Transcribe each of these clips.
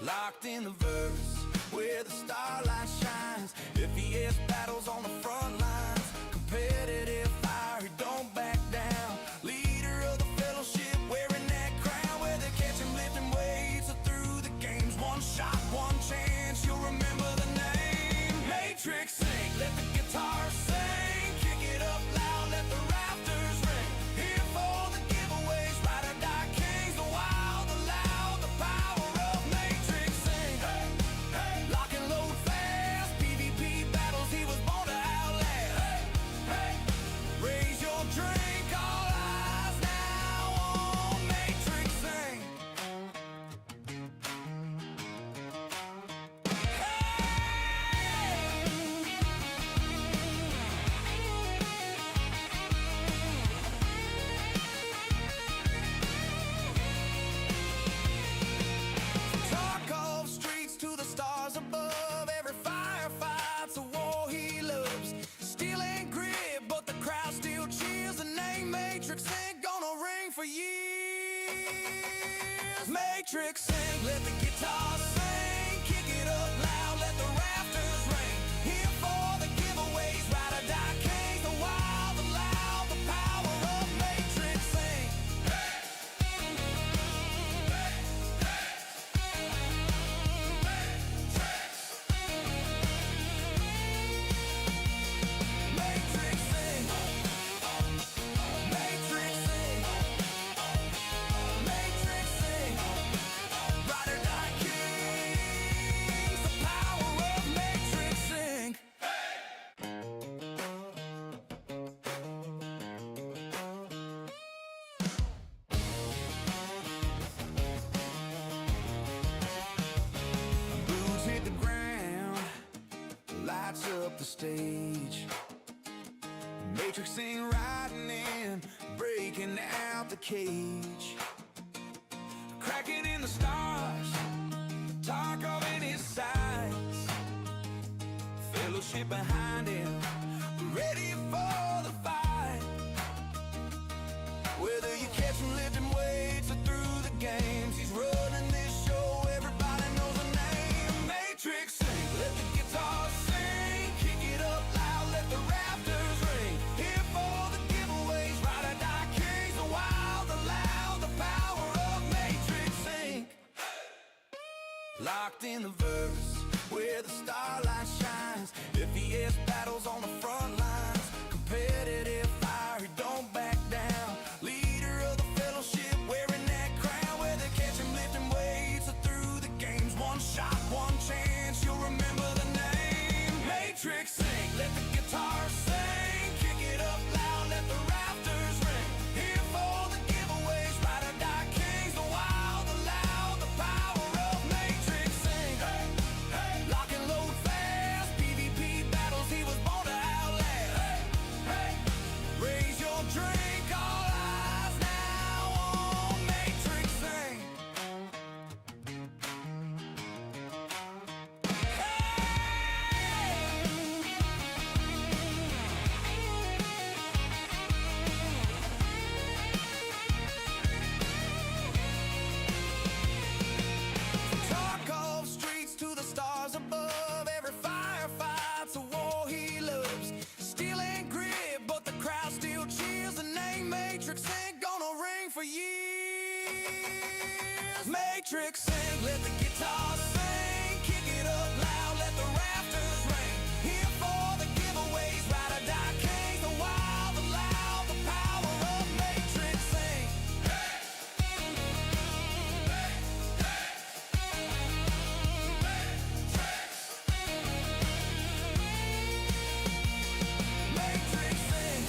Locked in the verse, where the starlight shines. FES battles on the front lines. Competitive fire, don't back down. Leader of the fellowship, wearing that crown. Where they catch him lifting weights through the games. One shot, one chance, you'll remember the name. MatrixINK, let the guitar sing. Kick it up loud, let the rafters ring. Here for the giveaways, ride or die kings. The wild, the loud, the power of MatrixINK. Hey, hey. Lock and load fast, PvP battles he was born to outlast. Hey, hey. Raise your drink, all eyes now on MatrixINK. Talk of streets to the stars above. Every firefight's a war he loves. Steel and grit, but the crowd still cheers. The name MatrixINK gonna ring for years. MatrixINK, let the guitar sing. Kick it up loud, let the rafters ring. Here for the giveaways, ride or die kings. The wild, the loud, the power of MatrixINK. MatrixINK. MatrixINK. MatrixINK. Ride or die kings. The power of MatrixINK. Boots hit the ground, lights up the stage. MatrixINK riding in, breaking out the cage. Cracking in the stars, talk of in his sights. Fellowship behind him, ready for the fight. Whether you catch him lifting weights or through the games, he's running this show, everybody knows the name. MatrixINK, let the guitar sing. Kick it up loud, let the rafters ring. Here for the giveaways, ride or die kings. The wild, the loud, the power of MatrixINK. Locked in the verse, where the starlight shines. FES battles on the front lines. Competitive fire, don't back down. Leader of the fellowship, wearing that crown. Where they catch him lifting weights through the games. One shot, one chance, you'll remember the name. MatrixINK, let the guitar sing. Kick it up loud, let the rafters ring. Here for the giveaways, ride or die kings. The wild, the loud, the power of MatrixINK. Hey, hey. Lock and load fast, PvP battles he was born to outlast. Hey, hey. Raise your drink, all eyes now on MatrixINK. Talk of streets to the stars above. Every firefight's a war he loves. Steel and grit, but the crowd still cheers. The name MatrixINK gonna ring for years. MatrixINK, let the guitar sing. Kick it up loud, let the rafters ring. Here for the giveaways, ride or die kings. The wild, the loud, the power of MatrixINK. MatrixINK.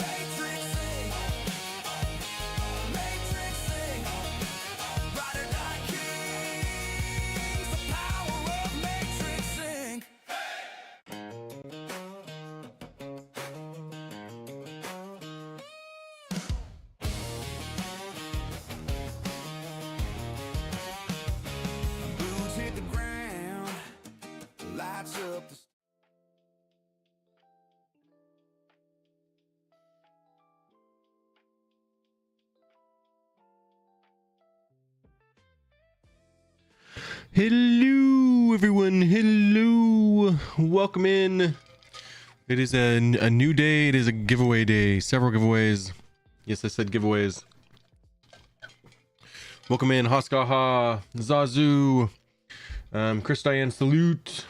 MatrixINK. MatrixINK. Ride or die kings. Hello everyone, hello, welcome in. It is a new day. It is a giveaway day, several giveaways. Yes, I said giveaways. Welcome in Haskaha, Zazu, Chris Diane, salute.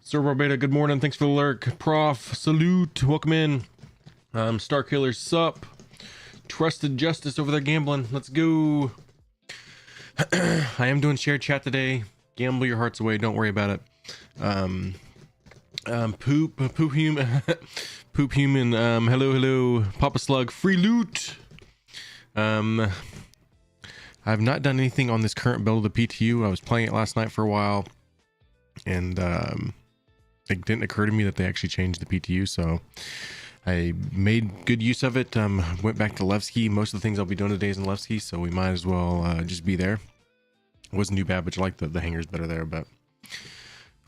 Servo Beta, good morning, thanks for the lurk. Prof, salute, welcome in. Star Killer, sup. Trusted Justice over there gambling, let's go. I am doing shared chat today. Gamble your hearts away, don't worry about it. Poop human, poop human. Hello, Papa Slug, free loot. I've not done anything on this current build of the PTU. I was playing it last night for a while, and it didn't occur to me that they actually changed the PTU, so I made good use of it. Went back to Levski. Most of the things I'll be doing today is in Levski, so we might as well just be there. It wasn't too bad, but I like the hangers better there. But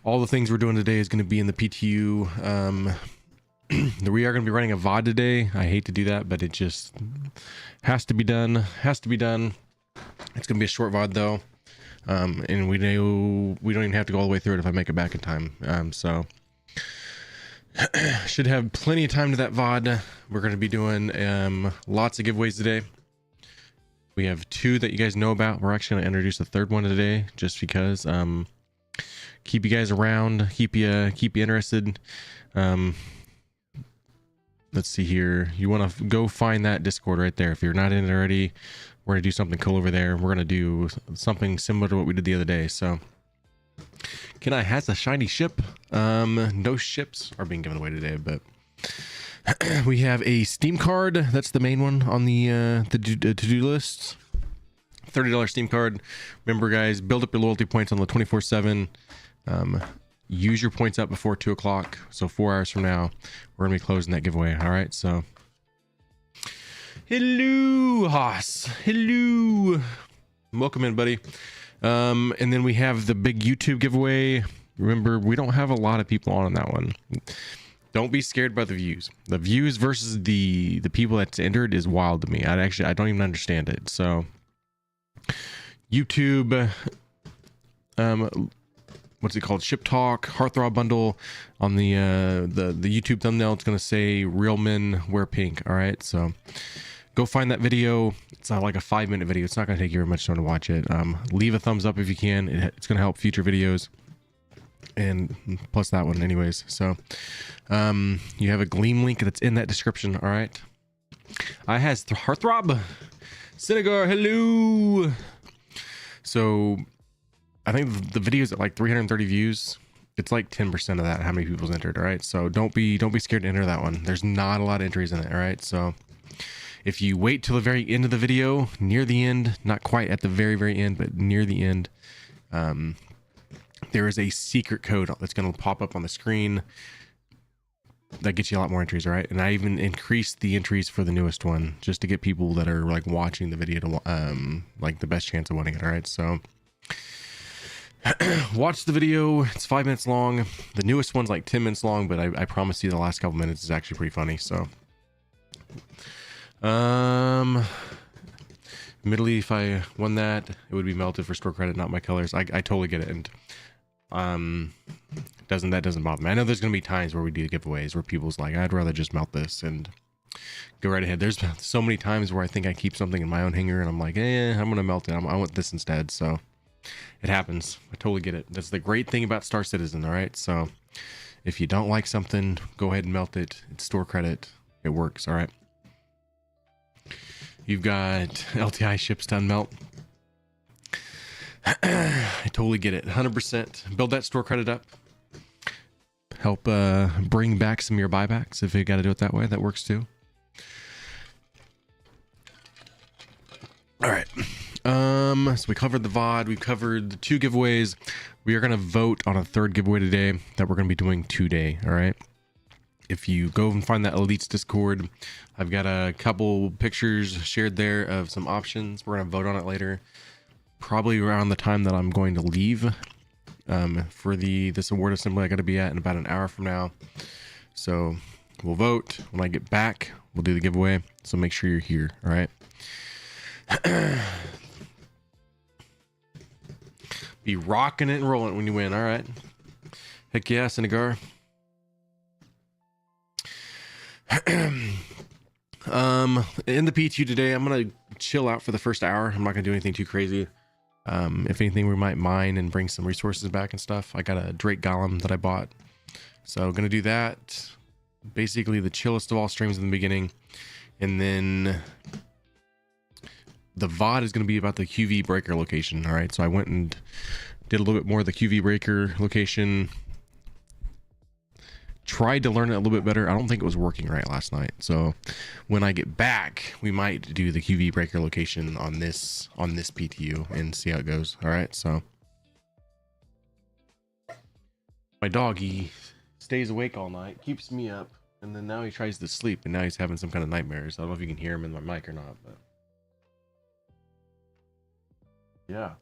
all the things we're doing today is going to be in the PTU. We are going to be running a VOD today. I hate to do that, but it just has to be done. It's going to be a short VOD though, and we know we don't even have to go all the way through it if I make it back in time. So should have plenty of time to that VOD. We're going to be doing lots of giveaways today. We have 2 that you guys know about. We're actually going to introduce a 3rd one today, just because. Keep you guys around, keep you interested. Let's see here. You want to go find that Discord right there. If you're not in it already, we're going to do something cool over there. We're going to do something similar to what we did the other day. So Kenai has a shiny ship. No ships are being given away today, but we have a Steam card. That's the main one on the to-do list. $30 Steam card. Remember, guys, build up your loyalty points on the 24/7. Use your points up before 2 o'clock. So 4 hours from now, we're gonna be closing that giveaway. All right. So, hello, Haas. Hello. Welcome in, buddy. And then we have the big YouTube giveaway. Remember, we don't have a lot of people on that one. Don't be scared by the views. The views versus the people that's entered is wild to me. I don't even understand it. So YouTube, what's it called? Ship Talk, Heartthrob bundle. On the YouTube thumbnail, it's gonna say "Real Men Wear Pink." All right, so go find that video. It's not like a 5-minute video. It's not gonna take you very much time to watch it. Leave a thumbs up if you can. It's gonna help future videos, and plus that one anyways. So you have a Gleam link that's in that description. All right, I has Heartthrob, Senegar, hello. So I think the video's at like 330 views. It's like 10% of that, how many people's entered. All right, so don't be scared to enter that one. There's not a lot of entries in it. All right, so if you wait till the very end of the video, near the end, not quite at the very end, but near the end, there is a secret code that's going to pop up on the screen that gets you a lot more entries. All right, and I even increased the entries for the newest one just to get people that are like watching the video to like the best chance of winning it. All right, so watch the video. It's 5 minutes long. The newest one's like 10 minutes long, but I promise you the last couple minutes is actually pretty funny. So admittedly, if I won that, it would be melted for store credit, not my colors. I totally get it. And that doesn't bother me. I know there's gonna be times where we do giveaways where people's like, I'd rather just melt this and go right ahead. There's so many times where I think I keep something in my own hanger and I'm like, I'm gonna melt it. I want this instead. So it happens. I totally get it. That's the great thing about Star Citizen. All right, so if you don't like something, go ahead and melt it. It's store credit. It works. All right, you've got LTI ships to unmelt. I totally get it. 100%. Build that store credit up. Help bring back some of your buybacks if you got to do it that way. That works too. All right. So we covered the VOD. We've covered the 2 giveaways. We are going to vote on a 3rd giveaway today that we're going to be doing today. All right. If you go and find that Elites Discord, I've got a couple pictures shared there of some options. We're going to vote on it later, probably around the time that I'm going to leave for this award assembly I got to be at in about an hour from now. So we'll vote. When I get back, we'll do the giveaway. So make sure you're here. All right. Be rocking it and rolling it when you win. All right. Heck yeah, Senegar. In the PTU today, I'm gonna chill out for the first hour. I'm not gonna do anything too crazy. If anything, we might mine and bring some resources back and stuff. I got a Drake Golem that I bought, so gonna do that. Basically the chillest of all streams in the beginning, and then the VOD is going to be about the QV breaker location. All right, so I went and did a little bit more of the QV breaker location, tried to learn it a little bit better. I don't think it was working right last night, so when I get back we might do the QV breaker location on this PTU and see how it goes. All right, so my dog, he stays awake all night, keeps me up, and then now he tries to sleep, and now he's having some kind of nightmares. I don't know if you can hear him in my mic or not, but yeah,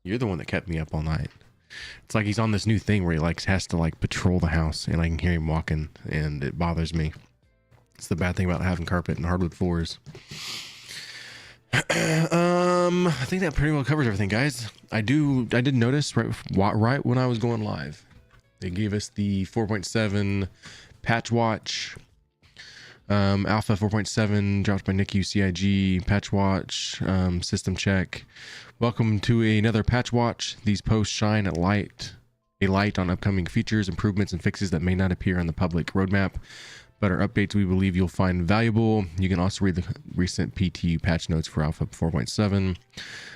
you're the one that kept me up all night. It's like he's on this new thing where he has to patrol the house, and I can hear him walking, and it bothers me. It's the bad thing about having carpet and hardwood floors. I think that pretty well covers everything, guys. I did notice right when I was going live, they gave us the 4.7 patch watch. Alpha 4.7 dropped by NICU CIG patch watch, system check. Welcome to another patch watch. These posts shine a light on upcoming features, improvements, and fixes that may not appear on the public roadmap, but are updates we believe you'll find valuable. You can also read the recent PTU patch notes for Alpha 4.7.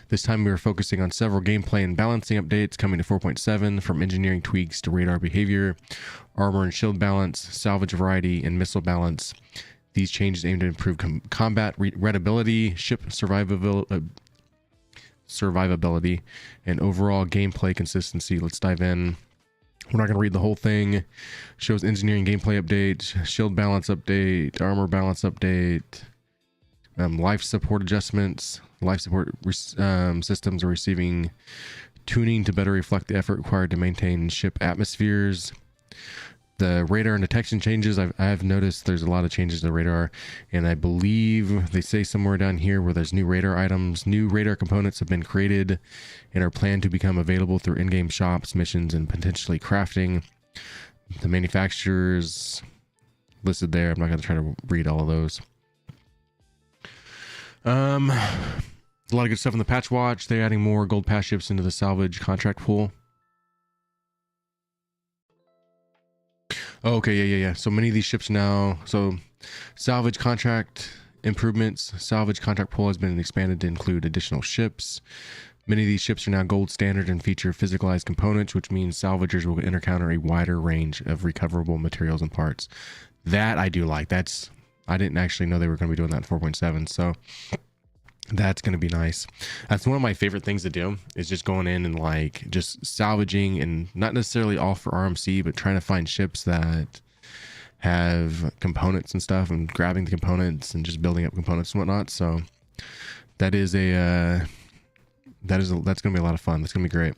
This time we are focusing on several gameplay and balancing updates coming to 4.7, from engineering tweaks to radar behavior, armor and shield balance, salvage variety, and missile balance. These changes aim to improve combat readability, ship survivability, and overall gameplay consistency. Let's dive in. We're not going to read the whole thing. Shows engineering gameplay update, shield balance update, armor balance update, life support adjustments. Life support systems are receiving tuning to better reflect the effort required to maintain ship atmospheres. The radar and detection changes, I've noticed there's a lot of changes to the radar, and I believe they say somewhere down here where there's new radar items. New radar components have been created and are planned to become available through in-game shops, missions, and potentially crafting. The manufacturers listed there. I'm not going to try to read all of those. A lot of good stuff in the patch watch. They're adding more gold pass ships into the salvage contract pool. Oh, okay, yeah. So many of these ships now. So salvage contract improvements. Salvage contract pool has been expanded to include additional ships. Many of these ships are now gold standard and feature physicalized components, which means salvagers will encounter a wider range of recoverable materials and parts. That I do like. I didn't actually know they were going to be doing that in 4.7, so that's going to be nice. That's one of my favorite things to do, is just going in and just salvaging, and not necessarily all for RMC, but trying to find ships that have components and stuff, and grabbing the components and just building up components and whatnot. So that's going to be a lot of fun. That's going to be great.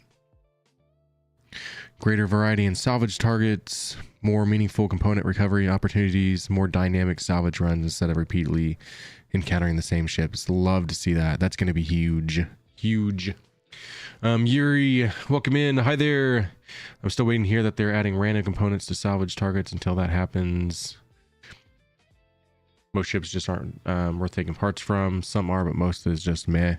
Greater variety in salvage targets, more meaningful component recovery opportunities, more dynamic salvage runs instead of repeatedly encountering the same ships. Love to see that. That's going to be huge. Yuri, welcome in. Hi there. I'm still waiting here that they're adding random components to salvage targets. Until that happens, most ships just aren't worth taking parts from. Some are, but most is just meh.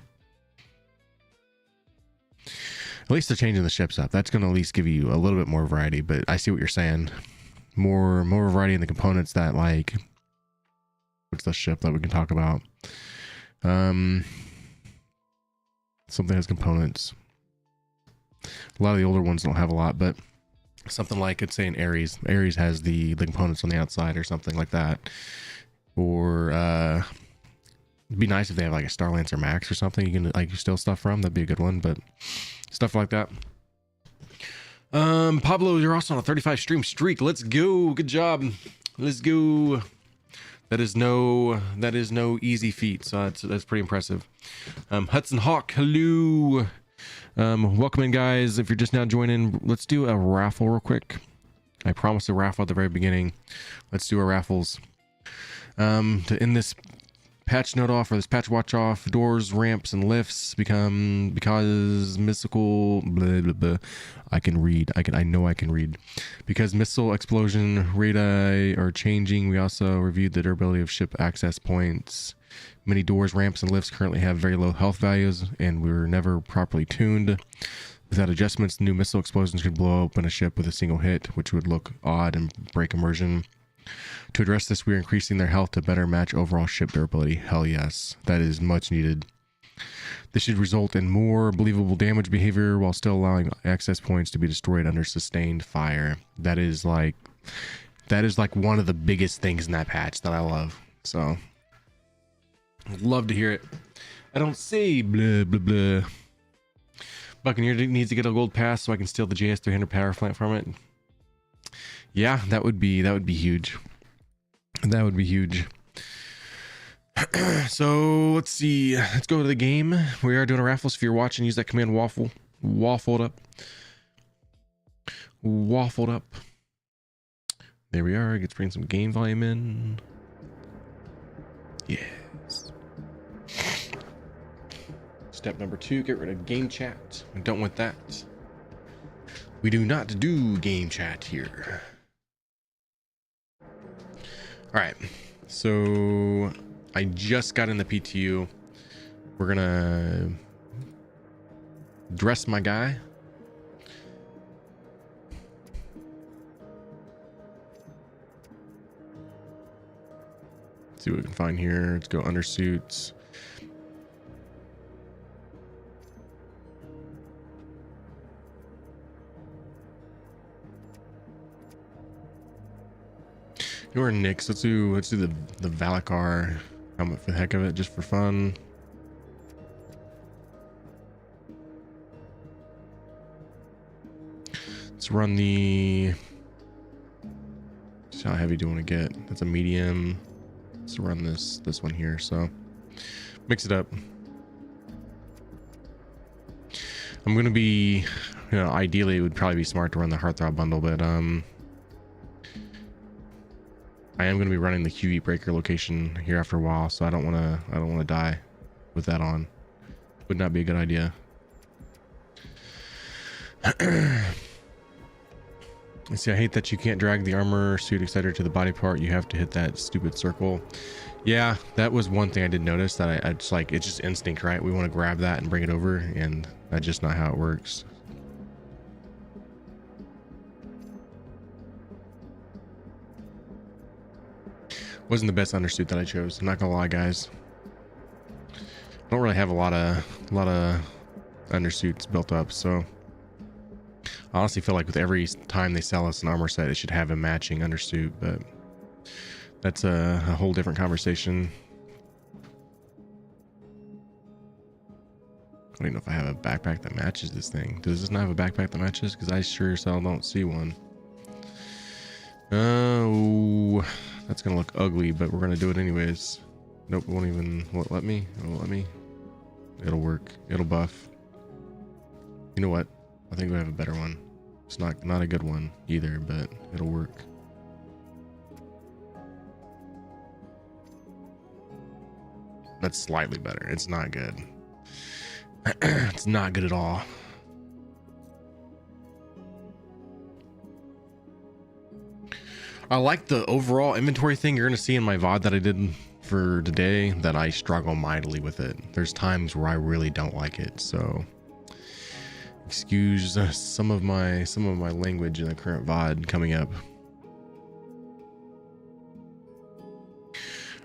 At least they're changing the ships up. That's going to at least give you a little bit more variety, but I see what you're saying. More variety in the components that, what's the ship that we can talk about? Something has components. A lot of the older ones don't have a lot, but something like, let's say an Ares. Ares has the components on the outside or something like that. Or it'd be nice if they have a Star Lancer Max or something you can steal stuff from. That'd be a good one, but stuff like that. Pablo, you're also on a 35 stream streak. Let's go. Good job. Let's go. That is no easy feat, so that's pretty impressive. Hudson Hawk, hello. Welcome in, guys. If you're just now joining, let's do a raffle real quick. I promised a raffle at the very beginning. Let's do our raffles. To end this patch note off, or this patch watch off. Doors, ramps, and lifts become, because mystical blah blah blah. I know I can read. Because missile explosion radii are changing. We also reviewed the durability of ship access points. Many doors, ramps, and lifts currently have very low health values, and we were never properly tuned. Without adjustments, new missile explosions could blow open a ship with a single hit, which would look odd and break immersion. To address this, we are increasing their health to better match overall ship durability. Hell yes, that is much needed. This should result in more believable damage behavior while still allowing access points to be destroyed under sustained fire. That is like one of the biggest things in that patch that I love. So, I'd love to hear it. I don't say blah blah blah. Buccaneer needs to get a gold pass so I can steal the JS300 power plant from it. Yeah, that would be huge. That would be huge. So let's see. Let's go to the game. We are doing a raffle. So if you're watching, use that command waffled up. Waffled up. There we are. Let's bring some game volume in. Yes. Step number 2, get rid of game chat. We don't want that. We do not do game chat here. All right, so I just got in the PTU. We're gonna dress my guy. Let's see what we can find here. Let's go undersuits. You're Nyx. Let's do the Valakar helmet for the heck of it, just for fun. Let's run the. See how heavy do you want to get? That's a medium. Let's run this one here. So mix it up. I'm gonna be, ideally it would probably be smart to run the Heartthrob bundle, but I am going to be running the QE breaker location here after a while, so I don't want to die with that on. Would not be a good idea. See, I hate that you can't drag the armor suit exciter to the body part. You have to hit that stupid circle. Yeah, that was one thing I did notice, that I just it's just instinct, right? We want to grab that and bring it over, and that's just not how it works. Wasn't the best undersuit that I chose. I'm not gonna lie, guys. I don't really have a lot of undersuits built up, so I honestly feel like with every time they sell us an armor set, it should have a matching undersuit, but that's a whole different conversation. I don't even know if I have a backpack that matches this thing. Does this not have a backpack that matches? Because I sure as hell don't see one. Oh, that's gonna look ugly, but we're gonna do it anyways. Nope, it won't even let me. It won't let me. It'll work. It'll buff. You know what? I think we have a better one. It's not a good one either, but it'll work. That's slightly better. It's not good. It's not good at all. I like the overall inventory thing. You're going to see in my VOD that I did for today that I struggle mightily with it. There's times where I really don't like it. So excuse some of my language in the current VOD coming up.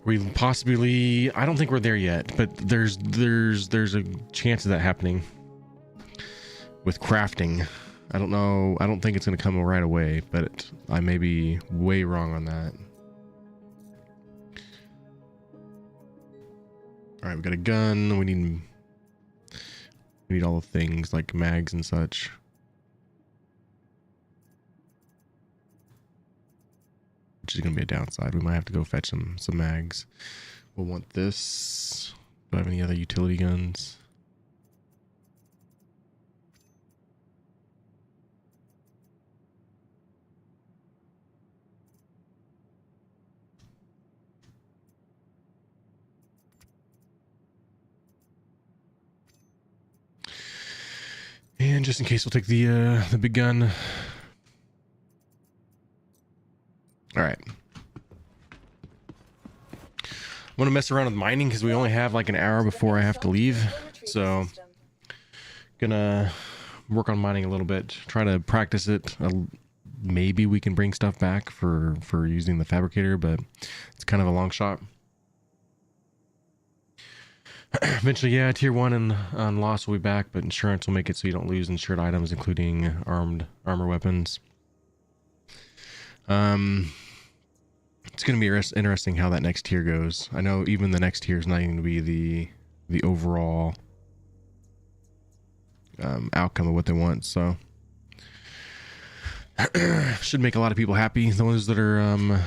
We possibly, I don't think we're there yet, but there's a chance of that happening with crafting. I don't know. I don't think it's going to come right away, but I may be way wrong on that. All right, we got a gun. We need all the things like mags and such. Which is going to be a downside. We might have to go fetch some mags. We'll want this. Do I have any other utility guns? And just in case, we'll take the big gun. All right. I'm gonna mess around with mining because we only have like an hour before I have to leave, so gonna work on mining a little bit, try to practice it. Maybe we can bring stuff back for using the fabricator, but it's kind of a long shot. Eventually, yeah, tier 1 and loss will be back, but insurance will make it so you don't lose insured items, including armor weapons. It's going to be interesting how that next tier goes. I know even the next tier is not going to be the overall outcome of what they want, so should make a lot of people happy. Those that are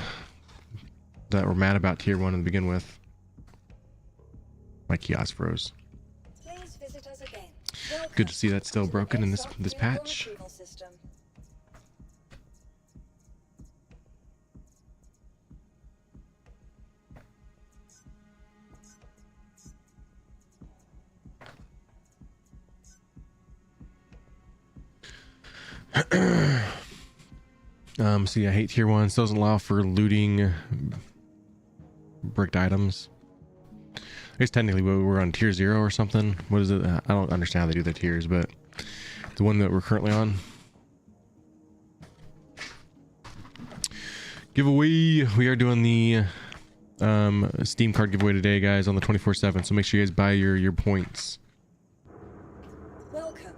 that were mad about tier 1 to begin with. My kiosk froze. Please visit us again. Good to see that's still broken in this patch. See, I hate tier 1. Doesn't allow for looting bricked items. I guess technically we're on tier 0 or something. What is it? I don't understand how they do their tiers, but the one that we're currently on. Giveaway. We are doing the Steam card giveaway today, guys, on the 24/7. So make sure you guys buy your points. Welcome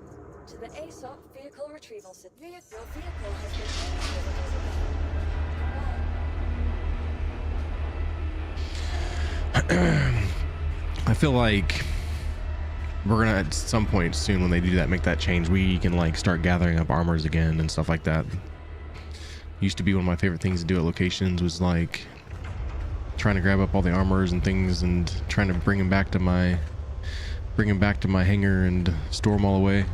to the ASOP vehicle retrieval system. Your vehicle has been I feel like we're gonna at some point soon, when they do that, make that change. We can like start gathering up armors again and stuff like that. Used to be one of my favorite things to do at locations, was like trying to grab up all the armors and things and trying to bring them back to my hangar and store them all away.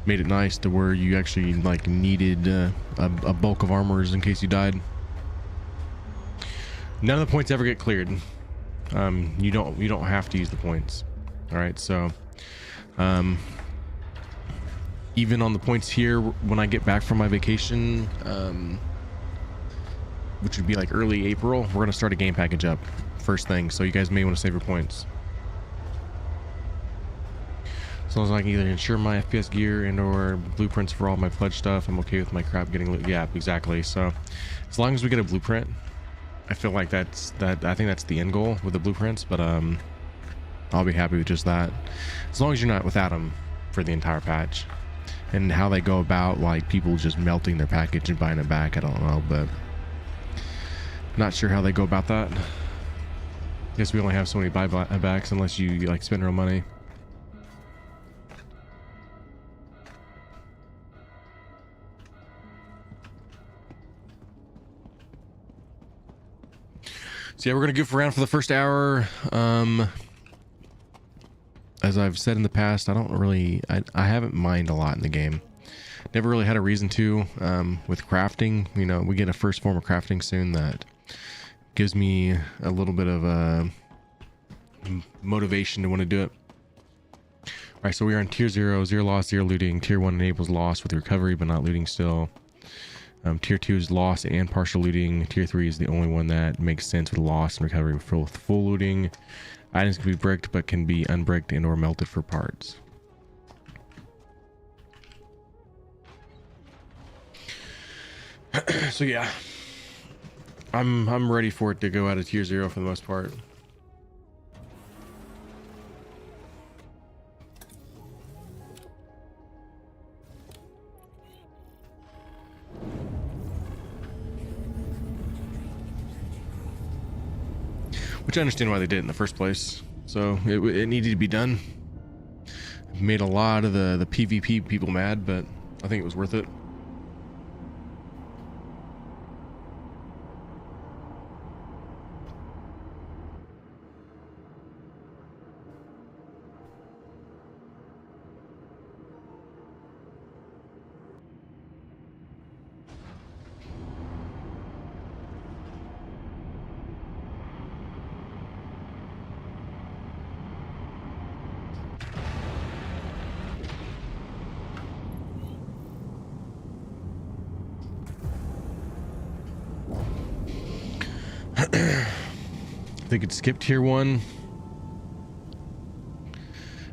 Made it nice to where you actually like needed a bulk of armors in case you died. None of the points ever get cleared. You don't have to use the points. All right, so even on the points here, when I get back from my vacation, which would be like early April, we're gonna start a game package up first thing. So you guys may want to save your points. As long as I can either insure my FPS gear and or blueprints for all my pledge stuff, I'm okay with my crap getting loot. Yeah, exactly. So as long as we get a blueprint, I feel like I think that's the end goal with the blueprints, but I'll be happy with just that, as long as you're not without them for the entire patch. And how they go about like people just melting their package and buying it back, I don't know, but not sure how they go about that. Guess we only have so many buybacks unless you like spend real money. So yeah, we're gonna goof around for the first hour. As I've said in the past, I haven't mined a lot in the game. Never really had a reason to. With crafting, you know, we get a first form of crafting soon that gives me a little bit of motivation to want to do it. All right, so we are on tier 0, 0 loss, 0 looting. Tier 1 enables loss with recovery, but not looting still. Tier 2 is loss and partial looting. Tier 3 is the only one that makes sense with loss and recovery with full looting. Items can be bricked, but can be unbricked and or melted for parts. So yeah, I'm ready for it to go out of tier 0 for the most part. Which I understand why they did it in the first place. So it needed to be done. Made a lot of the PvP people mad, but I think it was worth it. they could skip tier 1.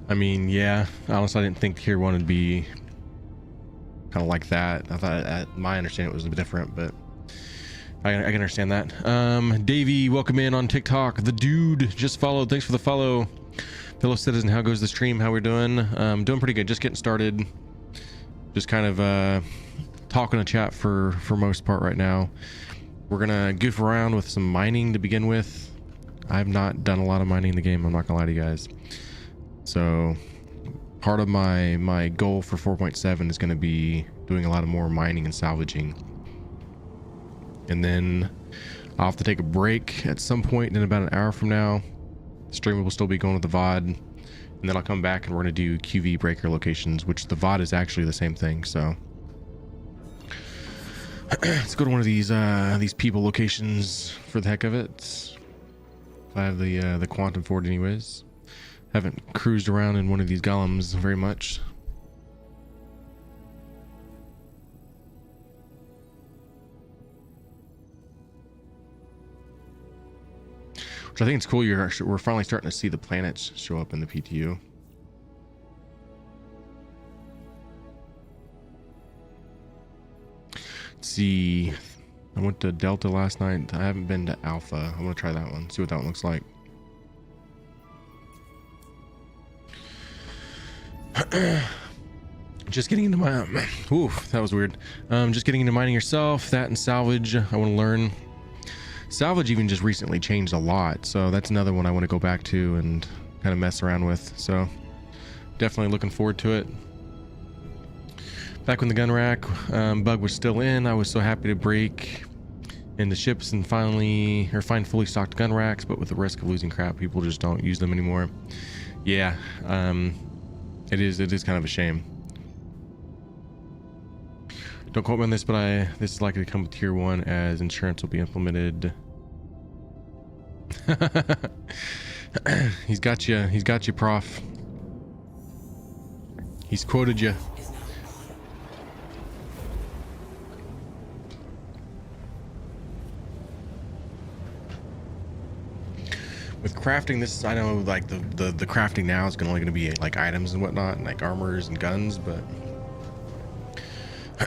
I mean, yeah, honestly, I didn't think tier 1 would be kind of like that. I thought, my understanding, it was a bit different, but I can understand that. Davey, welcome in on TikTok. The dude just followed. Thanks for the follow. Fellow citizen, how goes the stream? How we're doing? Doing pretty good. Just getting started. Just kind of talking to chat for most part right now. We're gonna goof around with some mining to begin with. I've not done a lot of mining in the game, I'm not gonna lie to you guys. So part of my goal for 4.7 is going to be doing a lot of more mining and salvaging, and then I'll have to take a break at some point in about an hour from now. The stream will still be going with the VOD, and then I'll come back and we're going to do QV breaker locations, which the VOD is actually the same thing. So let's go to one of these people locations for the heck of it. I have the quantum fort anyways. Haven't cruised around in one of these golems very much. Which I think it's cool. We're finally starting to see the planets show up in the PTU. Let's see. I went to Delta last night. I haven't been to Alpha. I'm gonna try that one. See what that one looks like. Just getting into my oof, that was weird. Just getting into mining yourself, that and salvage. I want to learn. Salvage even just recently changed a lot, so that's another one I want to go back to and kind of mess around with. So definitely looking forward to it. Back when the gun rack bug was still in, I was so happy to break into ships and find fully stocked gun racks, but with the risk of losing crap, people just don't use them anymore. Yeah, it is kind of a shame. Don't quote me on this, but this is likely to come with tier 1 as insurance will be implemented. He's got you, prof. He's quoted you. With crafting, this I know like the crafting now is only going to be like items and whatnot, and like armors and guns, but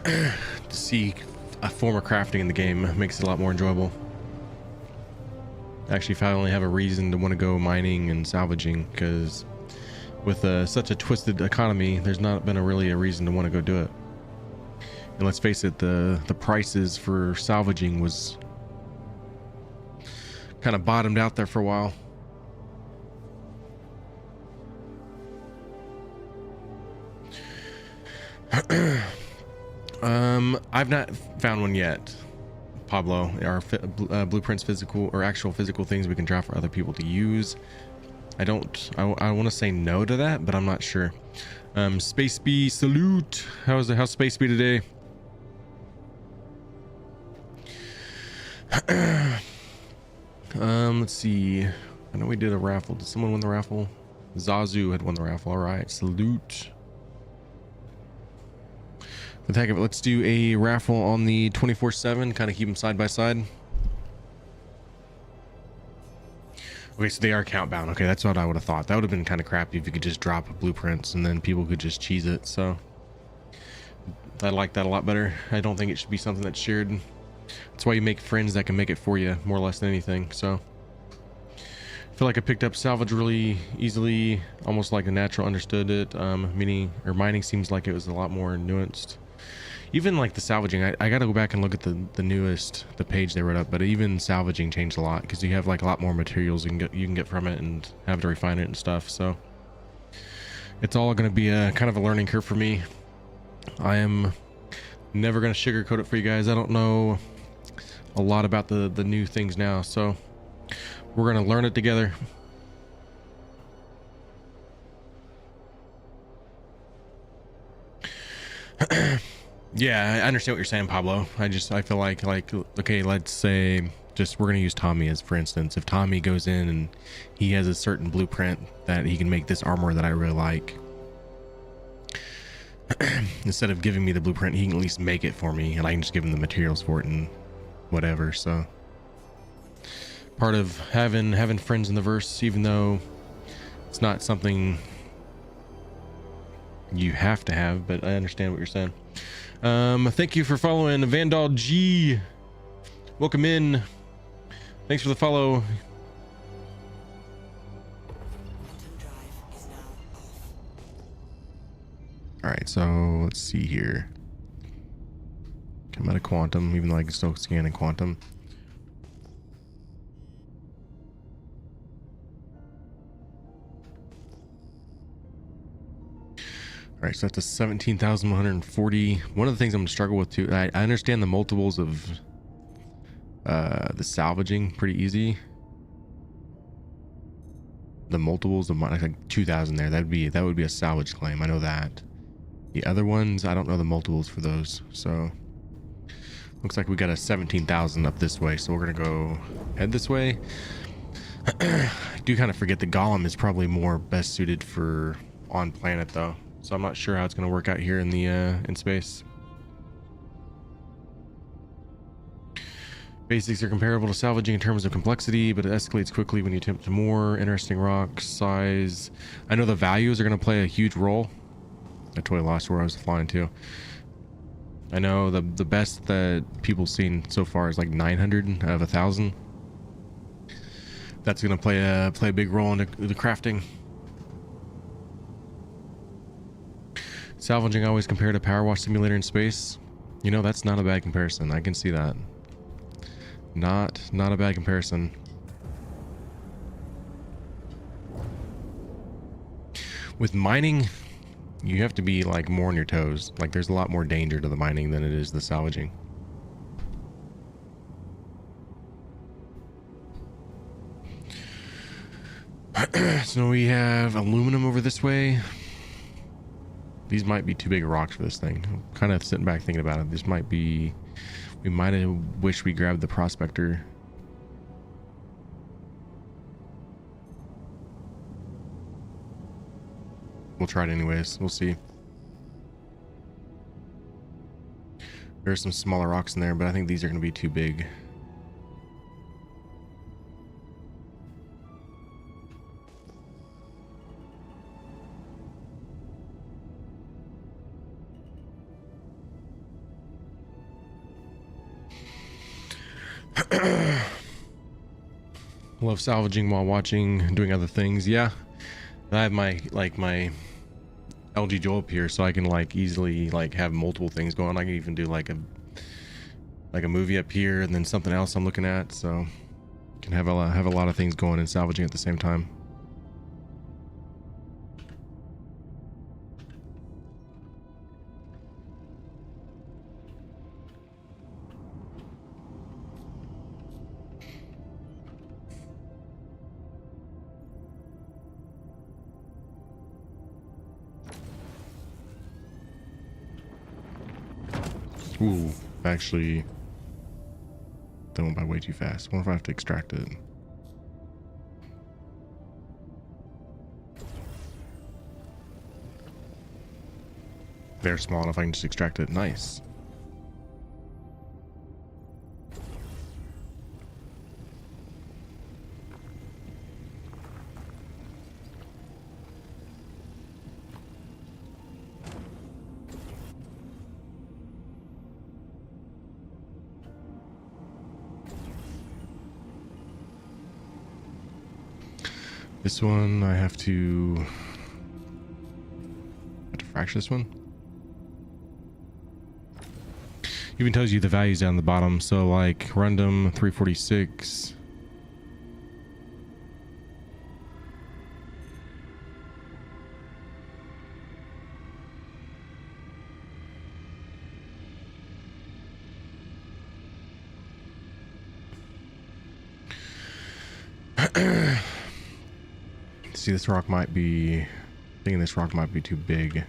to see a form of crafting in the game makes it a lot more enjoyable. Actually, if I only have a reason to want to go mining and salvaging, because with such a twisted economy, there's not been really a reason to want to go do it. And let's face it, the prices for salvaging was kind of bottomed out there for a while. I've not found one yet, Pablo. Our blueprints, physical or actual physical things we can draft for other people to use. I want to say no to that, but I'm not sure. Space Bee, salute. How's Space Bee today? Let's see. I know we did a raffle. Did someone win the raffle? Zazu had won the raffle. All right, salute. For the heck of it, let's do a raffle on the 24/7. Kind of keep them side by side. Okay, so they are count bound. Okay, that's what I would have thought. That would have been kind of crappy if you could just drop blueprints and then people could just cheese it. So I like that a lot better. I don't think it should be something that's shared. That's why you make friends that can make it for you more or less than anything. So I feel like I picked up salvage really easily, almost like a natural understood it. Mining seems like it was a lot more nuanced. Even like the salvaging, I got to go back and look at the newest, the page they wrote up, but even salvaging changed a lot because you have like a lot more materials you can get from it and have to refine it and stuff. So it's all going to be a kind of a learning curve for me. I am never going to sugarcoat it for you guys. I don't know a lot about the new things now, so we're going to learn it together. Yeah, I understand what you're saying, Pablo. I feel like okay, let's say we're gonna use Tommy as for instance. If Tommy goes in and he has a certain blueprint that he can make this armor that I really like, instead of giving me the blueprint, he can at least make it for me, and I can just give him the materials for it and whatever. So part of having friends in the verse, even though it's not something you have to have, but I understand what you're saying. Thank you for following Vandal G. Welcome in. Thanks for the follow. All right, so let's see here. Come out of quantum, even though I can still scan in quantum. All right, so that's a 17,140. One of the things I'm gonna struggle with too, I understand the multiples of the salvaging pretty easy. The multiples of like 2,000 there, that would be a salvage claim. I know that. The other ones, I don't know the multiples for those. So looks like we got a 17,000 up this way. So we're gonna go head this way. I do kind of forget the golem is probably more best suited for on planet though. So I'm not sure how it's gonna work out here in the in space. Basics are comparable to salvaging in terms of complexity, but it escalates quickly when you attempt to more. Interesting rock size. I know the values are going to play a huge role. I totally lost where I was flying to. I know the best that people seen so far is like 900 out of 1,000. That's going to play a big role in the crafting. Salvaging always compared to power wash simulator in space. You know, that's not a bad comparison. I can see that. Not a bad comparison. With mining, you have to be like more on your toes. Like there's a lot more danger to the mining than it is the salvaging. So we have aluminum over this way. These might be too big of rocks for this thing. I'm kind of sitting back thinking about it. This might be... We might have wished we grabbed the prospector. We'll try it anyways. We'll see. There's some smaller rocks in there, but I think these are going to be too big. Love salvaging while watching, doing other things. Yeah, I have my LG Joel up here, so I can like easily like have multiple things going. I can even do like a movie up here and then something else I'm looking at, so can have a lot of things going and salvaging at the same time. Ooh, actually, that went by way too fast. I wonder if I have to extract it. They're small enough I can just extract it. Nice. This one I have to fracture this one. Even tells you the values down the bottom. So like random 346. See, this rock might be... thinking this rock might be too big.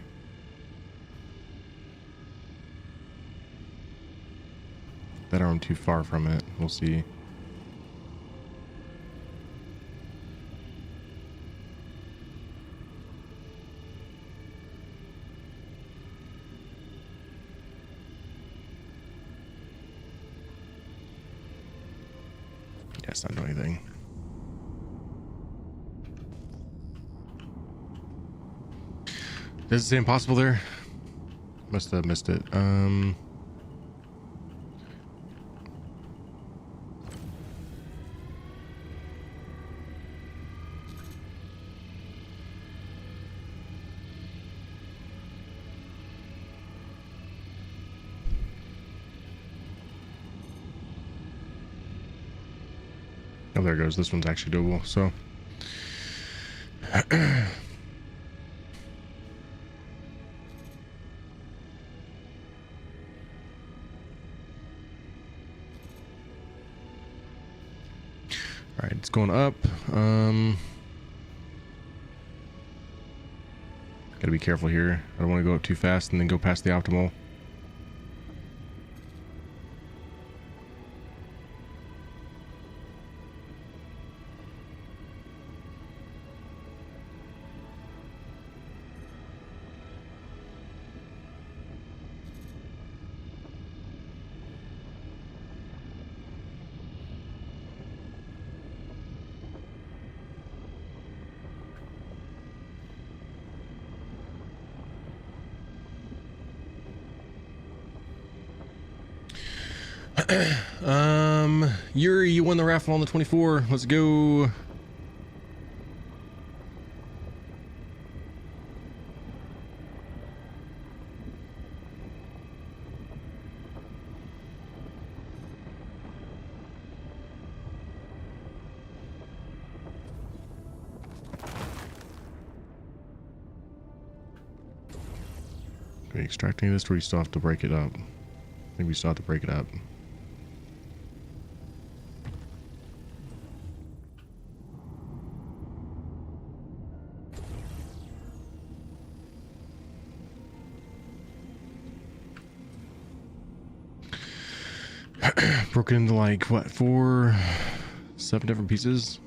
That I'm too far from it. We'll see. Yeah, That's not doing anything. Does it say impossible there? Must have missed it. Oh, there it goes. This one's actually doable. So, all right, it's going up. Gotta be careful here. I don't want to go up too fast and then go past the optimal. Yuri, you won the raffle on the 24. Let's go. Okay, extracting this, or you still have to break it up? I think we still have to break it up. Broken into like what, 4-7 different pieces.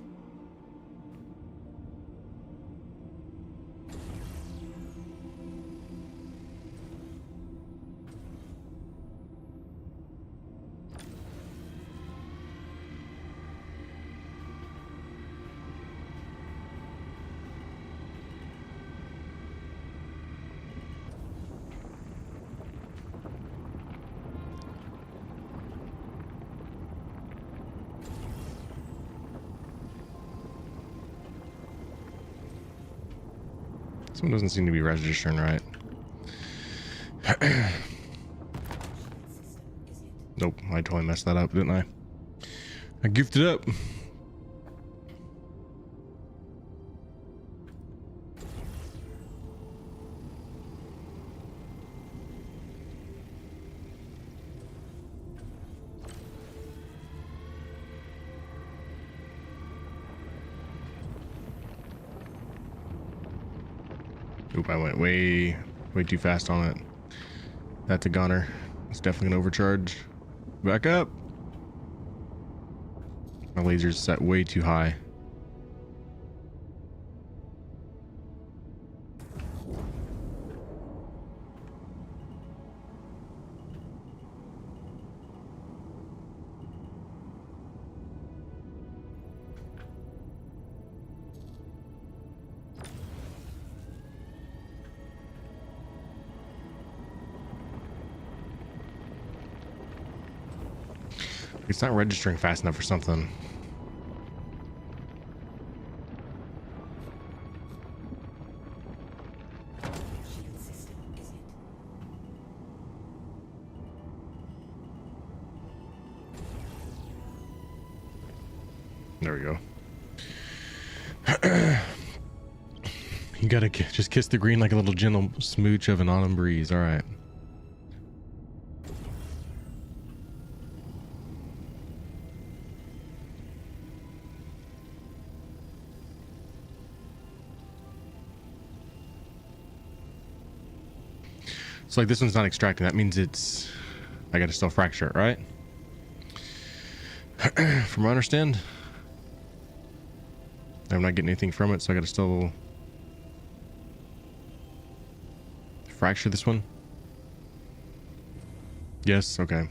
This one doesn't seem to be registering right. Nope, I totally messed that up, didn't I? I goofed it up. Oop, I went way too fast on it. That's a goner. It's definitely gonna overcharge. Back up. My laser's set way too high. It's not registering fast enough or something. There we go. You gotta just kiss the green like a little gentle smooch of an autumn breeze. All right. So like this one's not extracting. That means it's, I gotta still fracture it, right? From what I understand, I'm not getting anything from it, so I gotta still fracture this one. Yes, okay.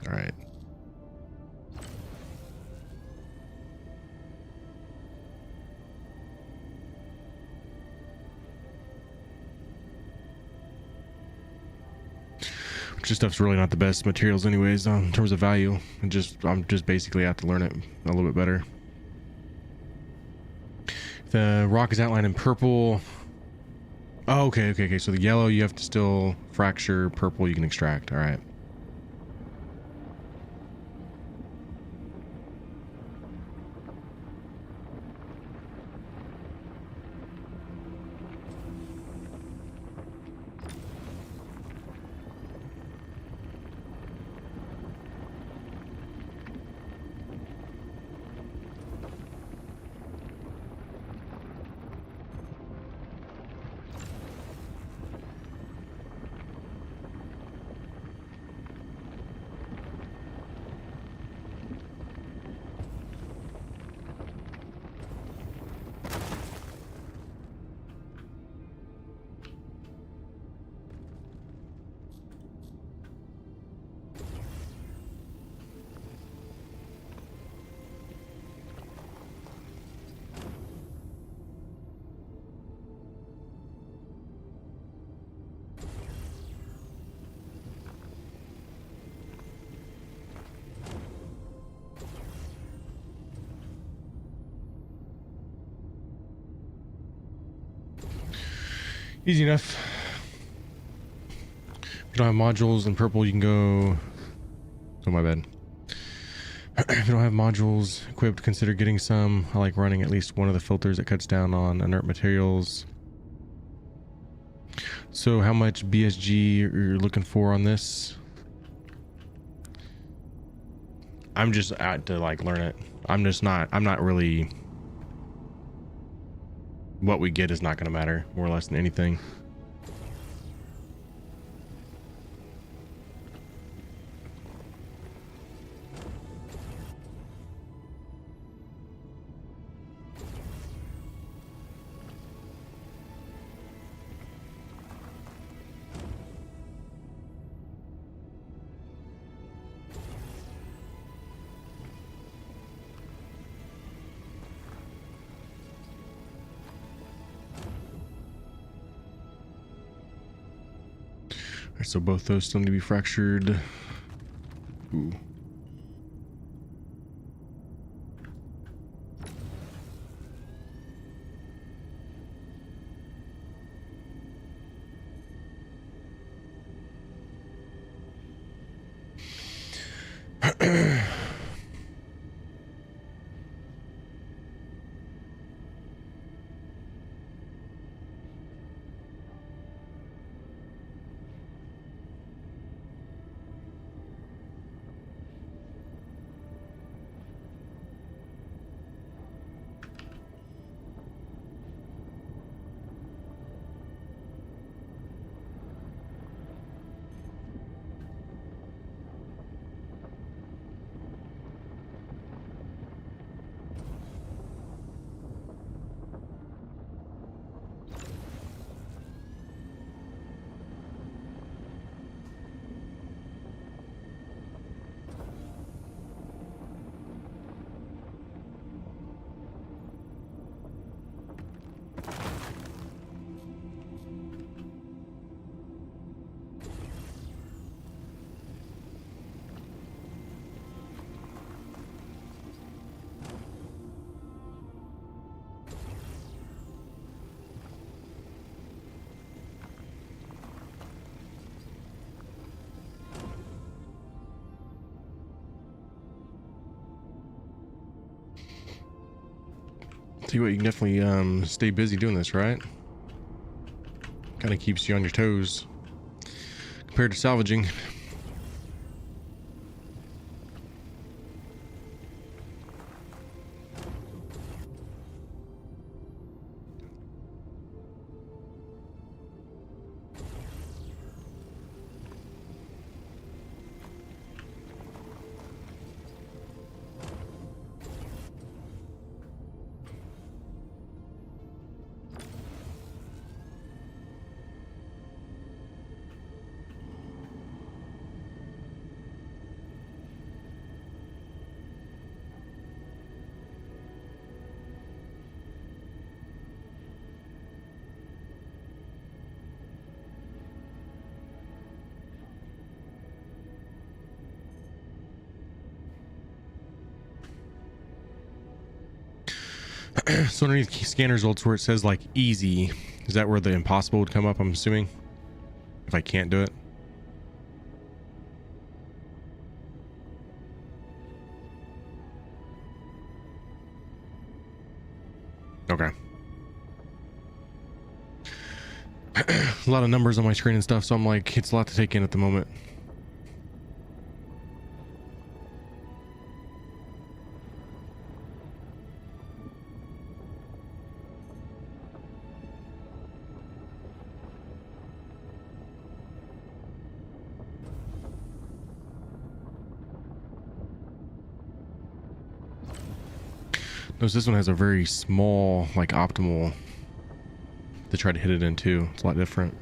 All right. Extra stuff's really not the best materials anyways, in terms of value. I'm just basically have to learn it a little bit better. The rock is outlined in purple. Oh, okay. So the yellow you have to still fracture, purple you can extract. All right. Easy enough. If you don't have modules in purple, you can go... Oh, my bad. If you don't have modules equipped, consider getting some. I like running at least one of the filters that cuts down on inert materials. So how much BSG you're looking for on this? I'm just out to like learn it. I'm not really... What we get is not going to matter more or less than anything. Alright, so both those still need to be fractured. Ooh. Tell you what, you can definitely stay busy doing this, right? Kind of keeps you on your toes compared to salvaging. So underneath scan results where it says like easy, is that where the impossible would come up, I'm assuming, if I can't do it? Okay. A lot of numbers on my screen and stuff, so I'm like, it's a lot to take in at the moment. Notice this one has a very small, like, optimal to try to hit it in too. It's a lot different.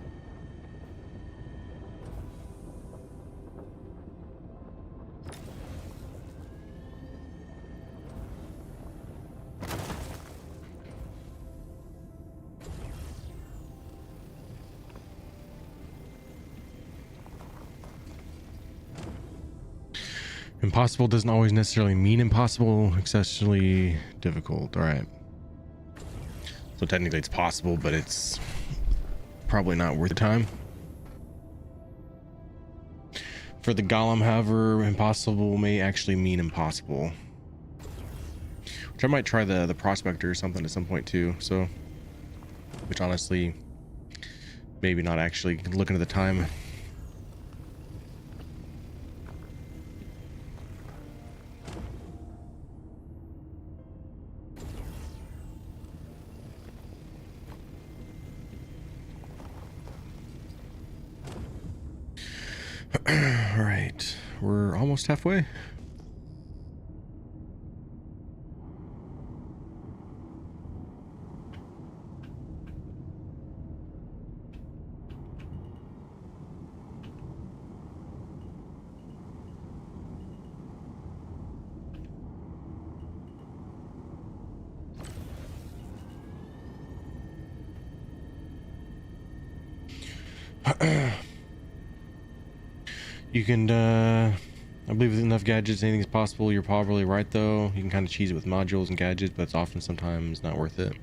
Impossible doesn't always necessarily mean impossible, excessively difficult. All right. So technically it's possible, but it's probably not worth the time. For the golem, however, impossible may actually mean impossible. Which I might try the prospector or something at some point too. So, which honestly, maybe not actually looking at the time. All right, we're almost halfway. You can, I believe with enough gadgets, anything is possible. You're probably right, though. You can kind of cheese it with modules and gadgets, but it's often sometimes not worth it.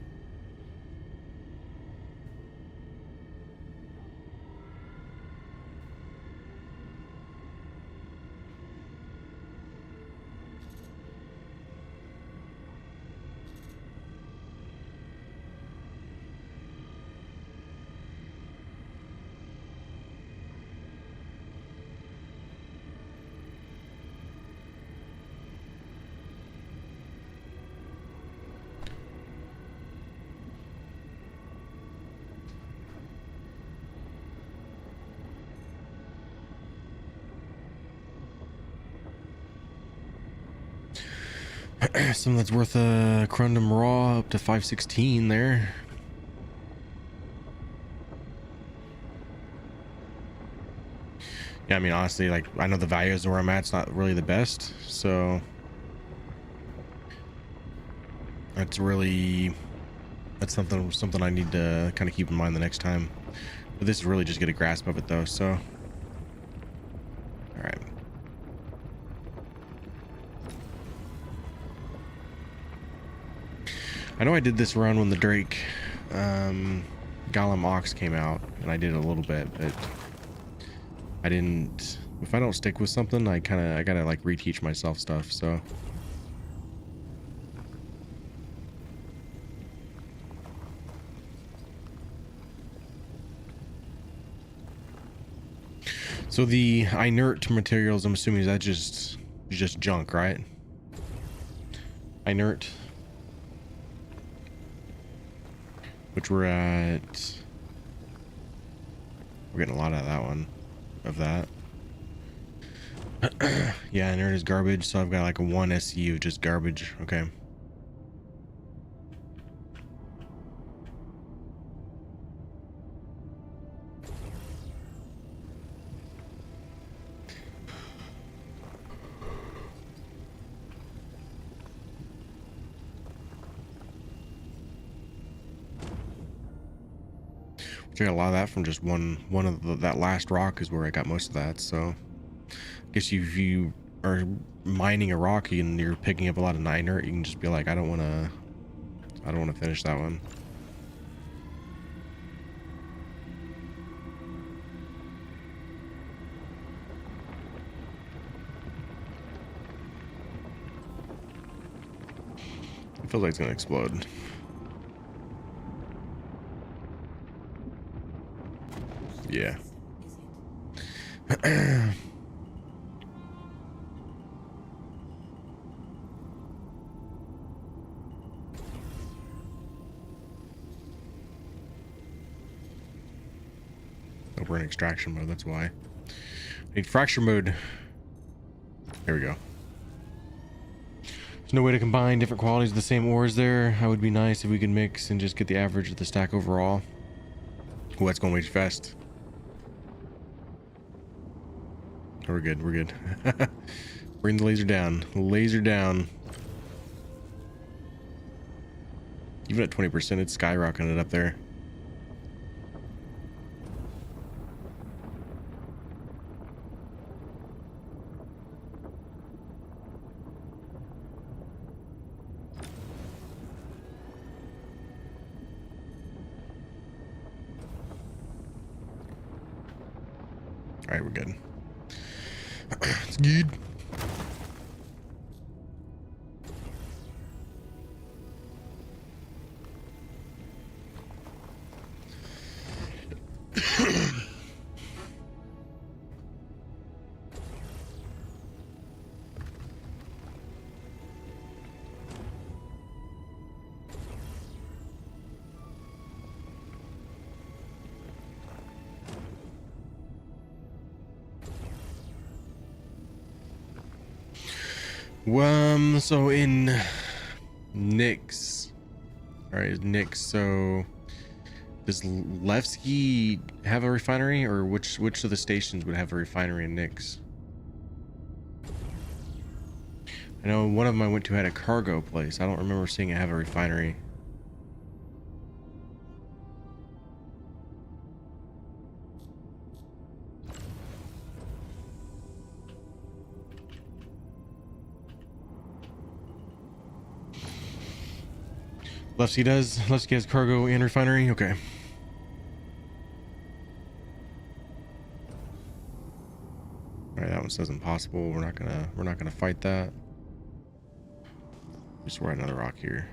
Something that's worth a Crundum Raw up to 516 there. Yeah, I mean, honestly, like, I know the values where I'm at, it's not really the best, so that's something I need to kind of keep in mind the next time. But this is really just get a grasp of it though, so all right. I know I did this run when the Drake Golem Ox came out, and I did a little bit, but I didn't. If I don't stick with something, I gotta like reteach myself stuff. So the inert materials, I'm assuming, is that just junk, right? Inert. Which we're getting a lot out of that one, of that. Yeah, inert is garbage, so I've got like a 1 SCU, just garbage. Okay. I got a lot of that from just one of that last rock is where I got most of that. So I guess if you are mining a rock and you're picking up a lot of inert, you can just be like, I don't want I don't want to finish that one. It feels like it's gonna explode. Yeah. Oh, we're in extraction mode, that's why. I need fracture mode. There we go. There's no way to combine different qualities of the same ores there. That would be nice if we could mix and just get the average of the stack overall. Oh, that's going way too fast. Oh, we're good, we're good. Bring the laser down. Laser down. Even at 20%, it's skyrocketing up there. All right, we're good. It's good. So in Nix, all right, Nix. So does Levski have a refinery, or which of the stations would have a refinery in Nix? I know one of them I went to had a cargo place. I don't remember seeing it have a refinery. Lefsky does. Lefsky has cargo and refinery. Okay. All right, that one says impossible. We're not gonna fight that. Just write another rock here.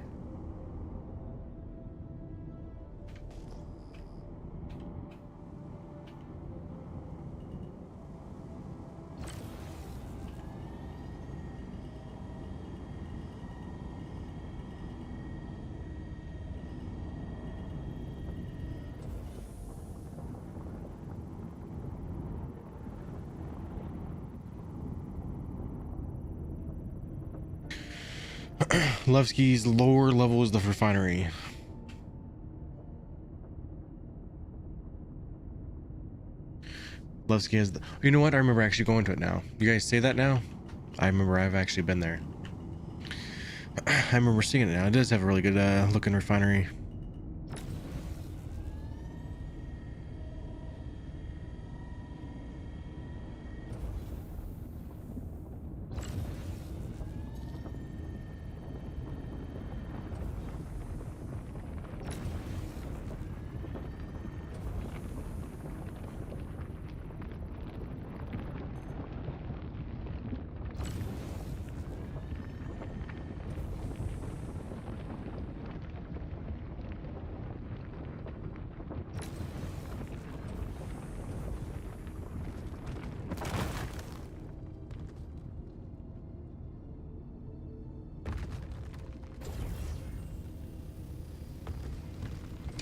Levsky's lower level is the refinery. Levsky has the... You know what? I remember actually going to it now. You guys say that now? I remember I've actually been there. I remember seeing it now. It does have a really good looking refinery.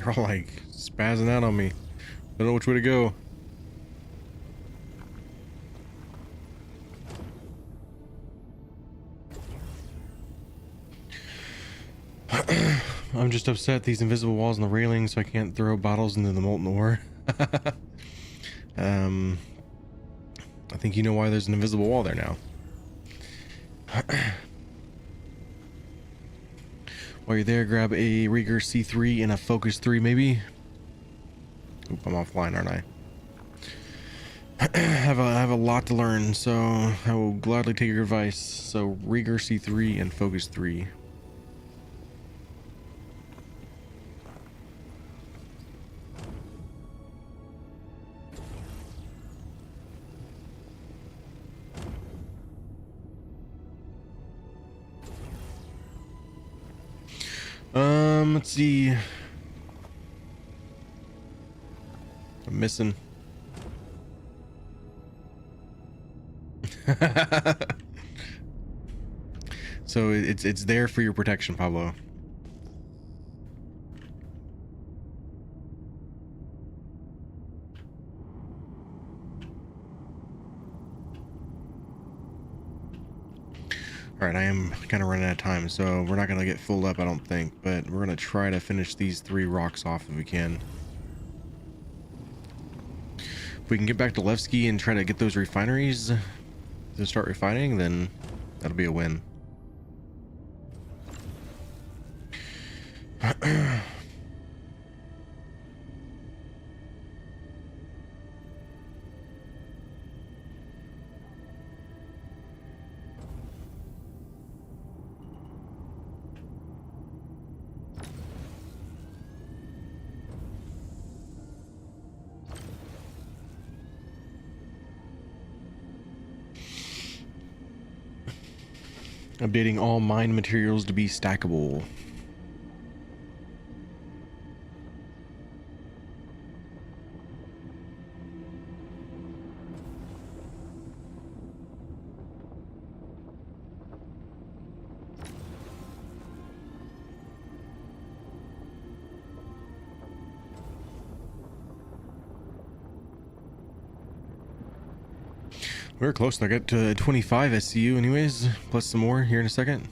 They're all like spazzing out on me. Don't know which way to go. I'm just upset these invisible walls on the railing, so I can't throw bottles into the molten ore. I think you know why there's an invisible wall there now. While you're there, grab a Rigor C3 and a Focus 3 maybe. Oop, I'm offline, aren't I? I have a lot to learn, so I will gladly take your advice. So Rigor C3 and Focus 3. Let's see. I'm missing. So it's there for your protection, Pablo. All right, I am kind of running out of time, so we're not gonna get full up, I don't think, but we're gonna try to finish these 3 rocks off if we can. If we can get back to Levski and try to get those refineries to start refining, then that'll be a win. Updating all mine materials to be stackable. We're close. I got to 25 SCU anyways, plus some more here in a second.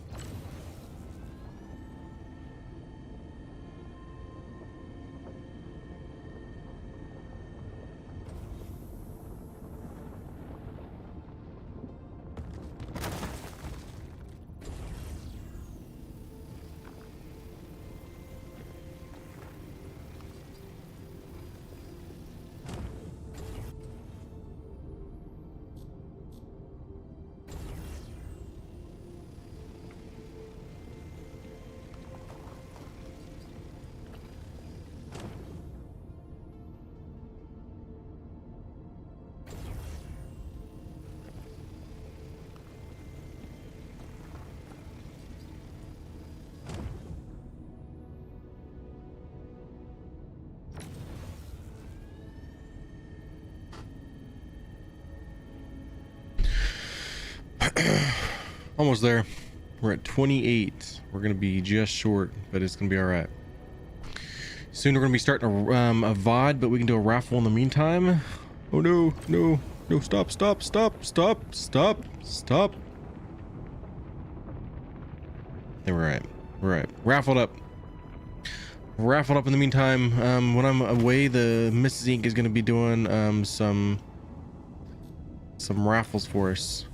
Almost there. We're at 28. We're gonna be just short, but it's gonna be all right. Soon we're gonna be starting a VOD, but we can do a raffle in the meantime. Oh no, no, no! Stop! Stop! Stop! Stop! Stop! Stop! There we're at. We're at raffled up. Raffled up in the meantime. When I'm away, the MatrixINK is gonna be doing some raffles for us.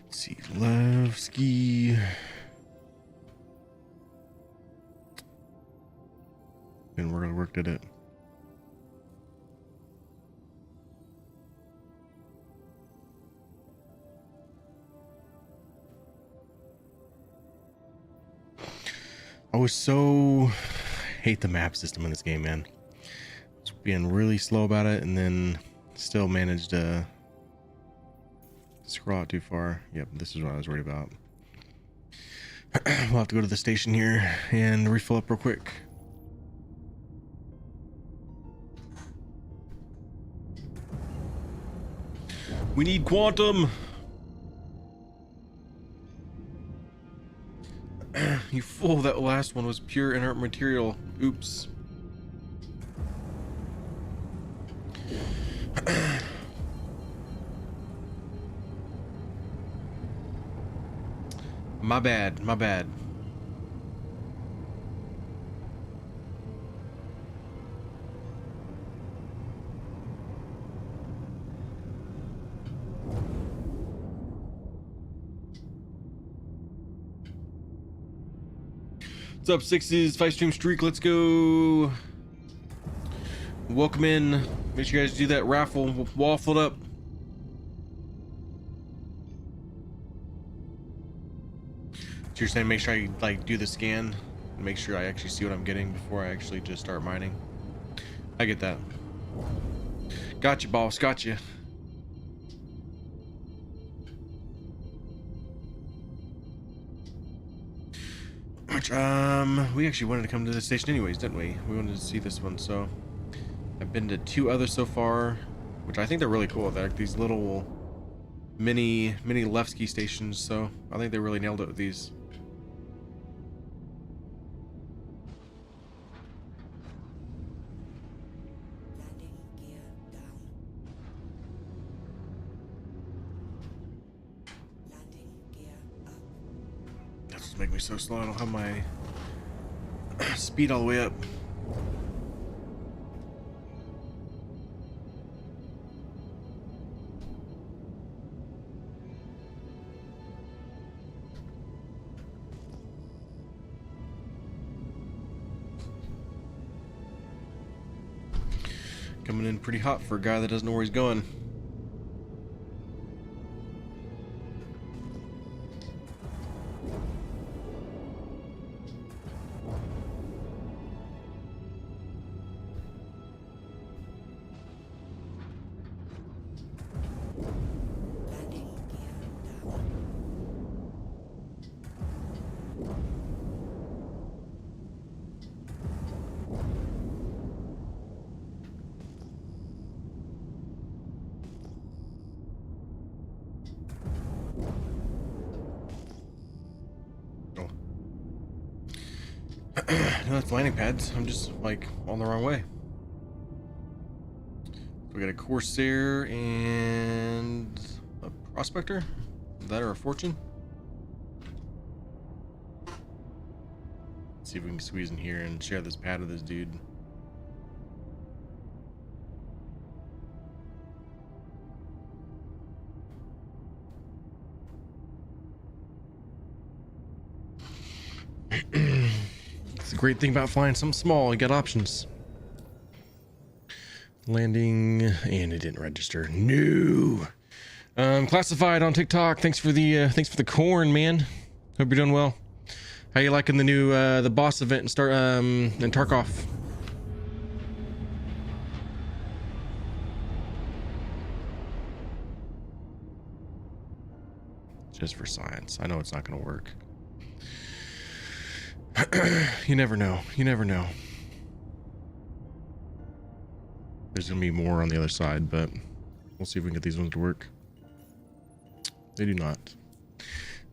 Let's see, Levski. And we're gonna work at it. I was so hate the map system in this game, man. I was being really slow about it, and then still managed to scroll out too far. Yep, this is what I was worried about. We'll have to go to the station here and refill up real quick. We need quantum. You fool, that last one was pure inert material. Oops. My bad, my bad. What's up, Sixes? 5-stream streak. Let's go. Welcome in. Make sure you guys do that raffle. Waffled up. So you're saying make sure I like do the scan and make sure I actually see what I'm getting before I actually just start mining. I get that. Gotcha, boss. Gotcha. Which we actually wanted to come to this station anyways, didn't we? We wanted to see this one, so I've been to 2 others so far, which I think they're really cool. They're like these little mini Levski stations, so I think they really nailed it with these. Make me so slow. I don't have my speed all the way up. Coming in pretty hot for a guy that doesn't know where he's going. No, it's landing pads. I'm just like on the wrong way. We got a Corsair and a Prospector. That or a Fortune. Let's see if we can squeeze in here and share this pad with this dude. The great thing about flying something small, you got options. Landing, and it didn't register. No. Classified on TikTok. Thanks for the corn, man. Hope you're doing well. How you liking the new the boss event and start and Tarkov? Just for science. I know it's not gonna work. You never know. You never know. There's gonna be more on the other side, but we'll see if we can get these ones to work. They do not.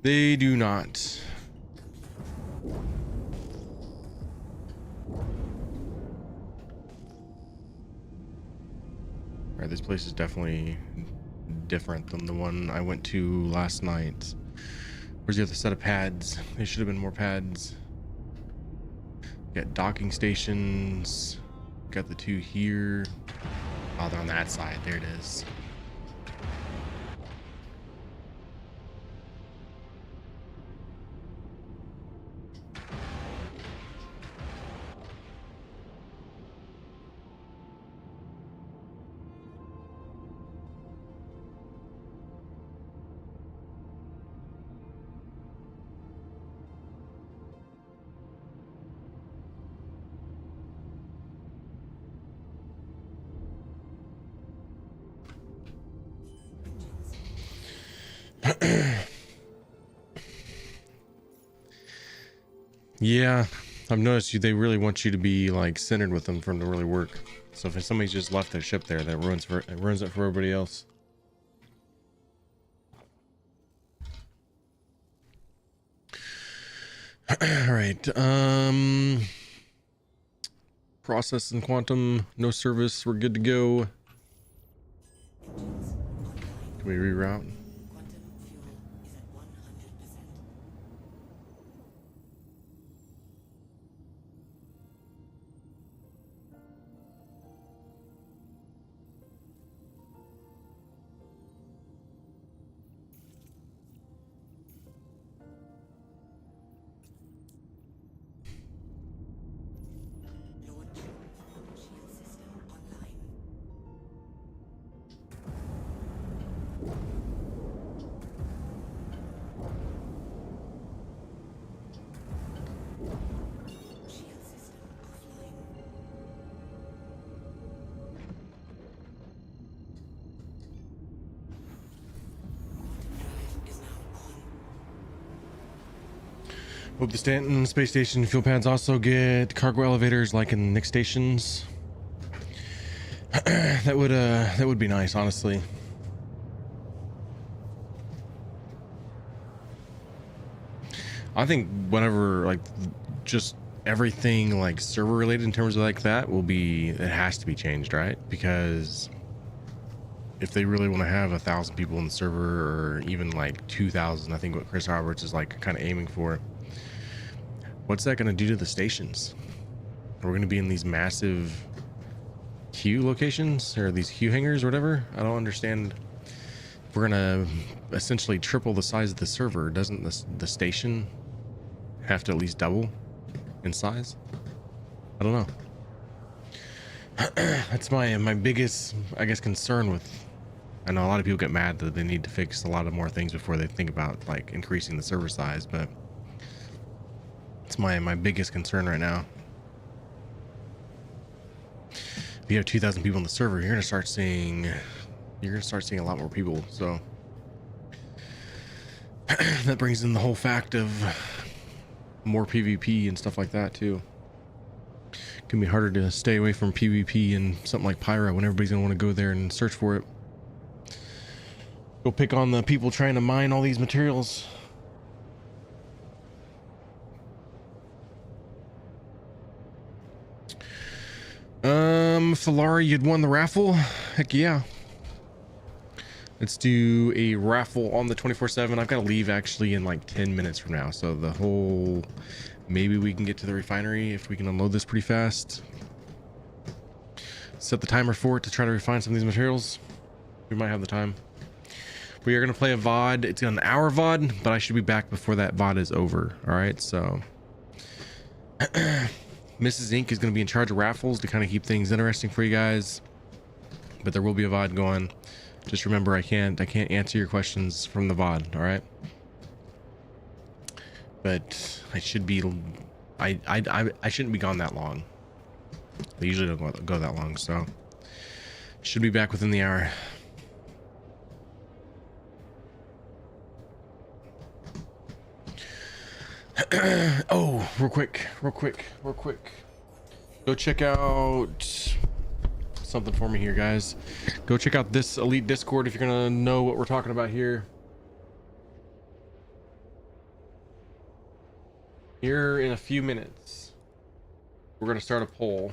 They do not. Alright, this place is definitely different than the one I went to last night. Where's the other set of pads? There should have been more pads. Got docking stations. Got the 2 here. Oh, they're on that side. There it is. Yeah, I've noticed they really want you to be like centered with them for them to really work. So if somebody's just left their ship there, that ruins it for everybody else. All right. Process and quantum, no service. We're good to go. Can we reroute? Hope the Stanton space station fuel pads also get cargo elevators like in Nick stations. That would be nice, honestly. I think whenever like just everything like server related in terms of like that it has to be changed, right? Because if they really want to have 1,000 people in the server, or even like 2,000, I think what Chris Roberts is like kind of aiming for, what's that going to do to the stations? We're going to be in these massive queue locations, or these queue hangars or whatever. I don't understand. If we're going to essentially triple the size of the server, doesn't the station have to at least double in size? I don't know. That's my biggest, I guess, concern with. I know a lot of people get mad that they need to fix a lot of more things before they think about like increasing the server size, but it's my biggest concern right now. If you have 2,000 people in the server, you're gonna start seeing a lot more people. So that brings in the whole fact of more PvP and stuff like that too. It can be harder to stay away from PvP and something like Pyro when everybody's gonna want to go there and search for it. Go pick on the people trying to mine all these materials. Falari, you'd won the raffle? Heck yeah. Let's do a raffle on the 24/7. I've got to leave actually in like 10 minutes from now. So the whole, maybe we can get to the refinery if we can unload this pretty fast. Set the timer for it to try to refine some of these materials. We might have the time. We are going to play a VOD. It's an hour VOD, but I should be back before that VOD is over. All right, so Mrs. Ink is going to be in charge of raffles to kind of keep things interesting for you guys. But there will be a VOD going. Just remember, I can't answer your questions from the VOD. All right, but I should be. I shouldn't be gone that long. They usually don't go that long, so should be back within the hour. Oh, real quick. Go check out something for me here, guys. Go check out this Elite Discord if you're gonna know what we're talking about here. Here in a few minutes, we're gonna start a poll.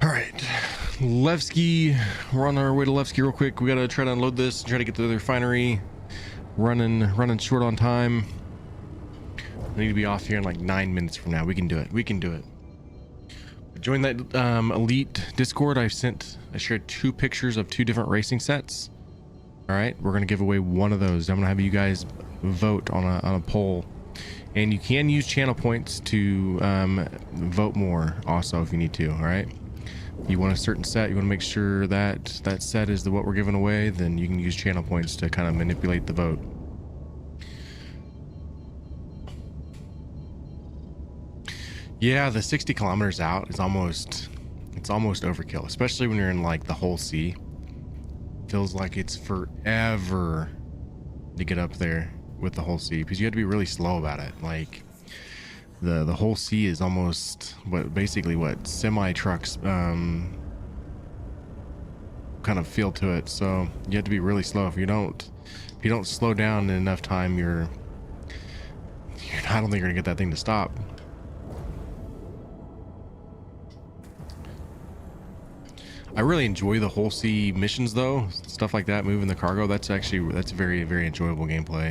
All right, Levski, we're on our way to Levski real quick. We gotta try to unload this and try to get to the refinery. Running short on time. I need to be off here in like 9 minutes from now. We can do it. Join that Elite Discord. I shared 2 pictures of 2 different racing sets. All right, we're gonna give away one of those. I'm gonna have you guys vote on a poll, and you can use channel points to vote more also if you need to. All right. You want a certain set, you want to make sure that that set is what we're giving away, then you can use channel points to kind of manipulate the vote. Yeah, the 60 kilometers out is almost overkill, especially when you're in like the whole sea. Feels like it's forever to get up there with the whole sea, because you have to be really slow about it. Like the whole sea is almost basically what semi trucks kind of feel to it. So you have to be really slow. If you don't slow down in enough time, I don't think you're gonna get that thing to stop. I really enjoy the whole sea missions though, stuff like that, moving the cargo. That's very, very enjoyable gameplay.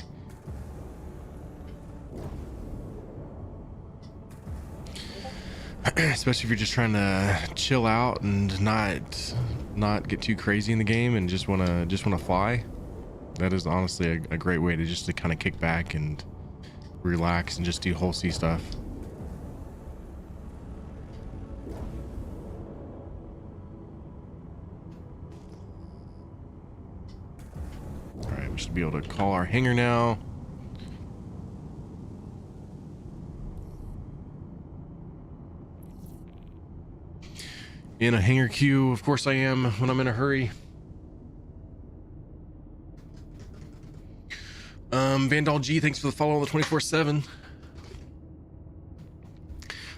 Especially if you're just trying to chill out and not get too crazy in the game and just wanna fly. That is honestly a great way to just to kind of kick back and relax and just do whole sea stuff. All right, we should be able to call our hangar now. In a hangar queue, of course I am when I'm in a hurry. Vandal G, thanks for the follow on the 24/7.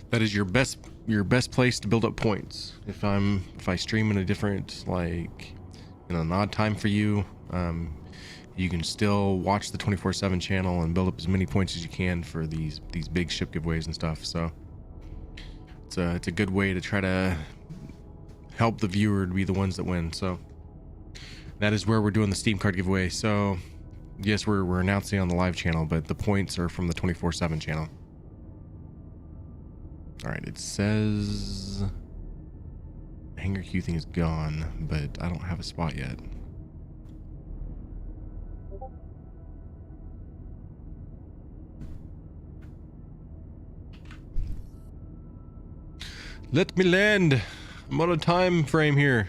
That is your best place to build up points. If I stream in a different, like, in an odd time for you, you can still watch the 24/7 channel and build up as many points as you can for these big ship giveaways and stuff. So it's a good way to try to help the viewer to be the ones that win. So that is where we're doing the Steam card giveaway. So yes, we're announcing on the live channel, but the points are from the 24/7 channel. All right, it says hangar queue thing is gone, but I don't have a spot yet. Let me land. I'm on a time frame here.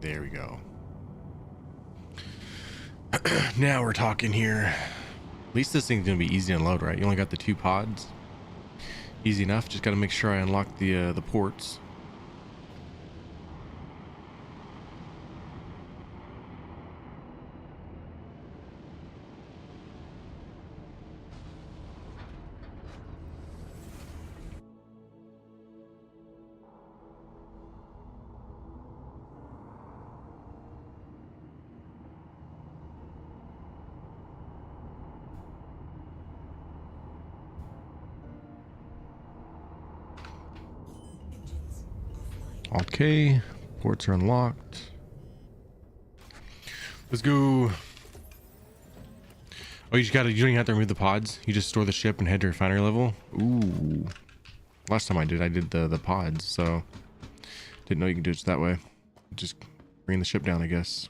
There we go. Now we're talking here. At least this thing's gonna be easy to unload, right? You only got the 2 pods. Easy enough. Just gotta make sure I unlock the ports. Okay, ports are unlocked. Let's go. Oh, you don't even have to remove the pods. You just store the ship and head to refinery level. Ooh. Last time I did the pods, so didn't know you could do it that way. Just bring the ship down, I guess.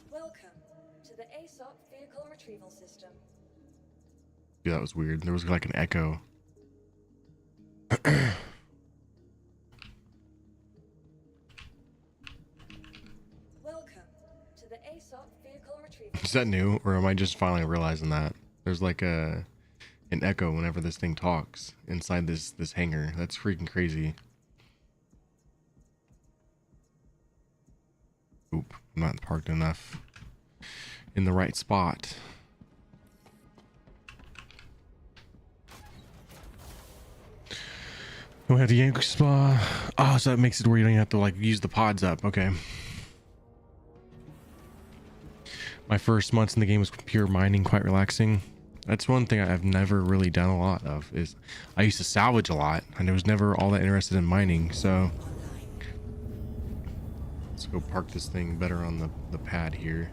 Welcome to the ASOP vehicle retrieval system. Yeah, that was weird. There was like an echo. Is that new, or am I just finally realizing that there's like an echo whenever this thing talks inside this hangar? That's freaking crazy. Oop, I'm not parked enough in the right spot. We have the yank spa. Oh, so that makes it where you don't have to like use the pods up. Okay. My first months in the game was pure mining, quite relaxing. That's one thing I've never really done a lot of, is I used to salvage a lot and I was never all that interested in mining. So let's go park this thing better on the pad here,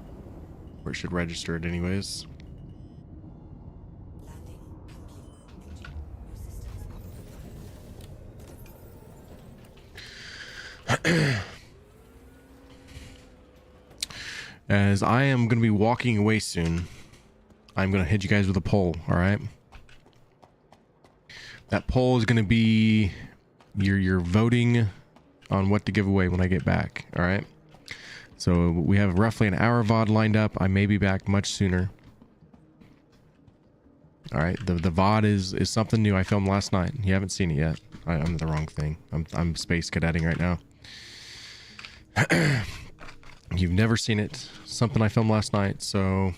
where it should register it anyways. As I am going to be walking away soon, I'm going to hit you guys with a poll, all right? That poll is going to be your voting on what to give away when I get back, all right? So we have roughly an hour VOD lined up. I may be back much sooner. All right, the VOD is something new I filmed last night. You haven't seen it yet. I'm the wrong thing. I'm space cadetting right now. You've never seen it. Something I filmed last night, so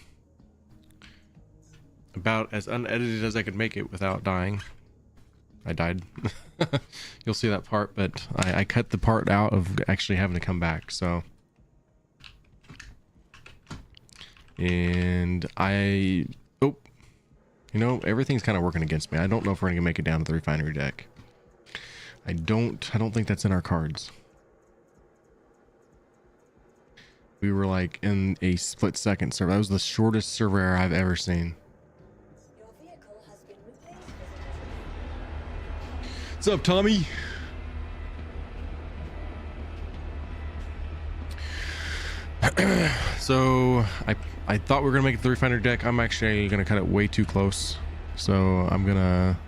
about as unedited as I could make it without dying. I died. You'll see that part, but I cut the part out of actually having to come back, so. And oh, you know, everything's kind of working against me. I don't know if we're gonna make it down to the refinery deck. I don't think that's in our cards. We were like in a split second server. That was the shortest server error I've ever seen. Your vehicle has been replaced. What's up, Tommy? So I thought we were gonna make it the refiner deck. I'm actually gonna cut it way too close. So I'm gonna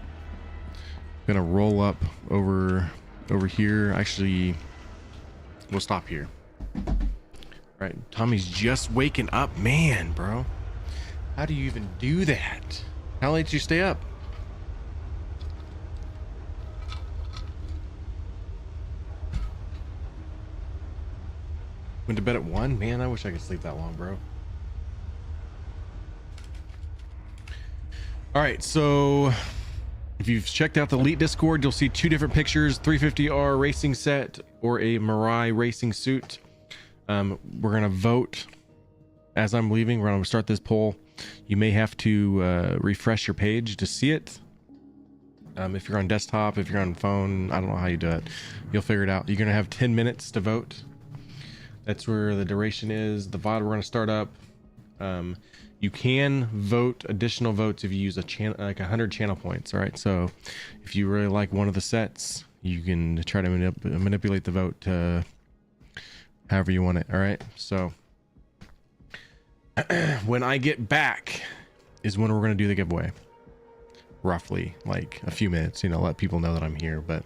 roll up over here. Actually, we'll stop here. All right, Tommy's just waking up, man, bro. How do you even do that? How late did you stay up? Went to bed at 1? Man, I wish I could sleep that long, bro. All right, so if you've checked out the Elite Discord, you'll see 2 different pictures, 350R racing set or a Mirai racing suit. We're gonna vote as I'm leaving. We're gonna start this poll. You may have to refresh your page to see it. If you're on desktop, if you're on phone, I don't know how you do it. You'll figure it out. You're gonna have 10 minutes to vote. That's where the duration is. The VOD we're going to start up. You can vote additional votes if you use a channel, like 100 channel points. All right. So if you really like one of the sets, you can try to manipulate the vote to however you want it. All right. So when I get back is when we're going to do the giveaway. Roughly like a few minutes, you know, let people know that I'm here, but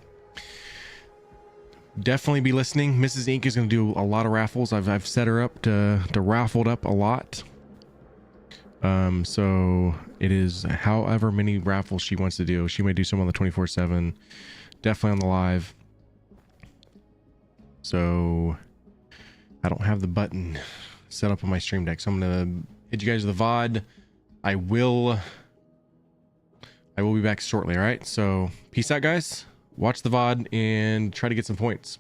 definitely be listening. Mrs. Ink is going to do a lot of raffles. I've set her up to raffled up a lot. So it is however many raffles she wants to do. She may do some on the 24/7, definitely on the live. So I don't have the button set up on my stream deck, so I'm gonna hit you guys with the VOD. I will be back shortly. All right, so peace out, guys. Watch the VOD and try to get some points.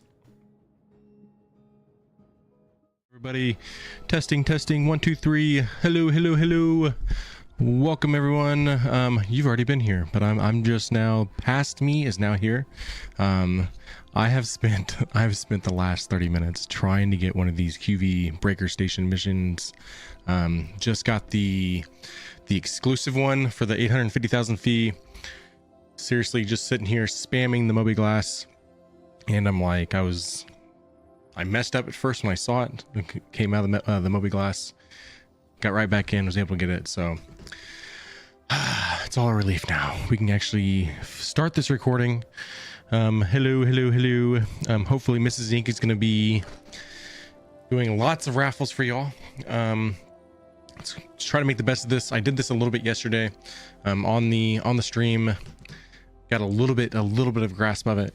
Everybody, testing 1 2 3. Hello. Welcome everyone. You've already been here, but I'm just now, past me is now here. I've spent the last 30 minutes trying to get one of these QV breaker station missions. Just got the exclusive one for the 850,000 fee. Seriously, just sitting here spamming the Moby Glass, and I'm like, I messed up at first when I saw it. Came out of the Moby Glass, got right back in, was able to get it. So it's all a relief now. We can actually start this recording. Hello. Hopefully Mrs. Ink is going to be doing lots of raffles for y'all. Let's try to make the best of this. I did this a little bit yesterday on the stream. Got a little bit of grasp of it.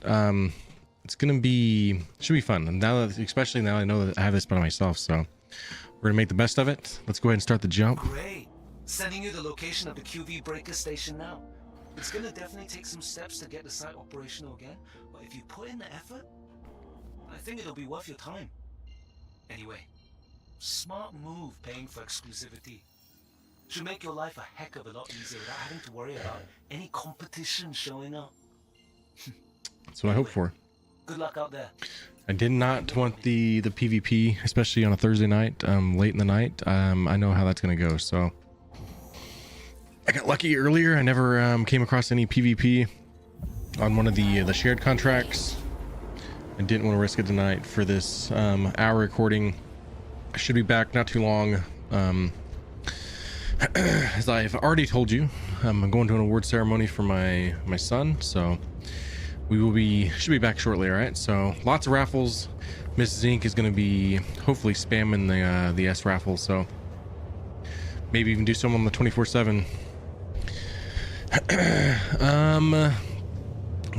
It's gonna be, should be fun. And now that, especially now I know that I have this by myself, so we're gonna make the best of it. Let's go ahead and start the jump. Great. Sending you the location of the QV breaker station now. It's gonna definitely take some steps to get the site operational again, but if you put in the effort, I think it'll be worth your time. Anyway, smart move paying for exclusivity. Should make your life a heck of a lot easier without having to worry about any competition showing up. That's what I hope for. Good luck out there. I did not want the PvP, especially on a Thursday night, late in the night. I know how that's gonna go, so I got lucky earlier. I never came across any PvP on one of the shared contracts. I didn't want to risk it tonight for this hour recording. I should be back not too long. As I've already told you, I'm going to an award ceremony for my son, so should be back shortly. All right, so lots of raffles. Mrs. Ink is going to be hopefully spamming the S raffle, so maybe even do some on the 24/7.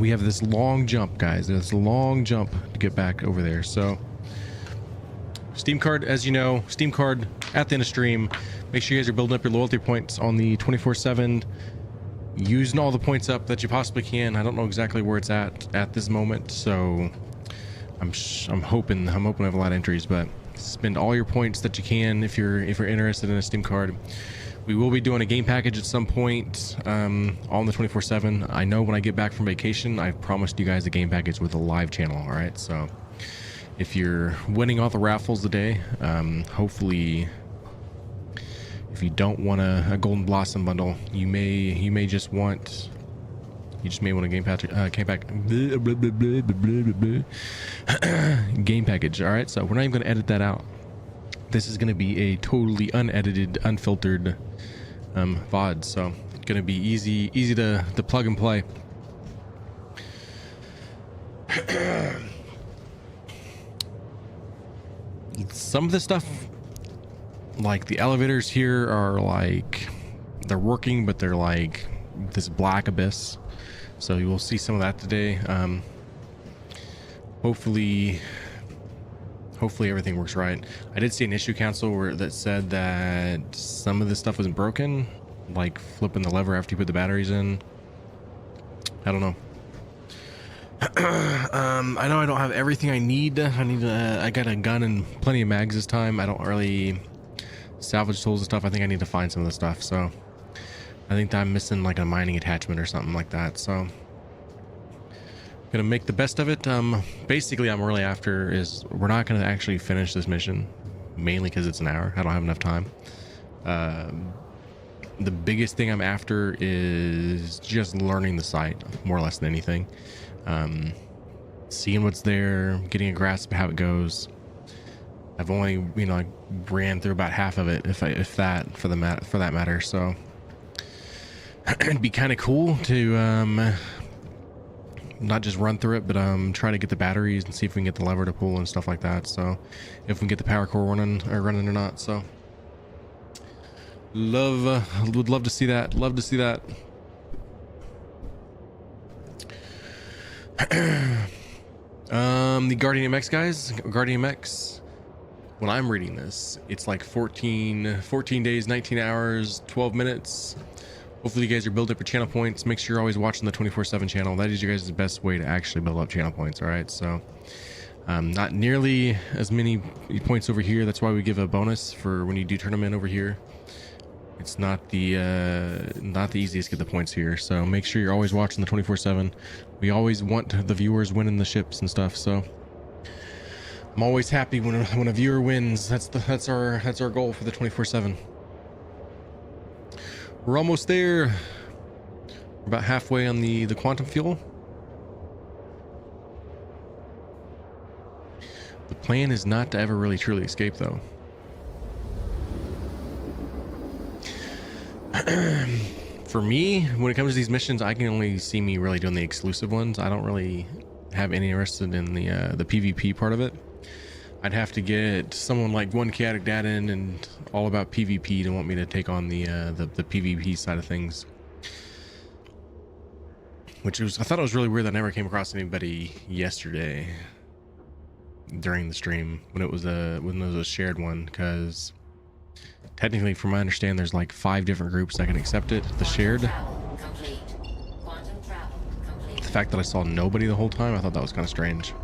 We have this long jump, guys. This long jump to get back over there. So Steam card, as you know, Steam card at the end of stream. Make sure you guys are building up your loyalty points on the 24/7, using all the points up that you possibly can. I don't know exactly where it's at this moment, so I'm hoping I have a lot of entries, but spend all your points that you can if you're interested in a Steam card. We will be doing a game package at some point on the 24/7. I know when I get back from vacation, I've promised you guys a game package with a live channel. All right, so if you're winning all the raffles today, hopefully, if you don't want a Golden Blossom bundle, you may just want. You just may want a game package. Game package. All right, so we're not even going to edit that out. This is going to be a totally unedited, unfiltered VOD. So it's going to be easy to plug and play. Some of the stuff, like the elevators here, are like they're working, but they're like this black abyss. So you will see some of that today. Hopefully everything works right. I did see an issue council that said that some of this stuff wasn't broken, like flipping the lever after you put the batteries in. I don't know. I know I don't have everything I need. I got a gun and plenty of mags this time. I don't really salvage tools and stuff. I think I need to find some of the stuff. So I think that I'm missing like a mining attachment or something like that. So gonna make the best of it. Basically I'm really after is we're not gonna actually finish this mission, mainly because it's an hour. I don't have enough time. The biggest thing I'm after is just learning the site more or less than anything. Seeing what's there, getting a grasp of how it goes. I've only, I ran through about half of it, if that, for that matter. So it'd be kind of cool to not just run through it, but try to get the batteries and see if we can get the lever to pull and stuff like that. So if we can get the power core running or not. So would love to see that. Love to see that. The Guardian MX guys, Guardian MX, when I'm reading this, it's like 14 days, 19 hours, 12 minutes. Hopefully you guys are building up your channel points. Make sure you're always watching the 24/7 channel. That is your guys' best way to actually build up channel points. All right, so not nearly as many points over here. That's why we give a bonus for when you do tournament over here. It's not the easiest to get the points here, so make sure you're always watching the 24/7. We always want the viewers winning the ships and stuff, so I'm always happy when a viewer wins. That's our goal for the 24/7. We're almost there. We're about halfway on the quantum fuel. The plan is not to ever really truly escape, though. For me, when it comes to these missions, I can only see me really doing the exclusive ones. I don't really have any interest in the PvP part of it. I'd have to get someone like 1K Addict Dad in and all about PvP to want me to take on the PvP side of things. I thought it was really weird that I never came across anybody yesterday during the stream when it was a shared one, because technically, from my understanding, there's like 5 different groups that can accept it. The shared. The fact that I saw nobody the whole time, I thought that was kind of strange.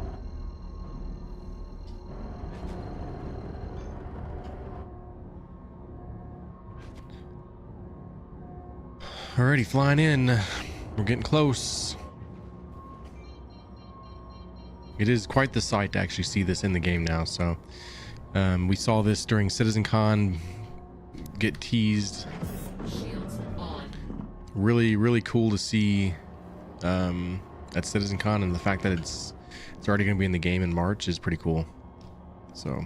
Alrighty, flying in. We're getting close. It is quite the sight to actually see this in the game now. So we saw this during CitizenCon. Get teased. Really cool to see at CitizenCon, and the fact that it's already going to be in the game in March is pretty cool. So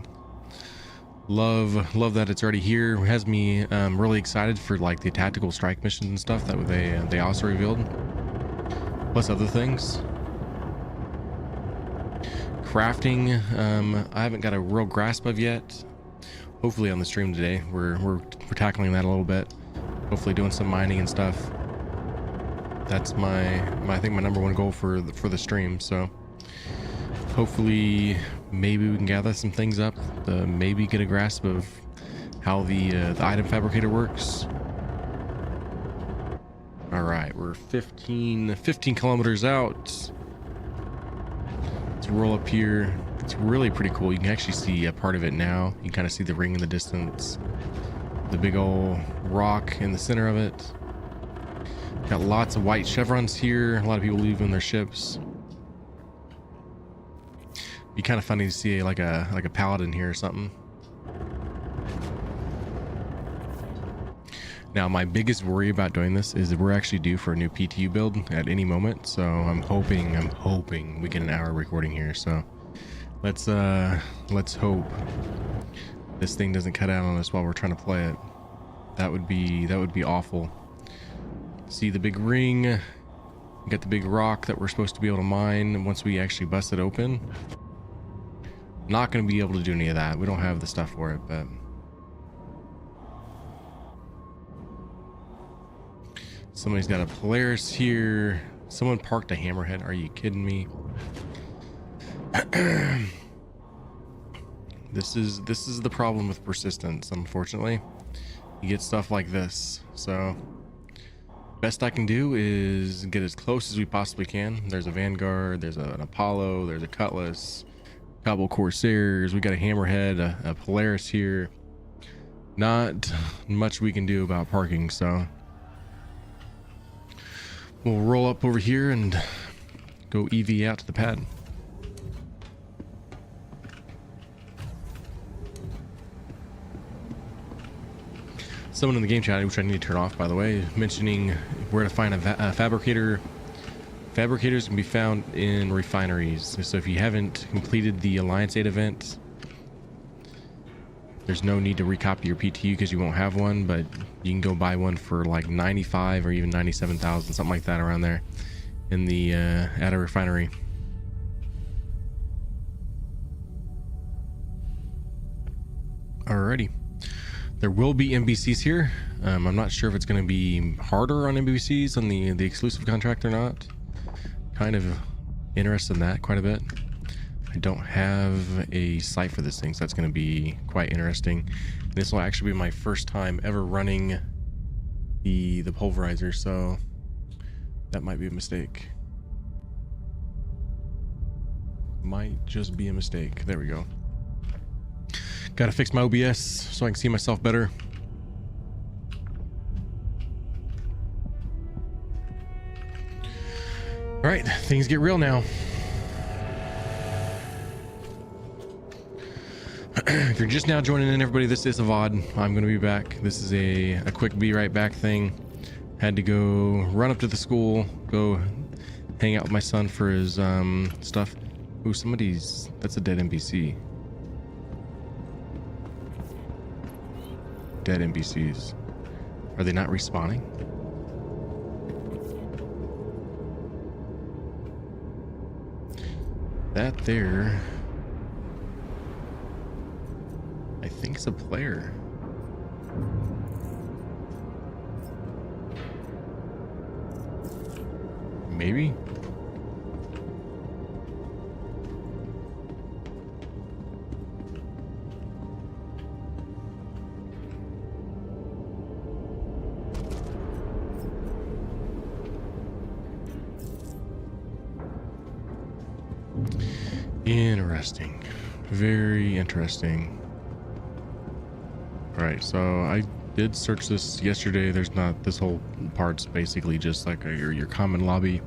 love that it's already here. It has me really excited for like the tactical strike missions and stuff that they also revealed, plus other things. Crafting, I haven't got a real grasp of yet. Hopefully on the stream today we're tackling that a little bit. Hopefully doing some mining and stuff. That's I think my number one goal for the stream. So hopefully maybe we can gather some things up, maybe get a grasp of how the item fabricator works. All right, we're 15 kilometers out. Let's roll up here. It's really pretty cool. You can actually see a part of it now. You can kind of see the ring in the distance. the big old rock in the center of it. Got lots of white chevrons here. A lot of people leaving their ships. Be kind of funny to see like a paladin here or something. Now, my biggest worry about doing this is that we're actually due for a new PTU build at any moment. So I'm hoping we get an hour recording here. So let's hope this thing doesn't cut out on us while we're trying to play it. That would be awful. See the big ring. We got the big rock that we're supposed to be able to mine once we actually bust it open. Not going to be able to do any of that. We don't have the stuff for it, but somebody's got a Polaris here. Someone parked a hammerhead. Are you kidding me? This is the problem with persistence, unfortunately. You get stuff like this. So best I can do is get as close as we possibly can. There's a Vanguard, there's an Apollo, there's a Cutlass, a couple Corsairs, we got a Hammerhead, a Polaris here. Not much we can do about parking, so we'll roll up over here and go EV out to the pad. Someone in the game chat, which I need to turn off by the way, mentioning where to find a fabricator. Fabricators can be found in refineries. So if you haven't completed the Alliance 8 event, there's no need to recopy your PTU because you won't have one, but you can go buy one for like 95 or even 97,000, something like that around there in the at a refinery. Alrighty. There will be NBCs here. I'm not sure if it's going to be harder on NBCs on the exclusive contract or not. Kind of interested in that quite a bit. I don't have a site for this thing, so that's going to be quite interesting. This will actually be my first time ever running the pulverizer, so that might be a mistake. Might just be a mistake. There we go. Gotta fix my OBS so I can see myself better. All right, things get real now. If you're just now joining in, everybody, this is a VOD. I'm gonna be back. This is a quick be right back thing. Had to go run up to the school, go hang out with my son for his stuff. Ooh, that's a dead NPC. Dead NPCs. Are they not respawning? That there, I think it's a player. Maybe? Interesting. Very interesting. Alright, so I did search this yesterday. There's not, this whole part's basically just like your common lobby.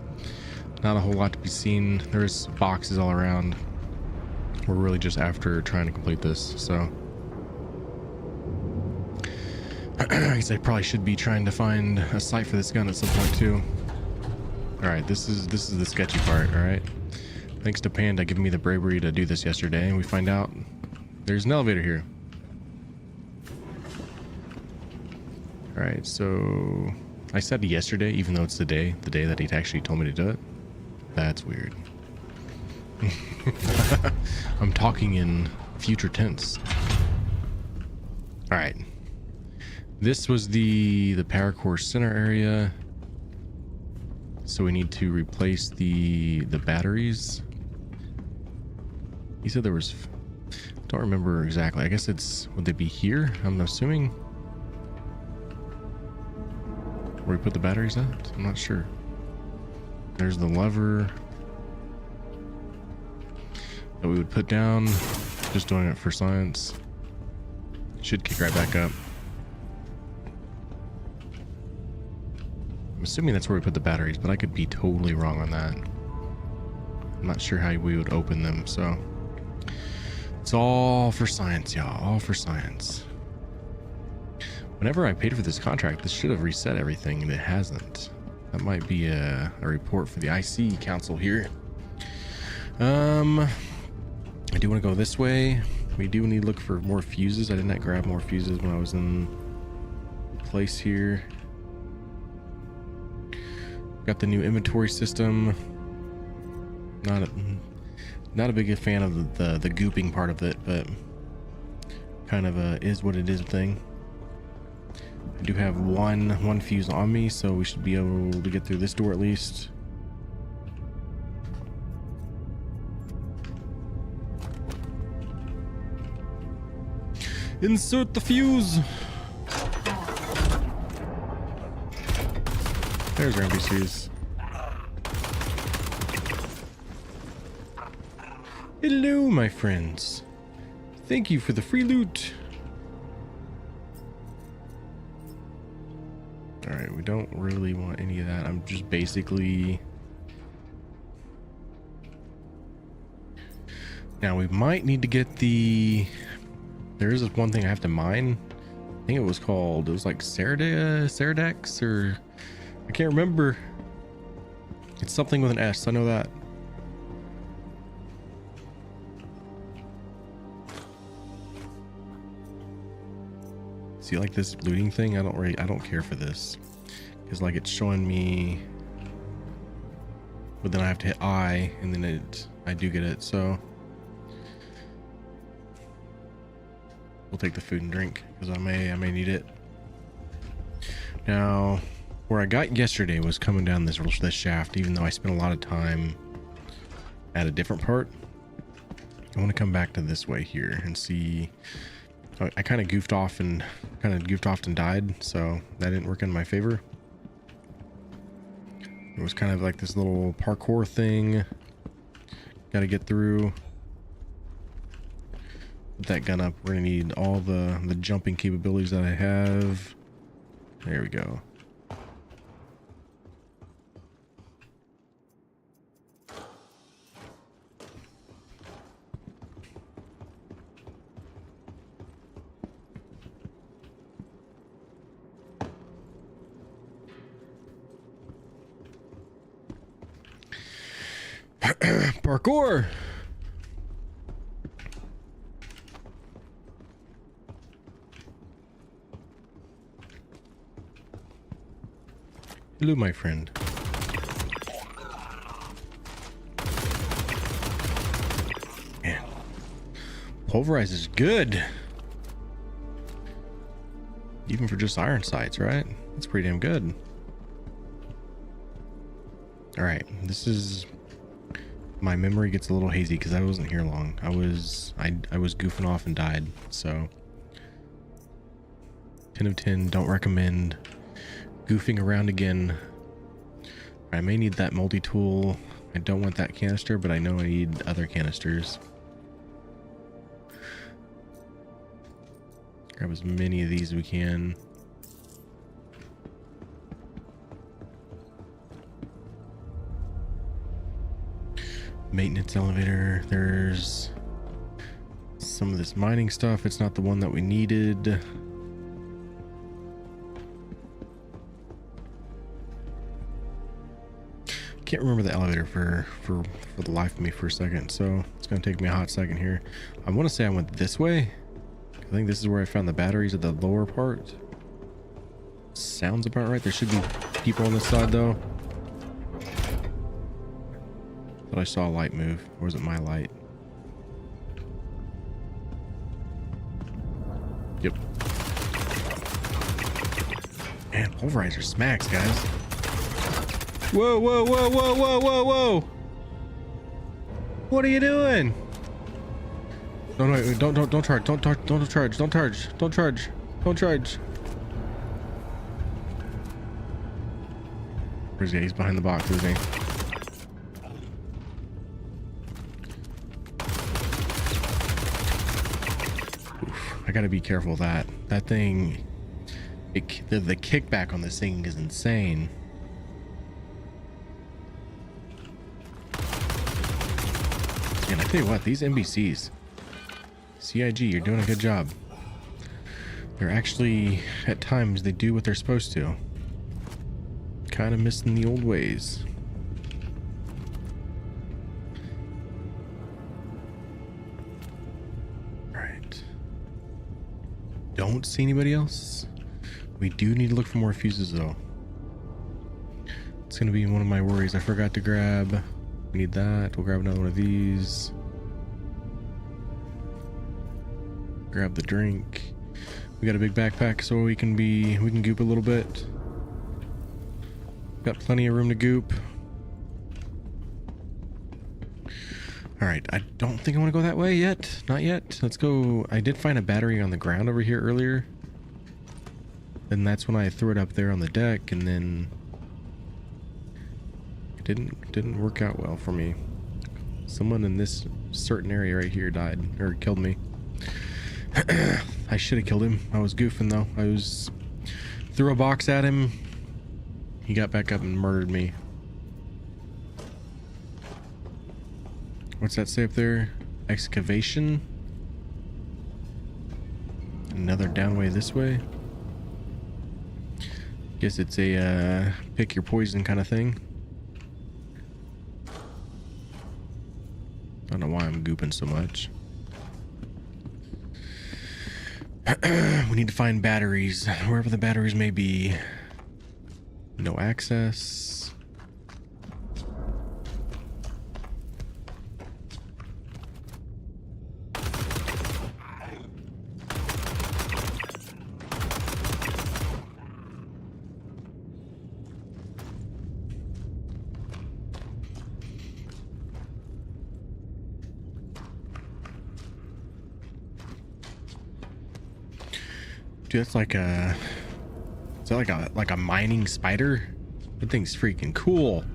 Not a whole lot to be seen. There's boxes all around. We're really just after trying to complete this, so I guess I probably should be trying to find a site for this gun at some point too. Alright, this is the sketchy part, alright? Thanks to Panda giving me the bravery to do this yesterday, and we find out there's an elevator here. Alright, so I said yesterday, even though it's the day that he actually told me to do it. That's weird. I'm talking in future tense. Alright. This was the power core center area. So we need to replace the batteries. He said there was, don't remember exactly. I guess it's, would they be here? I'm assuming. Where we put the batteries at? I'm not sure. There's the lever that we would put down. Just doing it for science. Should kick right back up. assuming that's where we put the batteries, but I could be totally wrong on that. I'm not sure how we would open them, so it's all for science, y'all. All for science. Whenever I paid for this contract, this should have reset everything, and it hasn't. That might be a report for the IC council here. I do want to go this way. We do need to look for more fuses. I did not grab more fuses when I was in place here. Got the new inventory system. Not a big fan of the gooping part of it, but kind of a is what it is thing. I do have one fuse on me, so we should be able to get through this door at least. Insert the fuse. There's our NPCs. Hello, my friends. Thank you for the free loot. All right, we don't really want any of that. I'm just basically... Now we might need to get the... There is one thing I have to mine. I think it was like Ceradex, or I can't remember. It's something with an S, I know that. See, like this looting thing, I don't care for this, because like it's showing me, but then I have to hit I, and then I do get it. So we'll take the food and drink, because I may need it. Now, where I got yesterday was coming down this shaft. Even though I spent a lot of time at a different part, I want to come back to this way here and see. I kind of goofed off and died, so that didn't work in my favor. It was kind of like this little parkour thing. Got to get through. Put that gun up. We're gonna need all the jumping capabilities that I have. There we go. Parkour. Hello, my friend. Man, pulverize is good. Even for just iron sights, right? That's pretty damn good. All right, this is... My memory gets a little hazy because I wasn't here long. I was goofing off and died. So 10 of 10, don't recommend goofing around again. I may need that multi-tool. I don't want that canister, but I know I need other canisters. Grab as many of these as we can. Maintenance elevator. There's some of this mining stuff. It's not the one that we needed. Can't remember the elevator for the life of me for a second, so it's gonna take me a hot second here. I want to say I went this way. I think this is where I found the batteries at the lower part. Sounds about right. There should be people on this side though. But I saw a light move. Or was it my light? Yep. Man, pulverizer smacks, guys. Whoa, whoa, whoa, whoa, whoa, whoa, whoa! What are you doing? No, no, don't charge, don't charge. Where's he? He's behind the box, isn't he? I gotta be careful of that thing. The kickback on this thing is insane. And I tell you what, these NBCs, CIG, you're doing a good job. They're actually, at times, they do what they're supposed to. Kind of missing the old ways. Alright. Don't see anybody else. We do need to look for more fuses, though. It's going to be one of my worries. I forgot to grab... We need that. We'll grab another one of these. Grab the drink. We got a big backpack so we can goop a little bit. Got plenty of room to goop. Alright, I don't think I want to go that way yet. Not yet. Let's go. I did find a battery on the ground over here earlier. And that's when I threw it up there on the deck, and then it didn't work out well for me. Someone in this certain area right here died, or killed me. I should have killed him. I was goofing though. Threw a box at him. He got back up and murdered me. What's that say up there? Excavation. Another downway this way. Guess it's a pick your poison kind of thing. I don't know why I'm gooping so much. We need to find batteries, wherever the batteries may be. No access. Dude, that's like a... Is that like a mining spider? That thing's freaking cool.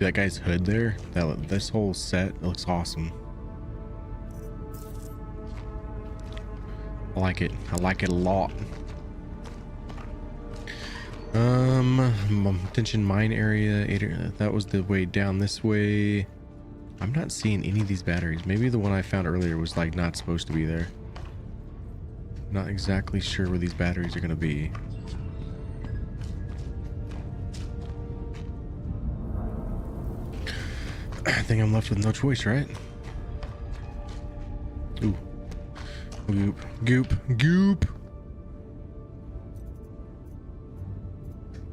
That guy's hood there. This whole set looks awesome. I like it. I like it a lot. Attention mine area. That was the way down this way. I'm not seeing any of these batteries. Maybe the one I found earlier was like not supposed to be there. Not exactly sure where these batteries are going to be. I think I'm left with no choice, right? Ooh. Goop. Goop. Goop.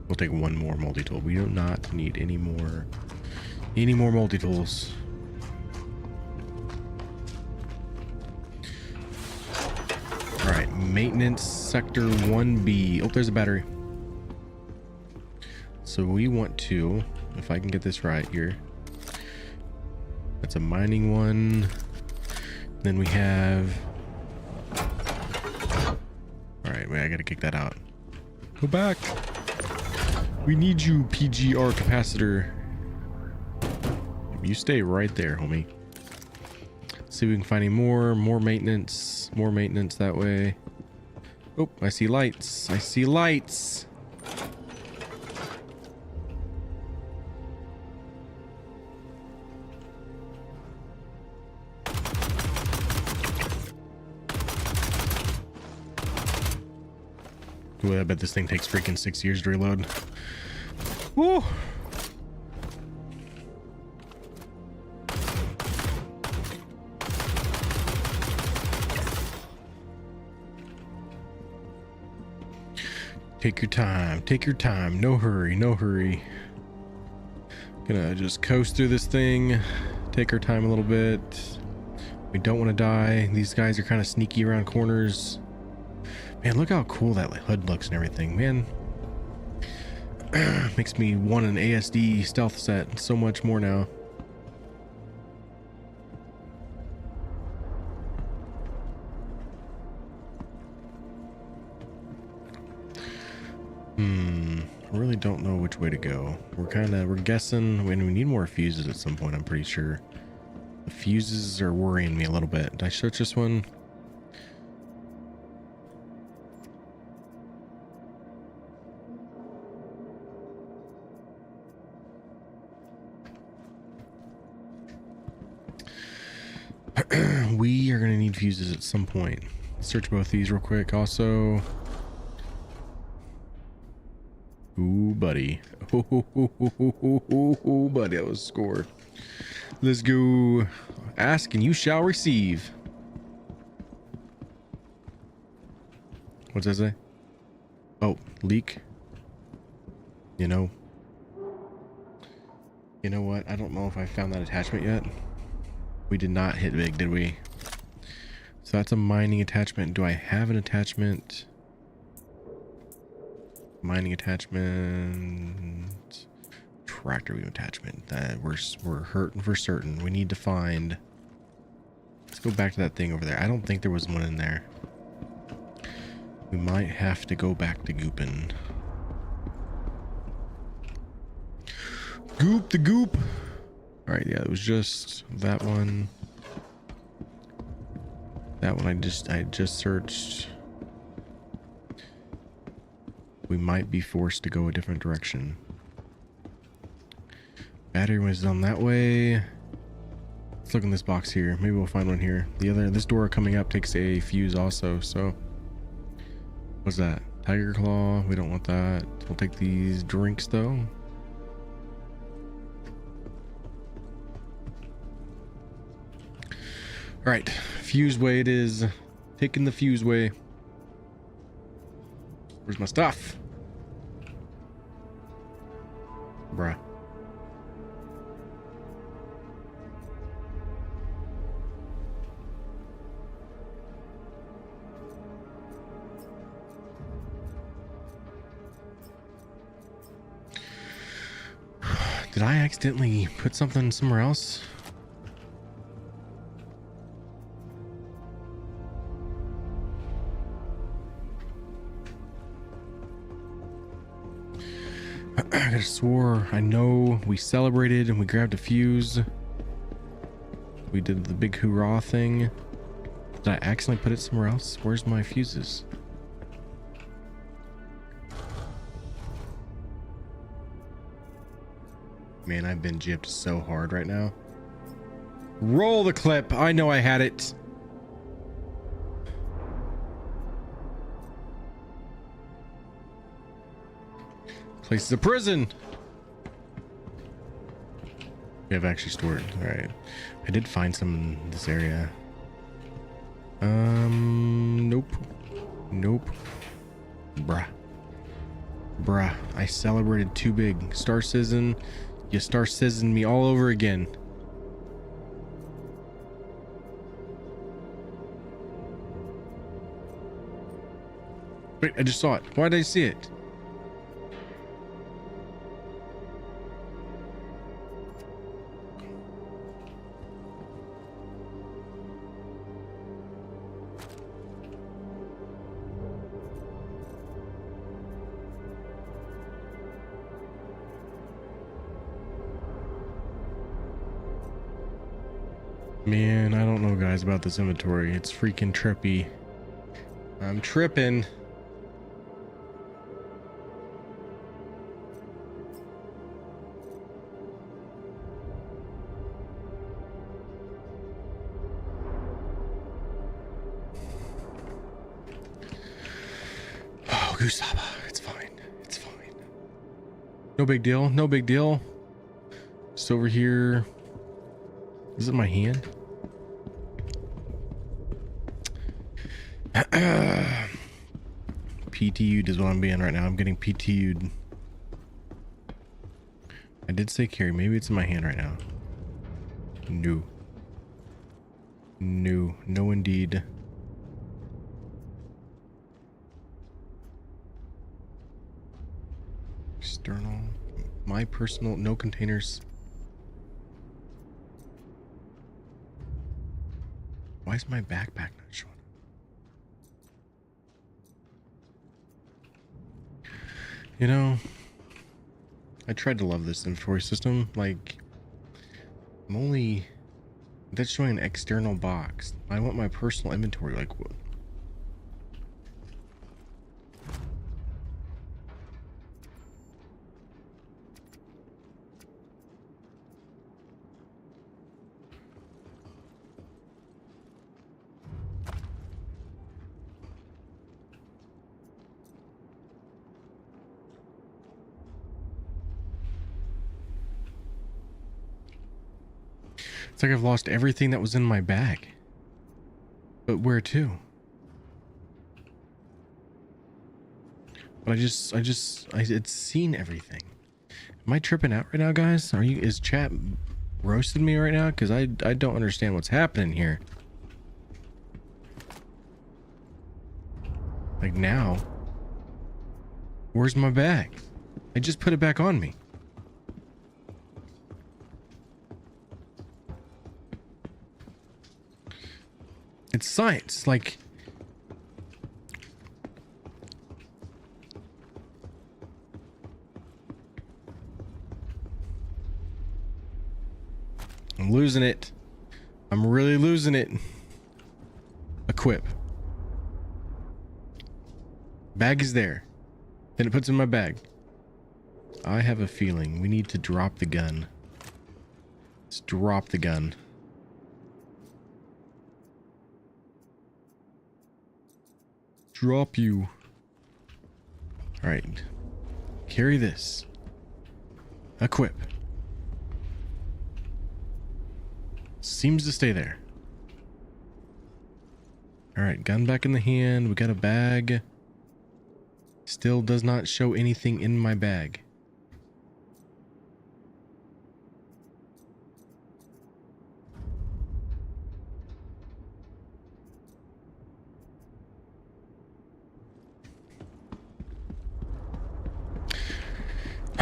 We'll take one more multi-tool. We do not need any more multi-tools. Alright, maintenance sector 1B. Oh, there's a battery. So we want to, if I can get this right here. That's a mining one. Then we have... Alright, wait, I gotta kick that out. Go back. We need you, PGR capacitor. You stay right there, homie. See if we can find any more maintenance that way. Oh, I see lights. I see lights. Ooh, I bet this thing takes freaking 6 years to reload. Woo! Take your time. Take your time. No hurry. No hurry. Gonna just coast through this thing. Take our time a little bit. We don't want to die. These guys are kind of sneaky around corners. Man, look how cool that hood looks and everything. Man, makes me want an ASD stealth set so much more now. I really don't know which way to go. We're guessing when we need more fuses at some point, I'm pretty sure. The fuses are worrying me a little bit. Did I search this one? We are gonna need fuses at some point. Search both these real quick. Also, ooh, buddy. Oh, buddy, that was a score. Let's go. Ask and you shall receive. What's that say? Oh, leak. You know what? I don't know if I found that attachment yet. We did not hit big, did we? So that's a mining attachment. Do I have an attachment? Mining attachment. Tractor wheel attachment. That we're hurting for certain. We need to find. Let's go back to that thing over there. I don't think there was one in there. We might have to go back to gooping. Goop the goop. All right, yeah, it was just that one. That one I just searched. We might be forced to go a different direction. Battery was on that way. Let's look in this box here. Maybe we'll find one here. This door coming up takes a fuse also, so what's that? Tiger claw. We don't want that. We'll take these drinks though. All right, fuse way it is. Taking the fuse way. Where's my stuff? Bruh. Did I accidentally put something somewhere else? I could have swore I know we celebrated and we grabbed a fuse. We did the big hoorah thing. Did I accidentally put it somewhere else? Where's my fuses? Man, I've been gypped so hard right now. Roll the clip. I know I had it. Place is a prison. We have actually stored. All right. I did find some in this area. Nope. Nope. Bruh. I celebrated too big. Star Citizen. You Star Citizen me all over again. Wait, I just saw it. Why did I see it? Man, I don't know, guys, about this inventory. It's freaking trippy. I'm tripping. Oh, Gusaba. It's fine. It's fine. No big deal. No big deal. Just over here. Is it my hand? PTU'd is what I'm being right now. I'm getting PTU'd. I did say carry. Maybe it's in my hand right now. No. No. No indeed. External. My personal. No containers. Why is my backpack not showing? You know, I tried to love this inventory system. Like, that's showing an external box. I want my personal inventory. Like, what? It's like I've lost everything that was in my bag. But where to? But I had seen everything. Am I tripping out right now, guys? Is chat roasting me right now? Because I don't understand what's happening here. Like now, where's my bag? I just put it back on me. It's science, like I'm losing it. I'm really losing it. Equip. Bag is there. Then it puts in my bag. I have a feeling we need to drop the gun. Let's drop the gun. Drop you. All right. Carry this. Equip. Seems to stay there. All right, gun back in the hand. We got a bag. Still does not show anything in my bag.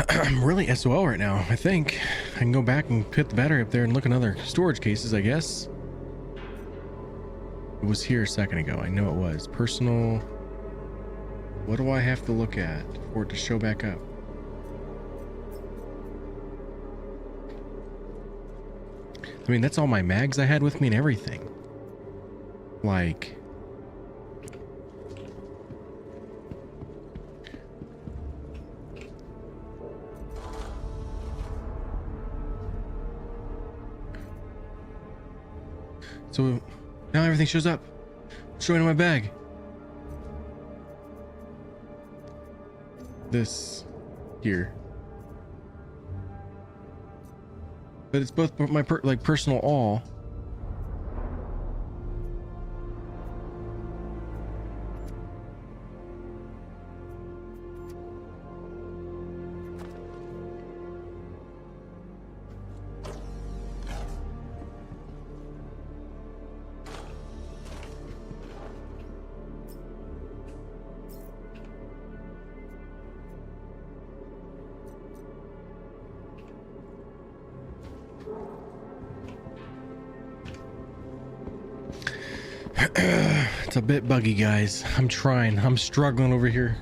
I'm really SOL right now. I think I can go back and put the battery up there and look in other storage cases, I guess. It was here a second ago. I know it was. Personal. What do I have to look at for it to show back up? I mean, that's all my mags I had with me and everything. Like... So now everything shows up. It's showing in my bag. This here. But it's both my personal all. It's a bit buggy, guys. I'm trying. I'm struggling over here.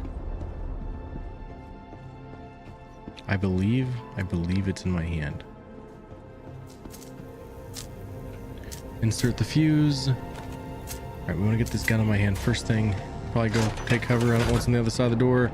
I believe it's in my hand. Insert the fuse. All right, we want to get this gun in my hand first thing. Probably go take cover. I don't know what's on the other side of the door.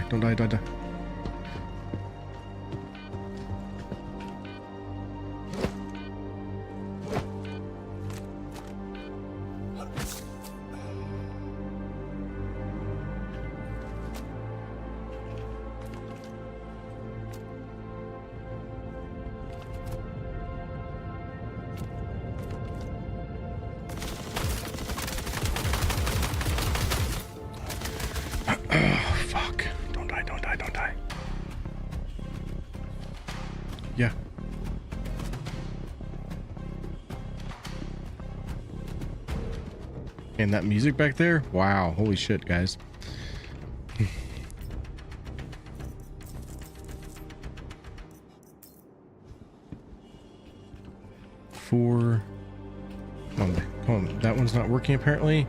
Don't die. Yeah. And that music back there? Wow. Holy shit, guys. Four. Come on. That one's not working apparently.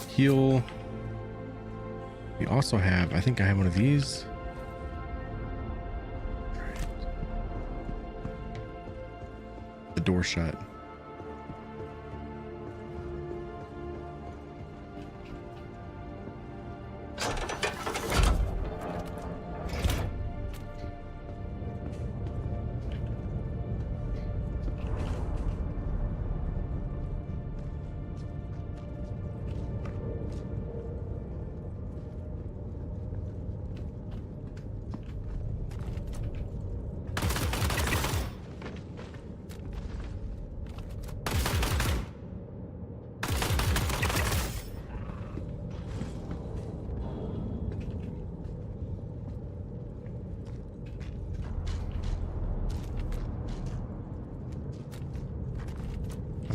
Heal. We also have, I think I have one of these. The door shut.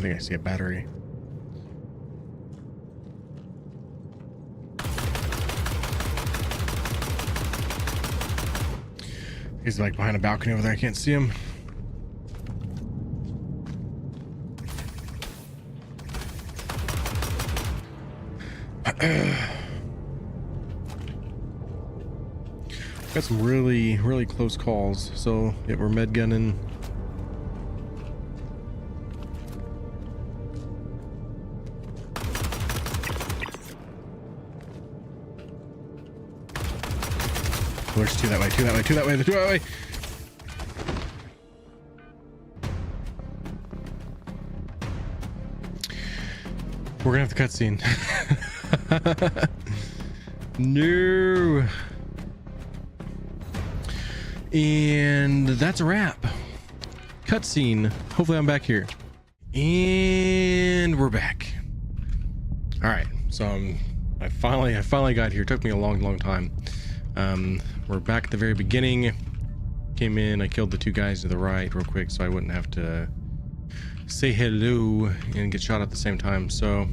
think I see a battery. He's like behind a balcony over there. I can't see him. Got some really close calls. So yeah, we're med gunning. There's two that way, two that way, two that way, two that way. We're gonna have the cutscene. No. And that's a wrap. Cutscene. Hopefully I'm back here. And we're back. All right. So I finally got here. It took me a long time. We're back at the very beginning. Came in, I killed the two guys to the right real quick so I wouldn't have to say hello and get shot at the same time. So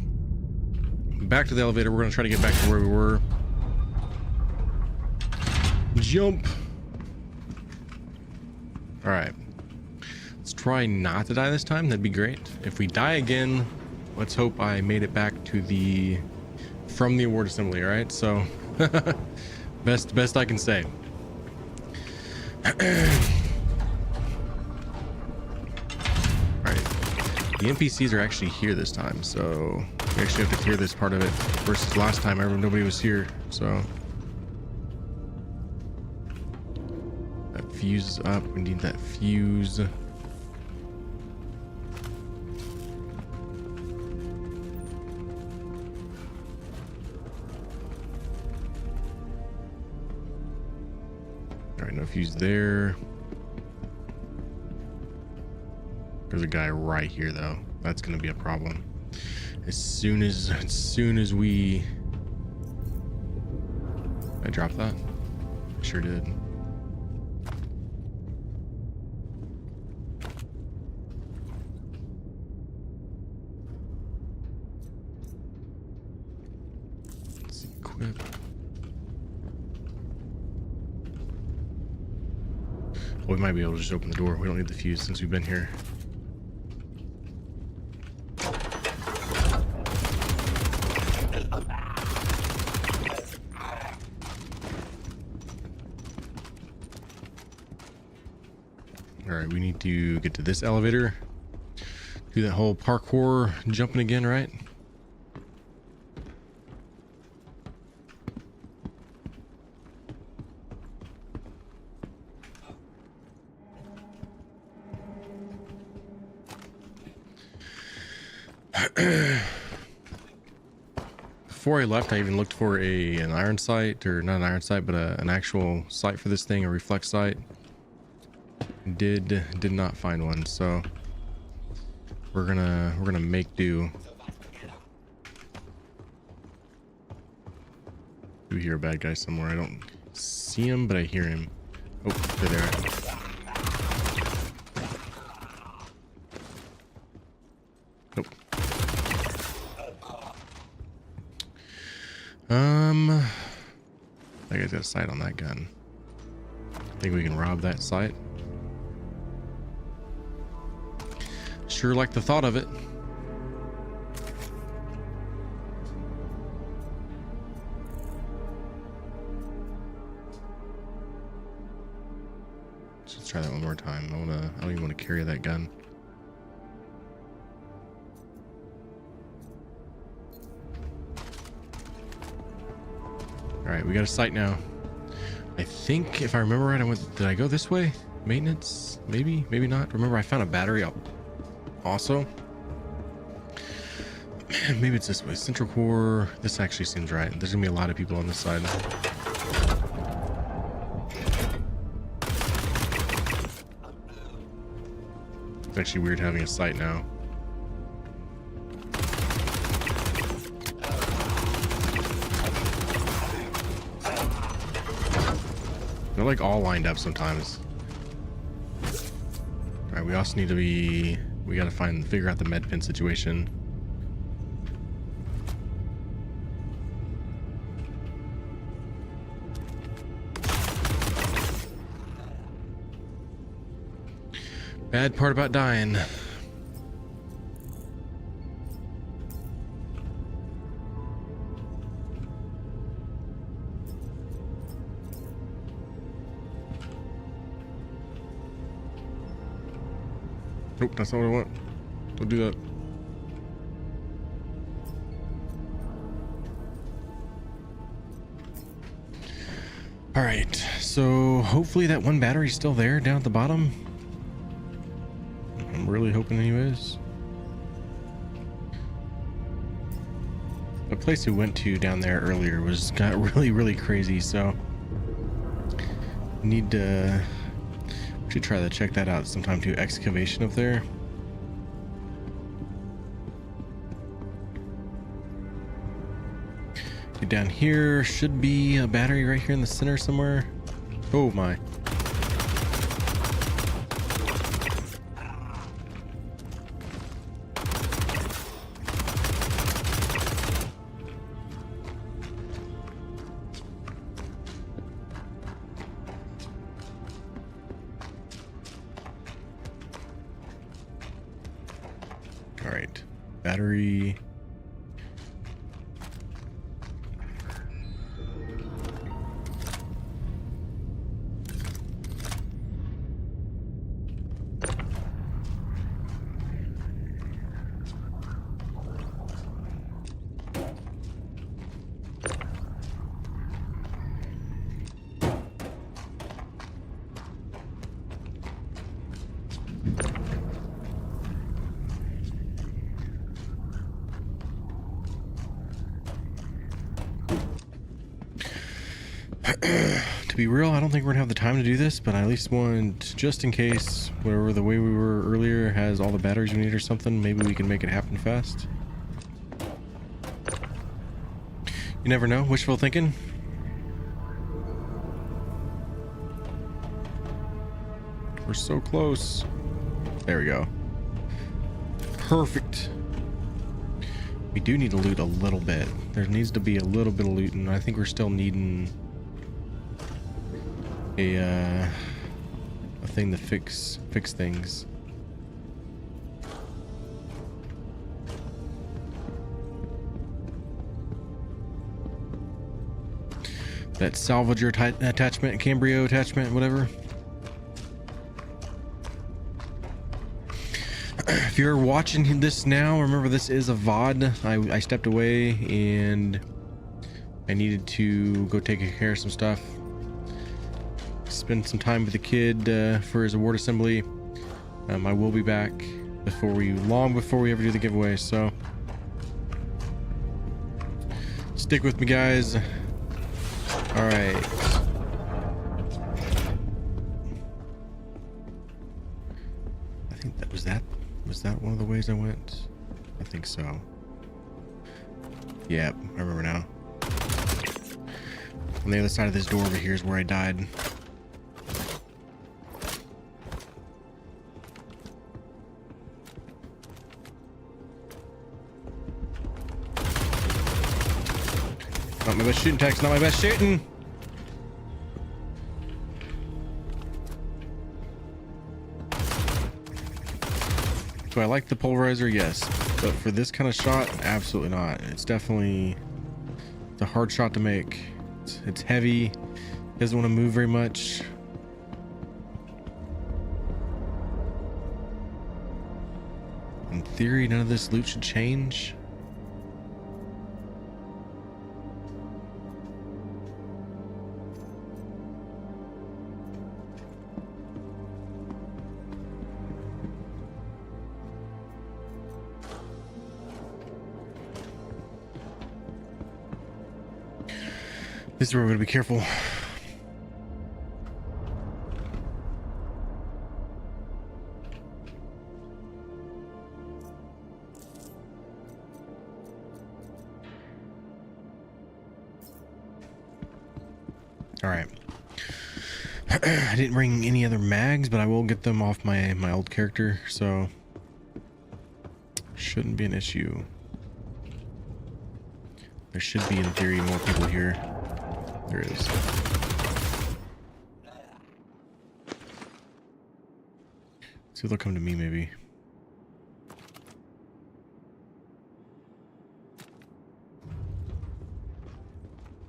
back to the elevator. We're gonna try to get back to where we were. Jump. All right, let's try not to die this time. That'd be great. If we die again, let's hope I made it back to from the award assembly. All right, so best I can say. All right, the NPCs are actually here this time, so we actually have to clear this part of it versus last time. I remember nobody was here, so that fuse is up. We need that fuse. All right, no fuse there. There's a guy right here though. That's gonna be a problem. As soon as we... I dropped that? I sure did. Let's equip. Well, we might be able to just open the door. We don't need the fuse since we've been here. All right, we need to get to this elevator. Do that whole parkour jumping again, right? Before I left, I even looked for an iron sight, or not an iron sight, but an actual sight for this thing, a reflex sight. Did not find one, so we're gonna make do. Do hear a bad guy somewhere. I don't see him, but I hear him. Oh, they're there. Nope. That guy's got a sight on that gun. I think we can rob that sight. Sure like the thought of it. Let's try that one more time. I don't even want to carry that gun. All right, we got a sight now. I think if I remember right, did I go this way? Maintenance? Maybe not. Remember, I found a battery up also. Maybe it's this way. Central core. This actually seems right. There's gonna be a lot of people on this side. It's actually weird having a sight now. They're like all lined up sometimes. All right, we also need to be we got to figure out the med pin situation. Bad part about dying. Nope, that's not what I want. Don't do that. All right, so hopefully that one battery's still there down at the bottom. I'm really hoping he is. The place we went to down there earlier got really crazy, so need to should try to check that out sometime too. Excavation up there. Get down here, should be a battery right here in the center somewhere. Oh my. All right, battery. To be real, I don't think we're gonna have the time to do this, but I at least want, just in case, whatever the way we were earlier has all the batteries we need or something, maybe we can make it happen fast. You never know. Wishful thinking. We're so close. There we go. Perfect. We do need to loot a little bit. There needs to be a little bit of loot, and I think we're still needing a thing to fix things. That salvager attachment, Cambrio attachment, whatever. If you're watching this now, remember this is a VOD. I stepped away and I needed to go take care of some stuff. Spend some time with the kid for his award assembly. I will be back long before we ever do the giveaway, so stick with me, guys. All right. I think was that one of the ways I went? I think so. Yep, I remember now. On the other side of this door over here is where I died. Not my best shooting, Tex. Not my best shooting. Do I like the polarizer? Yes. But for this kind of shot, absolutely not. It's a hard shot to make. It's heavy. Doesn't want to move very much. In theory, none of this loot should change. This is where we're going to be careful. All right. I didn't bring any other mags, but I will get them off my old character, so shouldn't be an issue. There should be, in theory, more people here. There is. See if they'll come to me, maybe.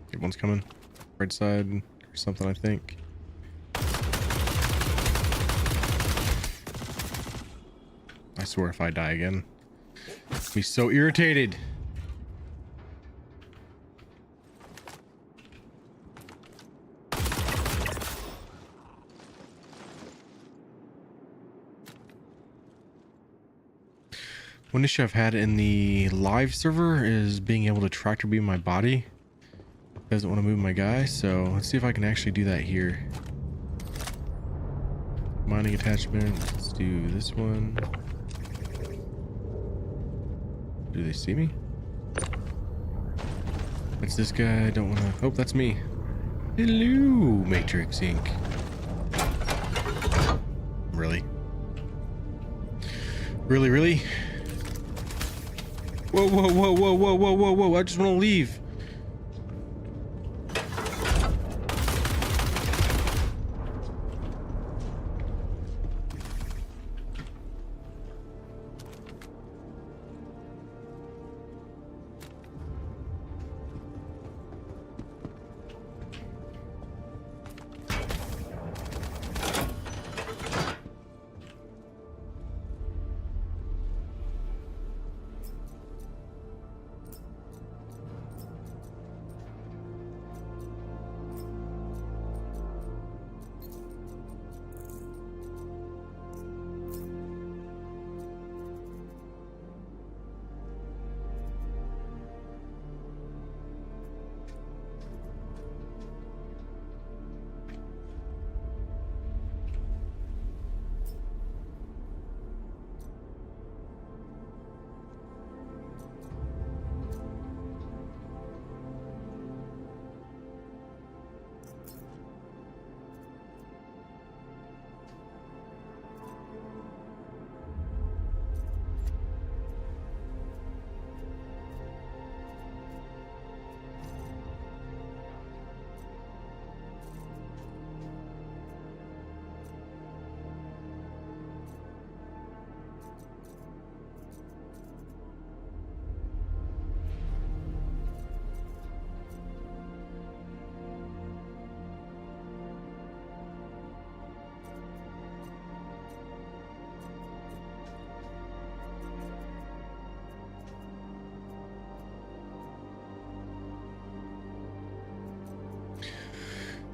Okay, one's coming. Right side or something, I think. I swear if I die again, I'll be so irritated. One issue I've had in the live server is being able to tractor beam my body. Doesn't want to move my guy, so let's see if I can actually do that here. Mining attachment. Let's do this one. Do they see me? That's this guy. I don't want to. Oh, that's me. Hello, MatrixINK. Really? Really? Whoa, whoa, whoa, whoa, whoa, whoa, whoa, whoa. I just want to leave.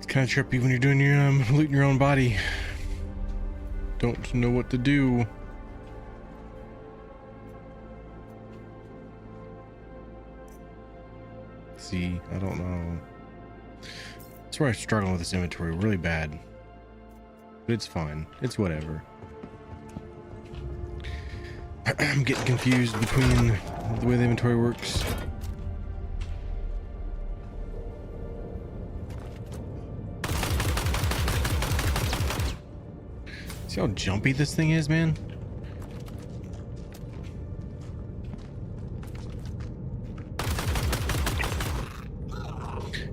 Kind of trippy when you're doing your looting your own body. Don't know what to do. See, I don't know. That's where I'm struggling with this inventory really bad. But it's fine. It's whatever. I'm getting confused between the way the inventory works. See how jumpy this thing is, man?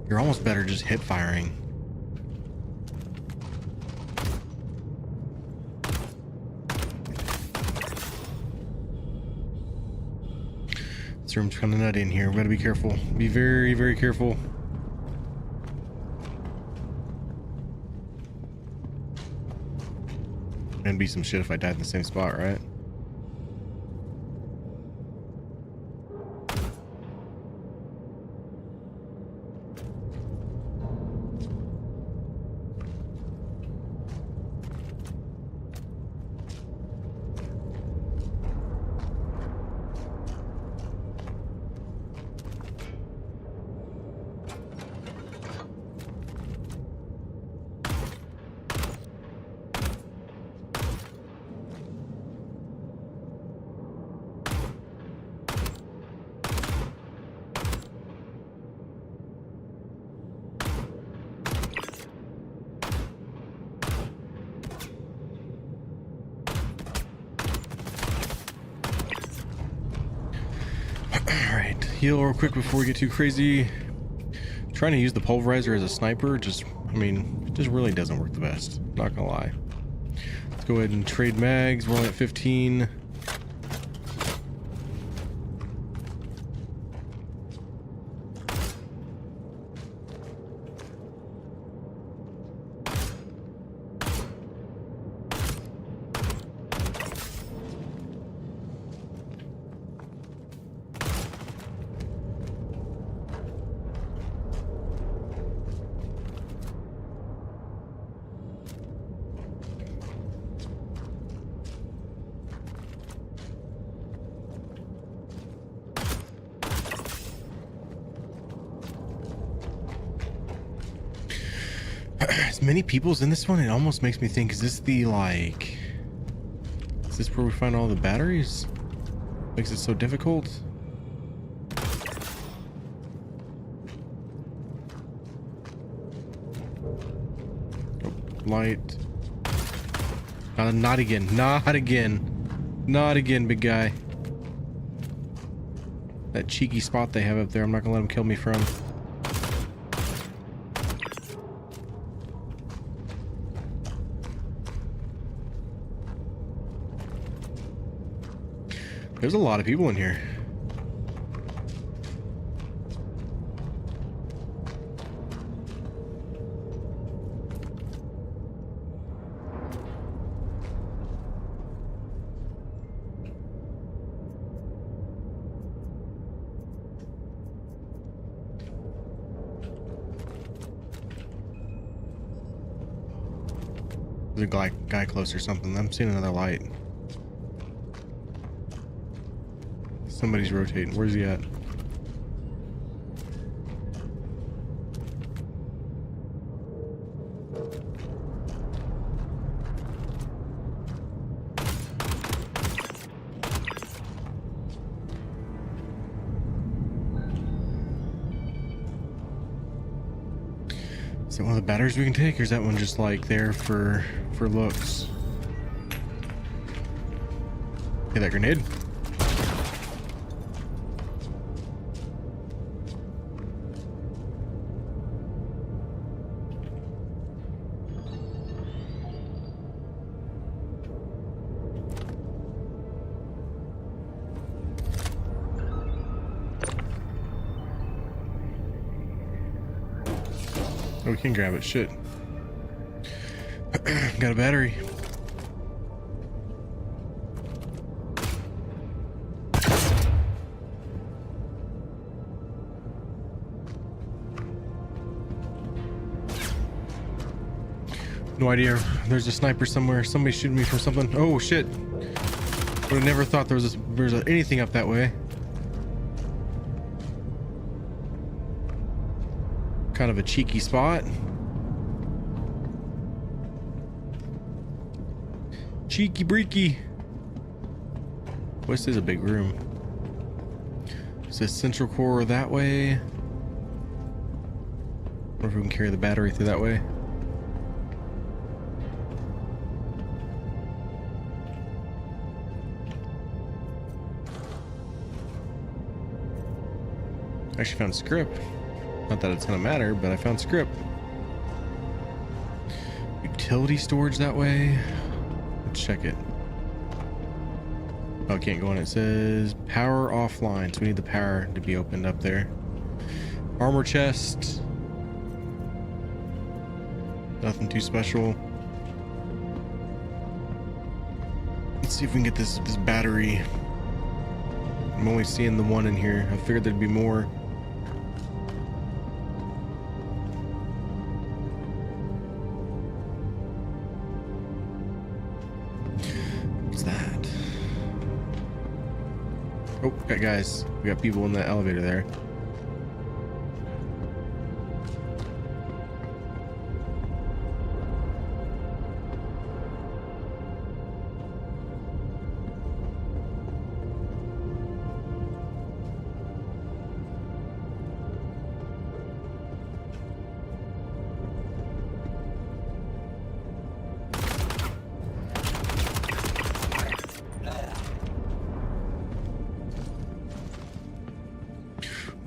You're almost better just hip firing. This room's kind of nutty in here. We gotta be careful. Be very, very careful. And be some shit if I died in the same spot, right? heal real quick before we get too crazy. Trying to use the pulverizer as a sniper, just, I mean, it just really doesn't work the best. Not gonna lie. Let's go ahead and trade mags. We're only at 15. As many people's in this one, it almost makes me think, is this the, like, is this where we find all the batteries? Makes it so difficult. Oh, light. Not again. Not again. Not again, big guy. That cheeky spot they have up there, I'm not gonna let them kill me from. There's a lot of people in here. There's a guy close or something. I'm seeing another light. Somebody's rotating. Where's he at? Is that one of the batteries we can take, or is that one just like there for looks? Hey, that grenade. Oh, we can grab it. Shit. Got a battery. No idea. There's a sniper somewhere. Somebody's shooting me from something. Oh shit. Would have never thought there was anything up that way. Kind of a cheeky spot. Cheeky breaky. This is a big room. Is this central core that way? Or if we can carry the battery through that way. I actually found script. Not that it's gonna matter, but I found script. Utility storage that way. Let's check it. Oh, I can't go on. It says power offline, so we need the power to be opened up there. Armor chest. Nothing too special. Let's see if we can get this battery. I'm only seeing the one in here. I figured there'd be more. Oh, got guys. We got people in the elevator there.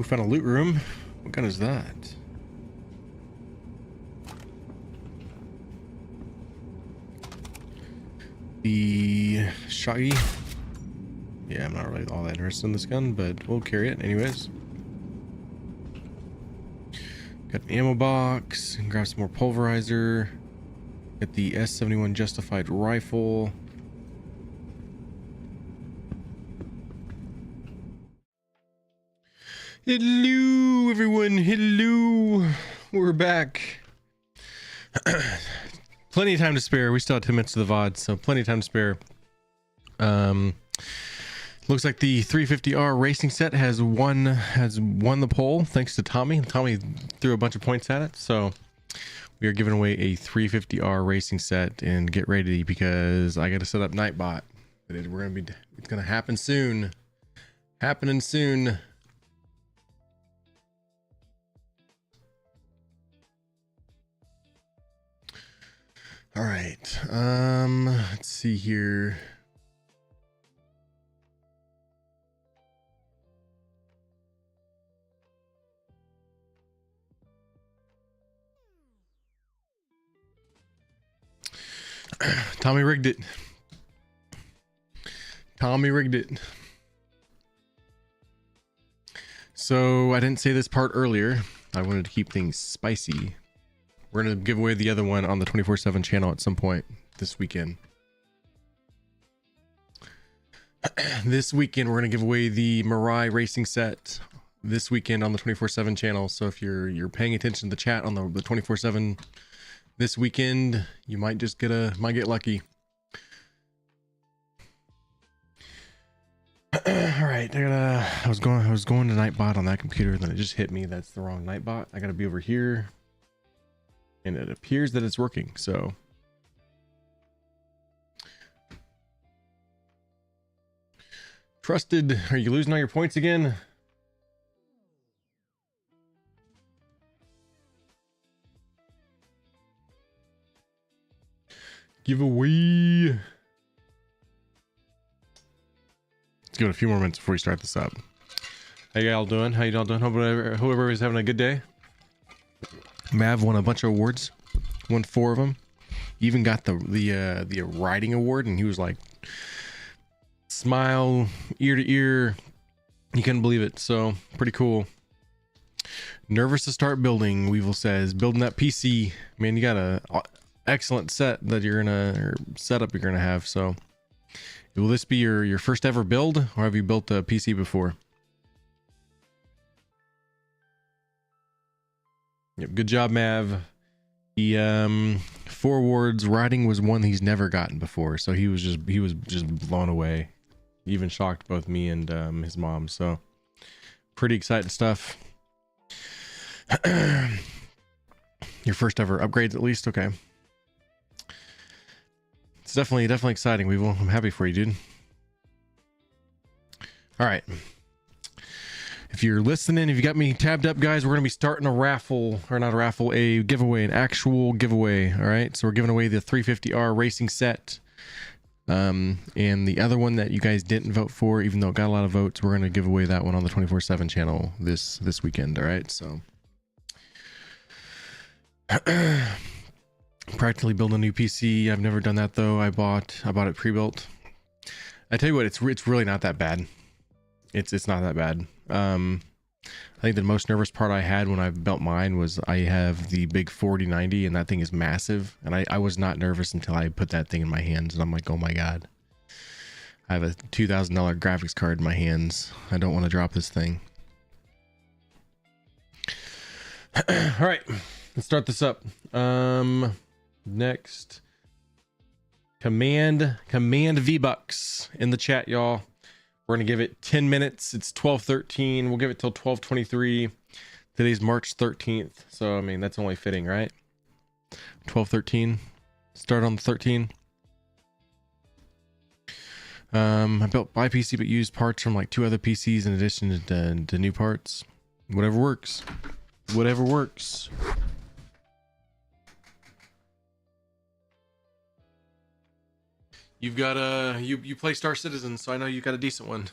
found a loot room. What gun is that? The Shaggy. Yeah, I'm not really all that interested in this gun, but we'll carry it anyways. Got an ammo box, and grab some more pulverizer. Get the S71 Justified rifle. Hello everyone, hello. We're back. Plenty of time to spare. We still have 10 minutes to the VOD, so plenty of time to spare. Looks like the 350R racing set has won the poll thanks to Tommy. Tommy threw a bunch of points at it, so we are giving away a 350R racing set. And get ready because I got to set up Nightbot. It's gonna happen soon. Happening soon. All right. Let's see here. Tommy rigged it. Tommy rigged it. So I didn't say this part earlier. I wanted to keep things spicy. We're going to give away the other one on the 24/7 channel at some point this weekend. This weekend, we're going to give away the Mirai racing set this weekend on the 24/7 channel. So if you're paying attention to the chat on the 24/7 this weekend, you might just might get lucky. All right, I was going to Nightbot on that computer, and then it just hit me. That's the wrong Nightbot. I got to be over here. And it appears that it's working, so. Trusted, are you losing all your points again? Giveaway. Let's give it a few more minutes before we start this up. How y'all doing? How y'all doing? Hope everybody's having a good day. Mav won a bunch of awards, won 4 of them. Even got the writing award, and he was like, smile ear to ear. You couldn't believe it. So pretty cool. Nervous to start building. Weevil says, building that PC. Man, you got a excellent set that setup you're gonna have. So will this be your first ever build, or have you built a PC before? Yep, good job, Mav. The 4 awards, writing was one he's never gotten before, so he was just blown away. He even shocked both me and his mom. So pretty exciting stuff. Your first ever upgrades, at least. Okay, it's definitely exciting. I'm happy for you, dude. All right. If you're listening, if you got me tabbed up, guys, we're going to be starting a raffle, or not a raffle, a giveaway, an actual giveaway. All right. So we're giving away the 350R racing set. And the other one that you guys didn't vote for, even though it got a lot of votes, we're going to give away that one on the 24/7 channel this weekend. All right. So practically build a new PC. I've never done that though. I bought it pre-built. I tell you what, it's really not that bad. It's not that bad. I think the most nervous part I had when I built mine was I have the big 4090, and that thing is massive, and I was not nervous until I put that thing in my hands, and I'm like, oh my god, I have a $2,000 graphics card in my hands. I don't want to drop this thing. All right, let's start this up. Next, command V-Bucks in the chat, y'all. We're going to give it 10 minutes. It's 12:13. We'll give it till 12:23. Today's March 13th. So, I mean, that's only fitting, right? 12:13. Start on the 13. I built my PC, but used parts from like 2 other PCs in addition to new parts. Whatever works. Whatever works. You've got you play Star Citizen, so I know you got a decent one.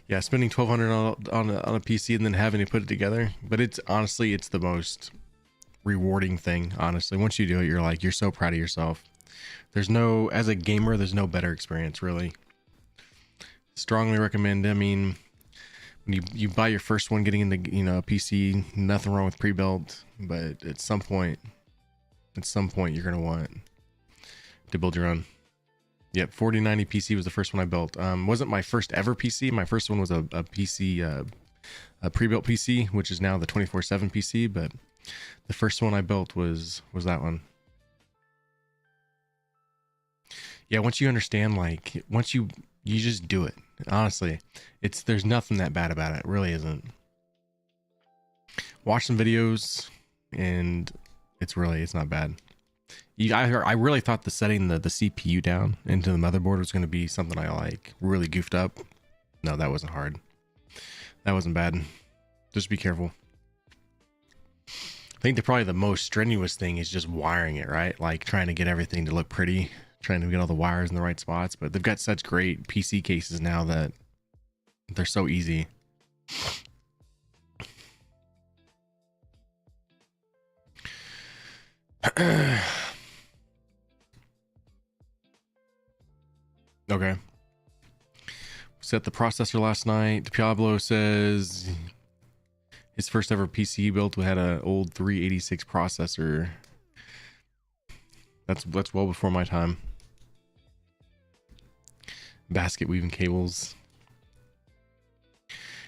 Yeah, spending 1,200 on a PC and then having to put it together. But it's honestly, it's the most rewarding thing. Honestly, once you do it, you're so proud of yourself. There's no, as a gamer, there's no better experience, really. Strongly recommend. I mean, when you buy your first one, getting into a PC, nothing wrong with pre-built, but at some point you're gonna want to build your own. Yep, 4090 PC was the first one I built. Wasn't my first ever PC. My first one was a PC, a pre-built PC, which is now the 4.7 PC. But the first one I built was that one. Yeah, once you understand, like, once you just do it. Honestly, there's nothing that bad about it. It really isn't. Watch some videos, and it's not bad. I really thought the setting the CPU down into the motherboard was going to be something I like really goofed up. No, that wasn't hard. That wasn't bad. Just be careful. I think probably the most strenuous thing is just wiring it, right? Like trying to get everything to look pretty, trying to get all the wires in the right spots. But they've got such great PC cases now that they're so easy. Okay. Set the processor last night. Pablo says his first ever PC built had an old 386 processor. That's well before my time. Basket weaving cables.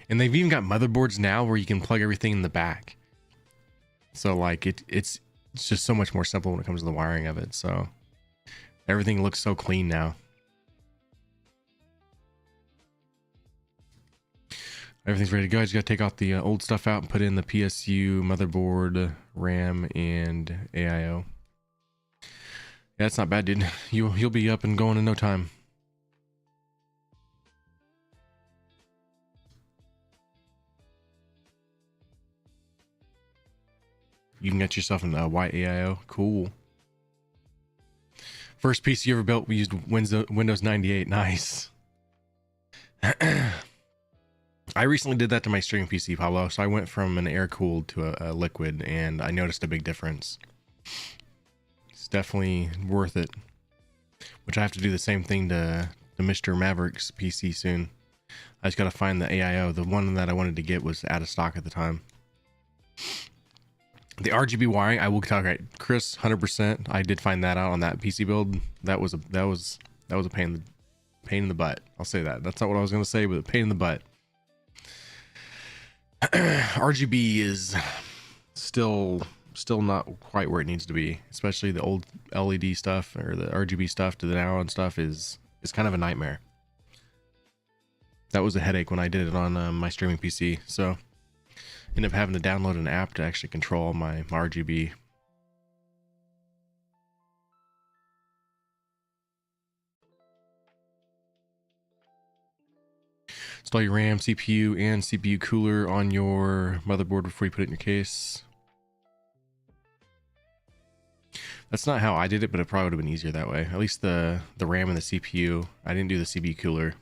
And they've even got motherboards now where you can plug everything in the back. So like it's just so much more simple when it comes to the wiring of it. So everything looks so clean now. Everything's ready to go. I just gotta take out the old stuff out and put in the PSU, motherboard, RAM, and AIO. Yeah, that's not bad, dude. You'll be up and going in no time. You can get yourself a white AIO. Cool. First PC you ever built, we used Windows 98. Nice. I recently did that to my streaming PC, Pablo. So I went from an air-cooled to a liquid, and I noticed a big difference. It's definitely worth it. Which I have to do the same thing to Mr. Maverick's PC soon. I just got to find the AIO. The one that I wanted to get was out of stock at the time. The RGB wiring, I will tell you, right, Chris, 100%. I did find that out on that PC build. That was a pain in the butt. I'll say that. That's not what I was gonna say, but a pain in the butt. RGB is still not quite where it needs to be, especially the old LED stuff or the RGB stuff to the now on stuff is kind of a nightmare. That was a headache when I did it on my streaming PC. So ended up having to download an app to actually control my RGB. Install your RAM, CPU, and CPU cooler on your motherboard before you put it in your case. That's not how I did it, but it probably would have been easier that way. At least the RAM and the CPU. I didn't do the CPU cooler.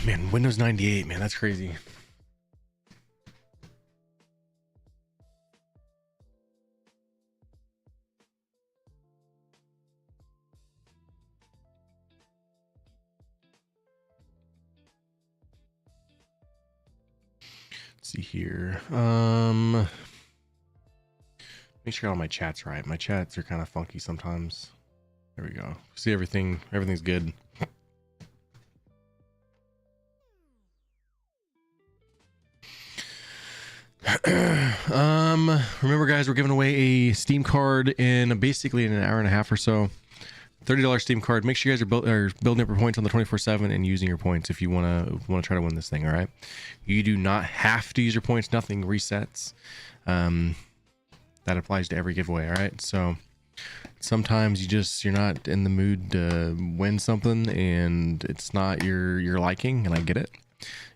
Man, Windows 98, man, that's crazy. Let's see here. Make sure all my chat's right. My chats are kind of funky sometimes. There we go. See everything's good. Remember guys, we're giving away a Steam card in basically an hour and a half or so. $30 Steam card. Make sure you guys are building up your points on the 24/7 and using your points if you want to try to win this thing. All right, you do not have to use your points. Nothing resets. That applies to every giveaway. All right, so sometimes you're not in the mood to win something and it's not your liking, and I get it.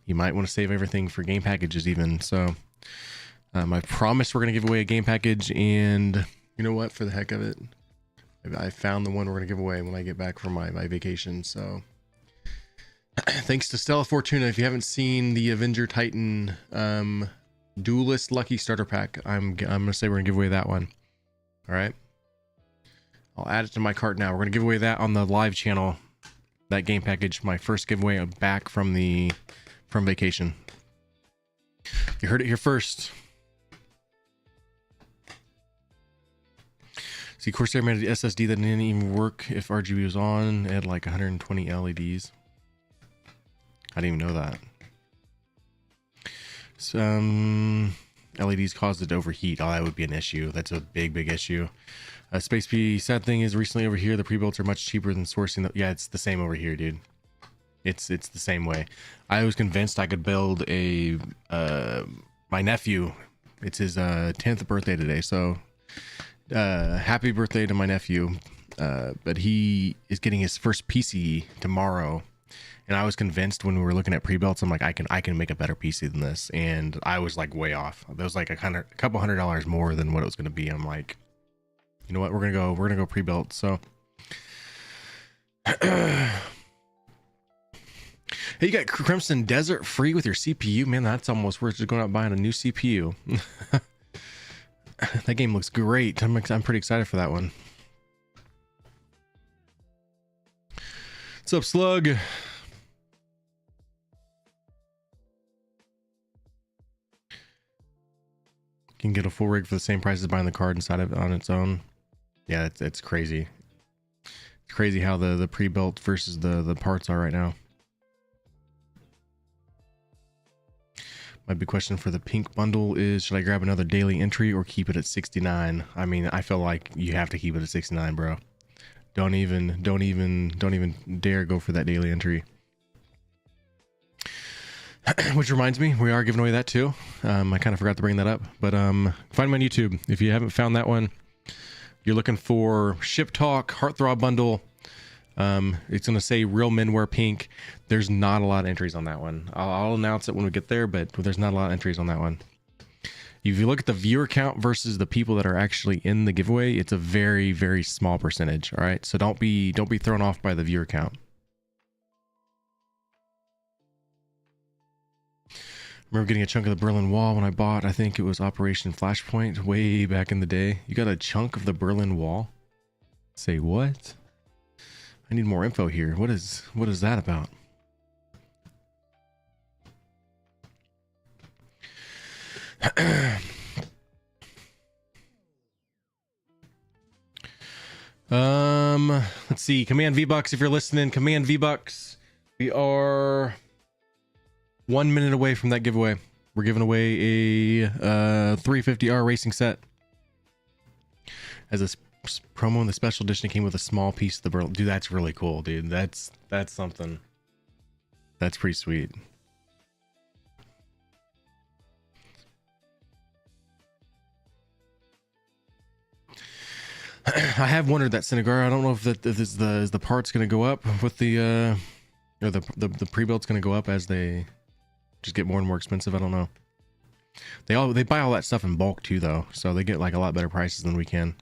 You might want to save everything for game packages even. So I promise we're gonna give away a game package, and you know what, for the heck of it, I found the one we're gonna give away when I get back from my vacation. So Thanks to Stella Fortuna. If you haven't seen the Avenger Titan Duelist Lucky Starter Pack, I'm gonna say we're gonna give away that one. All right, I'll add it to my cart now. We're gonna give away that on the live channel. That game package, my first giveaway back from vacation. You heard it here first. See, Corsair made an SSD that didn't even work if RGB was on. It had like 120 LEDs. I didn't even know that. Some LEDs caused it to overheat. Oh, that would be an issue. That's a big issue. Space P, sad thing is recently over here, the pre-builts are much cheaper than sourcing. Yeah, it's the same over here, dude. It's the same way. I was convinced I could build a, my nephew, it's his 10th birthday today. So happy birthday to my nephew. But he is getting his first PC tomorrow. And I was convinced when we were looking at pre-builts, I'm like, I can make a better PC than this. And I was like way off. There was like a couple $100 more than what it was going to be. I'm like, you know what? We're gonna go pre-built. So, hey, you got Crimson Desert free with your CPU, man. That's almost worth just going out and buying a new CPU. That game looks great. I'm pretty excited for that one. What's up, Slug? Can get a full rig for the same price as buying the card inside of it on its own. Yeah, it's crazy. It's crazy how the pre-built versus the parts are right now. My big question for the pink bundle is, should I grab another daily entry or keep it at 69? I mean, I feel like you have to keep it at 69, bro. Don't even dare go for that daily entry. Which reminds me, we are giving away that too. I kind of forgot to bring that up, but find me on YouTube if you haven't found that one. You're looking for Ship Talk Heartthrob bundle. It's gonna say Real Men Wear Pink. There's not a lot of entries on that one. I'll announce it when we get there, but there's not a lot of entries on that one. If you look at the viewer count versus the people that are actually in the giveaway, it's a very small percentage. All right, so don't be thrown off by the viewer count. I remember getting a chunk of the Berlin Wall when I bought, I think it was Operation Flashpoint way back in the day. You got a chunk of the Berlin Wall? Say what? I need more info here. What is that about? Let's see. Command V-Bucks, if you're listening, Command V-Bucks. We are 1 minute away from that giveaway. We're giving away a 350R racing set. As a promo in the special edition, it came with a small piece of the Berlin. Dude, that's really cool, dude. That's something. That's pretty sweet. I have wondered that, Cinegar. I don't know if is the parts going to go up with the or the pre-built's going to go up as they just get more and more expensive. I don't know. They buy all that stuff in bulk too, though, so they get like a lot better prices than we can.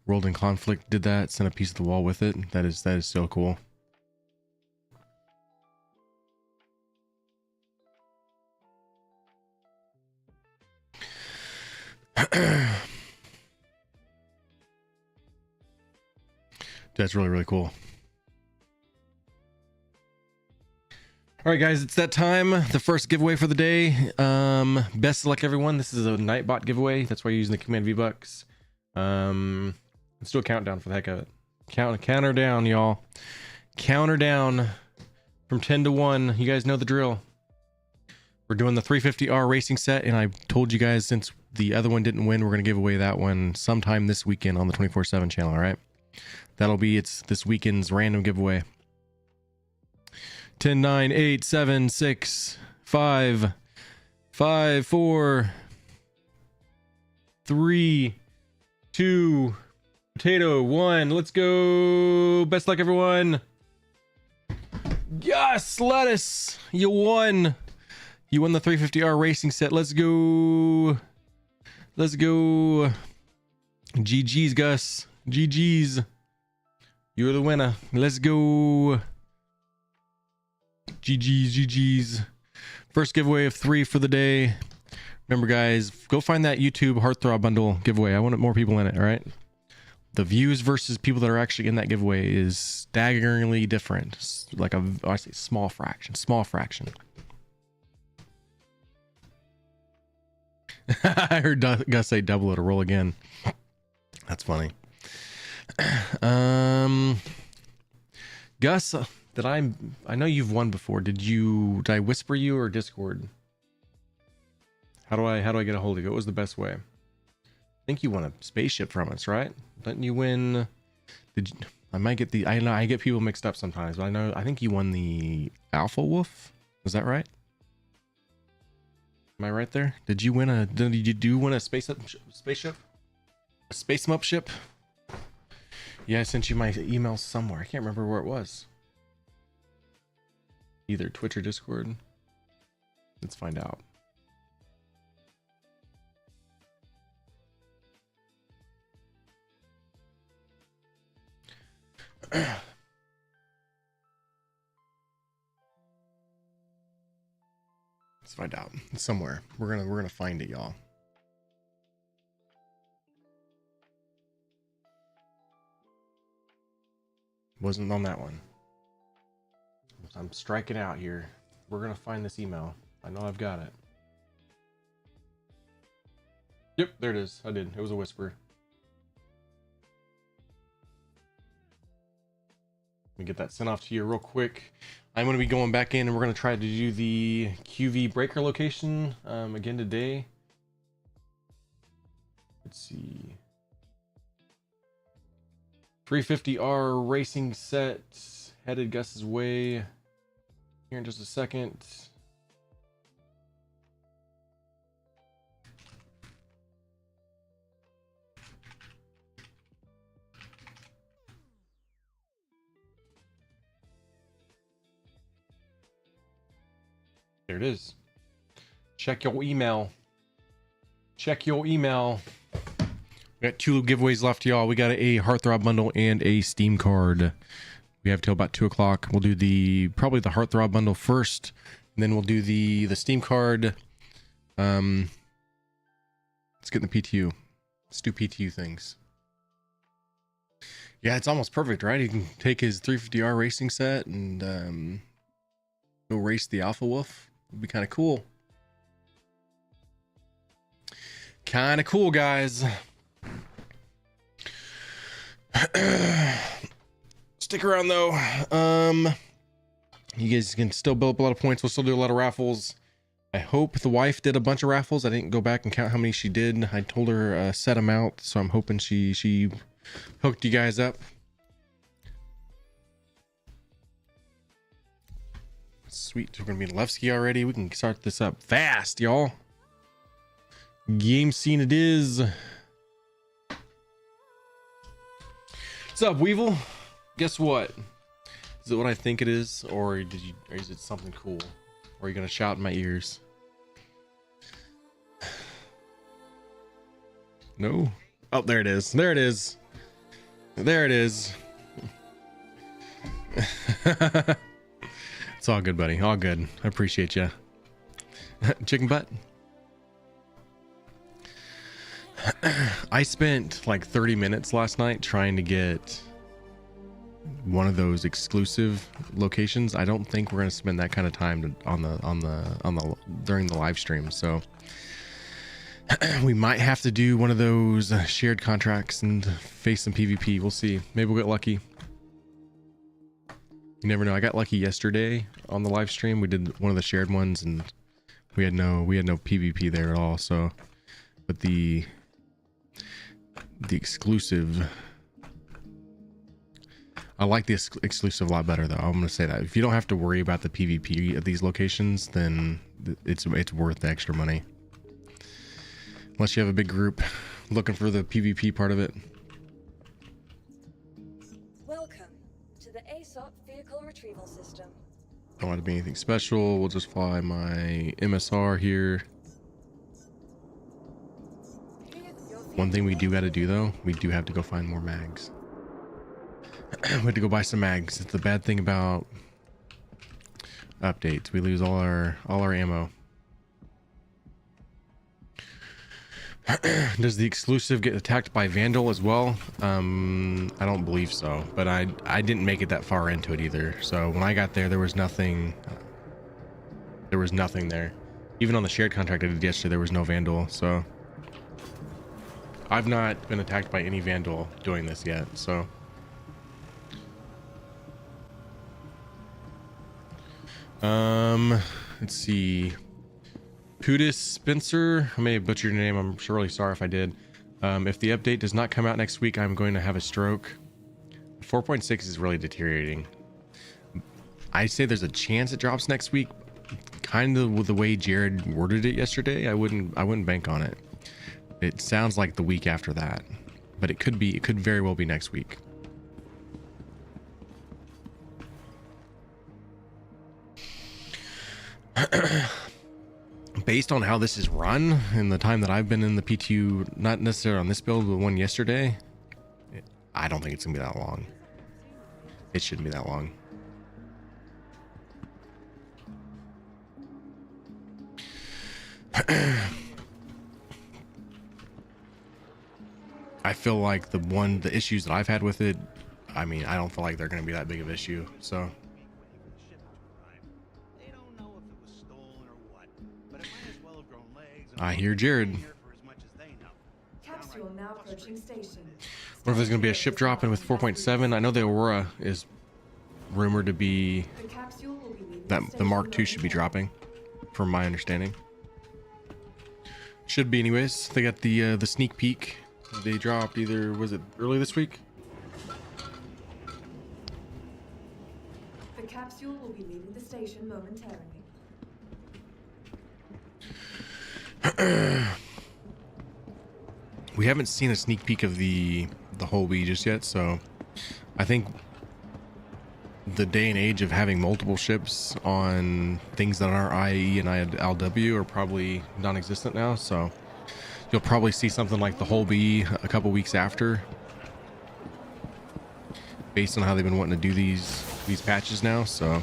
World in Conflict did that. Sent a piece of the wall with it. That is so cool. That's really cool. All right, guys, it's that time. The first giveaway for the day. Best of luck, everyone. This is a Nightbot giveaway. That's why you're using the Command V-Bucks. Let's do a countdown for the heck of it. Counter down, y'all. Counter down from 10 to 1. You guys know the drill. We're doing the 350R racing set, and I told you guys since the other one didn't win, we're going to give away that one sometime this weekend on the 24/7 channel, all right? It's this weekend's random giveaway. 10, 9, 8, 7, 6, 5, 5, 4, 3, 2, potato, 1. Let's go. Best luck, everyone. Yes, lettuce. You won. You won the 350R racing set. Let's go. Let's go. GG's, Gus. GG's. You're the winner. Let's go. GG's. First giveaway of 3 for the day. Remember, guys, go find that YouTube Heartthrob bundle giveaway. I want more people in it, all right? The views versus people that are actually in that giveaway is staggeringly different. It's like I say small fraction. I heard Gus say double it or roll again. That's funny. Gus, I know you've won before. Did I whisper you or Discord? How do I get a hold of you? What was the best way? I think you won a spaceship from us, right? Didn't you win? I get people mixed up sometimes, but I think you won the Alpha Wolf. Was that right? Am I right there? Did you win a spaceship? A space mup ship? Yeah, I sent you my email somewhere. I can't remember where it was. Either Twitch or Discord. Let's find out. Let's find out. It's somewhere. We're gonna find it, y'all. Wasn't on that one. I'm striking out here. We're gonna find this email. I know I've got it. Yep, there it is. I did. It was a whisper. Let me get that sent off to you real quick. I'm going to be going back in and we're going to try to do the QV breaker location again today. Let's see. 350R racing set headed Gus's way here in just a second. There it is. Check your email. Check your email. We got 2 giveaways left, y'all. We got a Heartthrob bundle and a Steam card. We have till about 2 o'clock. We'll do probably the Heartthrob bundle first, and then we'll do the Steam card. Let's get in the PTU. Let's do PTU things. Yeah, it's almost perfect, right? You can take his 350R racing set and go race the Alpha Wolf. It'd be kind of cool. Kind of cool, guys. Stick around though. You guys can still build up a lot of points. We'll still do a lot of raffles. I hope the wife did a bunch of raffles. I didn't go back and count how many she did. I told her set them out, so I'm hoping she hooked you guys up. Sweet, we're gonna be in Levski already. We can start this up fast, y'all. Game scene it is. What's up, Weevil? Guess what? Is it what I think it is, or is it something cool? Or are you gonna shout in my ears? No? Oh, there it is. There it is. There it is. It's all good, buddy. All good. I appreciate you. Chicken butt. I spent like 30 minutes last night trying to get one of those exclusive locations. I don't think we're gonna spend that kind of time during the live stream. So we might have to do one of those shared contracts and face some PvP. We'll see. Maybe we'll get lucky. You never know. I got lucky yesterday on the live stream. We did one of the shared ones and we had no PvP there at all. So, but the exclusive, I like the exclusive a lot better though. I'm gonna say that if you don't have to worry about the PvP at these locations, then it's worth the extra money. Unless you have a big group looking for the PvP part of it. Welcome to the ASOP vehicle retrieval system. Don't want to be anything special. We'll just fly my MSR here. Your One thing we do got to do though, we do have to go find more mags. We have to go buy some mags. It's the bad thing about updates. We lose all our ammo. Does the exclusive get attacked by Vandal as well? I don't believe so, but I didn't make it that far into it either. So when I got there, there was nothing. There was nothing there. Even on the shared contract I did yesterday, there was no Vandal. So I've not been attacked by any Vandal doing this yet. So let's see. Pudis Spencer, I may have butchered your name. I'm really sorry if I did. If the update does not come out next week, I'm going to have a stroke. 4.6 is really deteriorating. I say there's a chance it drops next week. Kind of with the way Jared worded it yesterday, I wouldn't bank on it. It sounds like the week after that, but it could very well be next week. Based on how this is run in the time that I've been in the PTU, not necessarily on this build, but one yesterday, I don't think it's gonna be that long. It shouldn't be that long. I feel like the issues that I've had with it, I mean, I don't feel like they're gonna be that big of an issue, so. I hear Jared. Capsule now approaching station. What if there's going to be a ship drop in with 4.7? I know the Aurora is rumored to be The capsule will be leaving that the station Mark II should be dropping, from my understanding. Should be anyways. They got the sneak peek. They dropped either, was it early this week? The capsule will be leaving the station momentarily. We haven't seen a sneak peek of the whole Wii just yet, so I think the day and age of having multiple ships on things that aren't IE and ILW are probably non-existent now, so you'll probably see something like the whole Wii a couple weeks after, based on how they've been wanting to do these patches now. So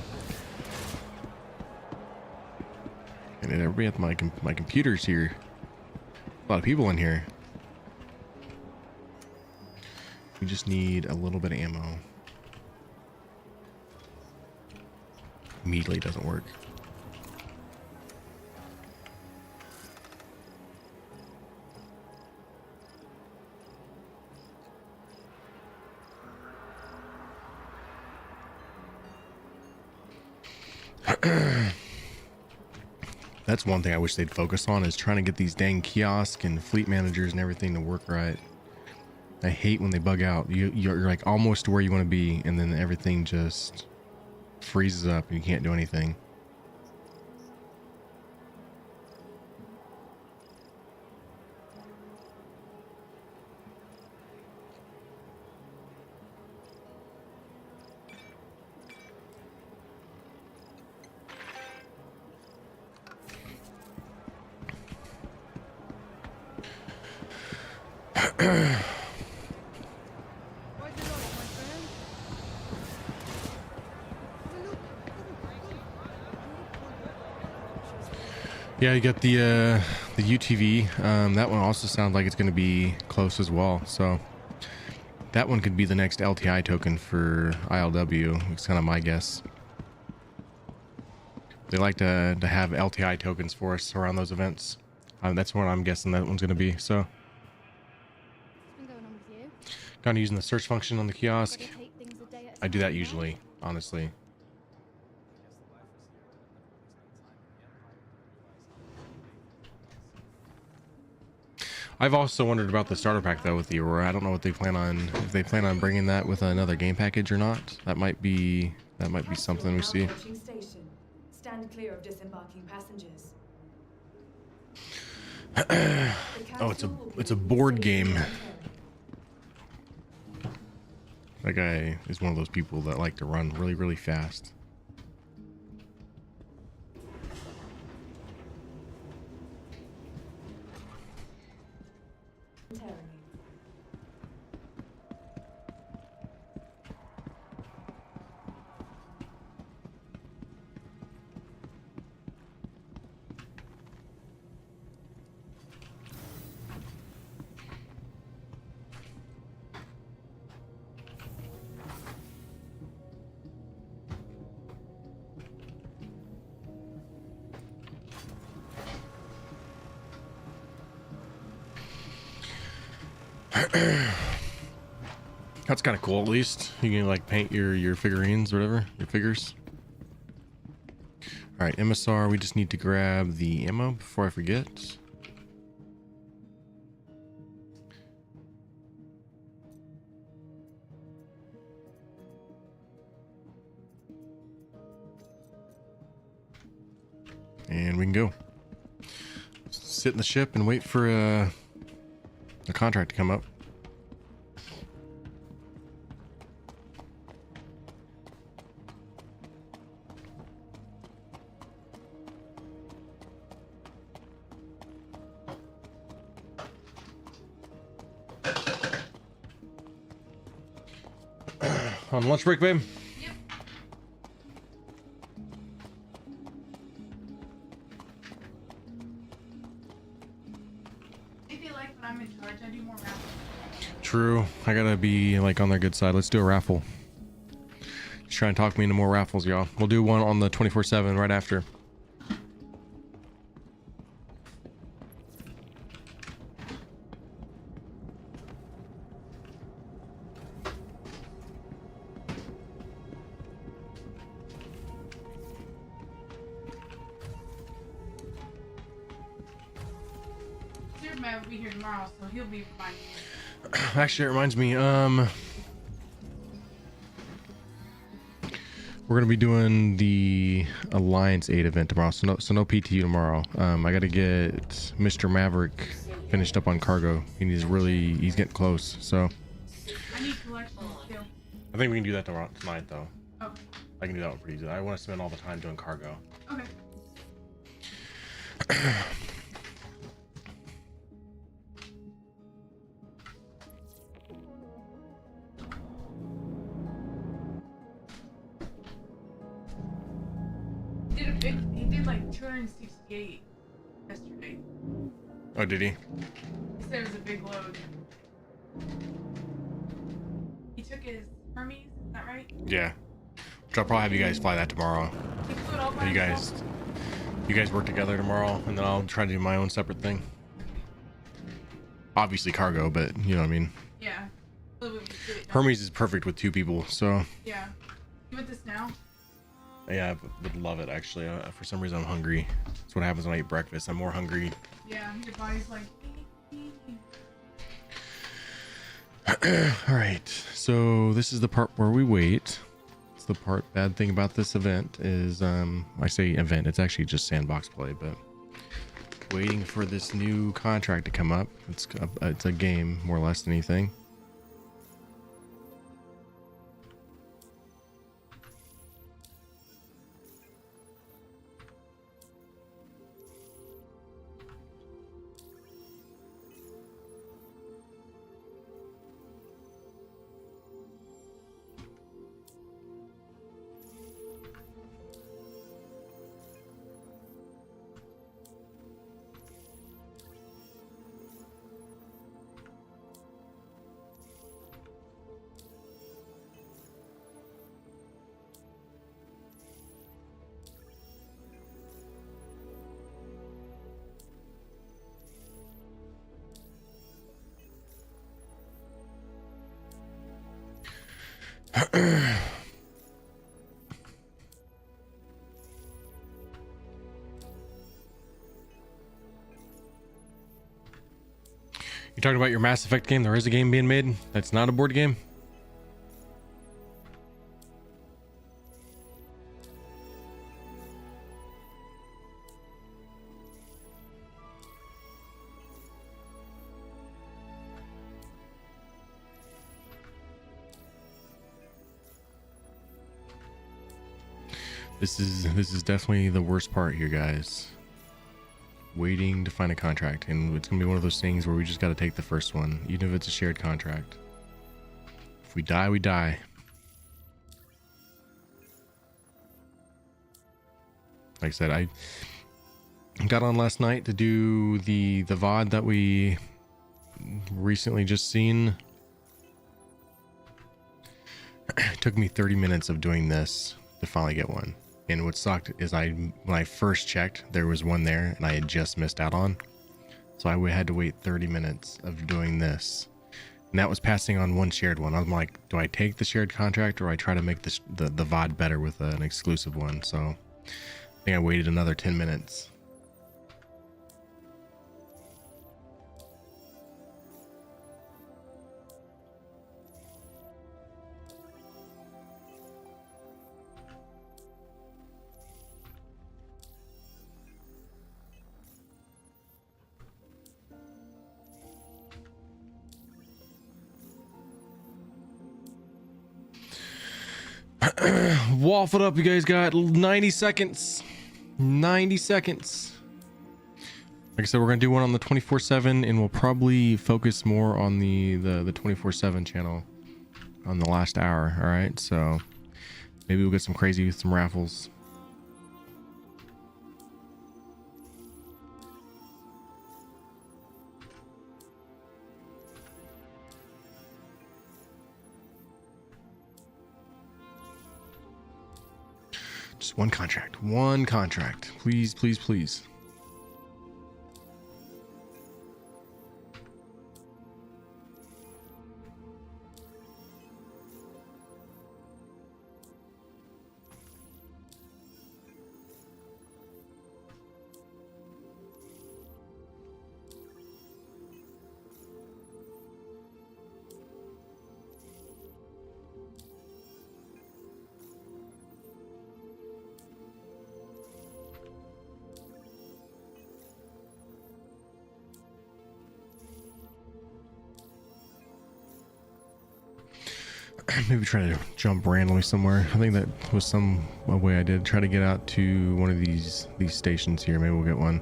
and then everybody at my computer's here. A lot of people in here. We just need a little bit of ammo. Immediately doesn't work. That's one thing I wish they'd focus on, is trying to get these dang kiosk and fleet managers and everything to work right. I hate when they bug out. You're like almost to where you want to be, and then everything just freezes up and you can't do anything. Yeah, you got the UTV. That one also sounds like it's going to be close as well. So that one could be the next LTI token for ILW. It's kind of my guess. They like to have LTI tokens for us around those events. That's what I'm guessing that one's going to be. So kind of using the search function on the kiosk. I do that usually, honestly. I've also wondered about the starter pack though with the Aurora. I don't know what they plan on, if they plan on bringing that with another game package or not. That might be something we see. Stand clear of disembarking passengers. Oh, it's a board game. That guy is one of those people that like to run really, really fast. That's kind of cool. At least you can like paint your figurines, whatever, your figures. All right, MSR. We just need to grab the ammo before I forget. And we can go. Sit in the ship and wait for a contract to come up. On lunch break, babe? Yep. If you like when I'm in charge, I do more raffles. True. I gotta be like on their good side. Let's do a raffle. Just try and talk me into more raffles, y'all. We'll do one on the 24/7 right after. Matt will be here tomorrow, so he'll be fine. Actually, it reminds me, we're gonna be doing the Alliance 8 event tomorrow, so no PTU tomorrow. I gotta get Mr. Maverick finished up on cargo. He's getting close, so I need collections too. I think we can do that tonight though. Okay. I can do that one pretty easy. I want to spend all the time doing cargo. Okay. He did like 268 yesterday. Oh, did he? He said it was a big load. He took his Hermes, is that right? Yeah. Which I'll probably have you guys fly that tomorrow. He flew it all by You himself? guys work together tomorrow, and then I'll try to do my own separate thing. Obviously cargo, but you know what I mean. Yeah. Hermes is perfect with 2 people, so Yeah. You want this now? yeah, I would love it actually. For some reason I'm hungry. That's what happens when I eat breakfast. I'm more hungry. Yeah, your body's like. All right, so this is the part where we wait. It's the bad thing about this event is, I say event, it's actually just sandbox play, but waiting for this new contract to come up. It's a game more or less than anything. You talking about your Mass Effect game? There is a game being made that's not a board game. This is definitely the worst part here, guys. Waiting to find a contract, and it's gonna be one of those things where we just got to take the first one, even if it's a shared contract. If we die, we die. Like I said, I got on last night to do the VOD that we recently just seen. It took me 30 minutes of doing this to finally get one. And what sucked is when I first checked, there was one there and I had just missed out on. So I had to wait 30 minutes of doing this. And that was passing on one shared one. I'm like, do I take the shared contract or I try to make this, the VOD better with an exclusive one? So I think I waited another 10 minutes. Waffle up, you guys got 90 seconds. 90 seconds. Like I said, we're gonna do one on the 24/7, and we'll probably focus more on the 24/7 channel on the last hour. All right, so maybe we'll get some crazy with some raffles. Just one contract, please, please, please. Maybe try to jump randomly somewhere. I think that was some way I did try to get out to one of these stations here. Maybe we'll get one.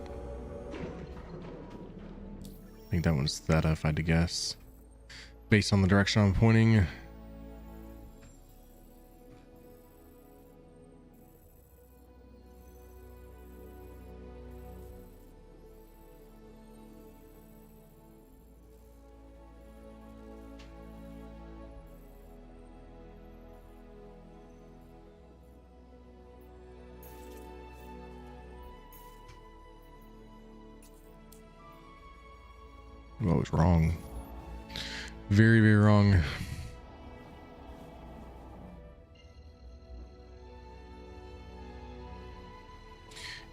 I think that one's Theta, if I had to guess, based on the direction I'm pointing. Well, I was wrong. Very, very wrong.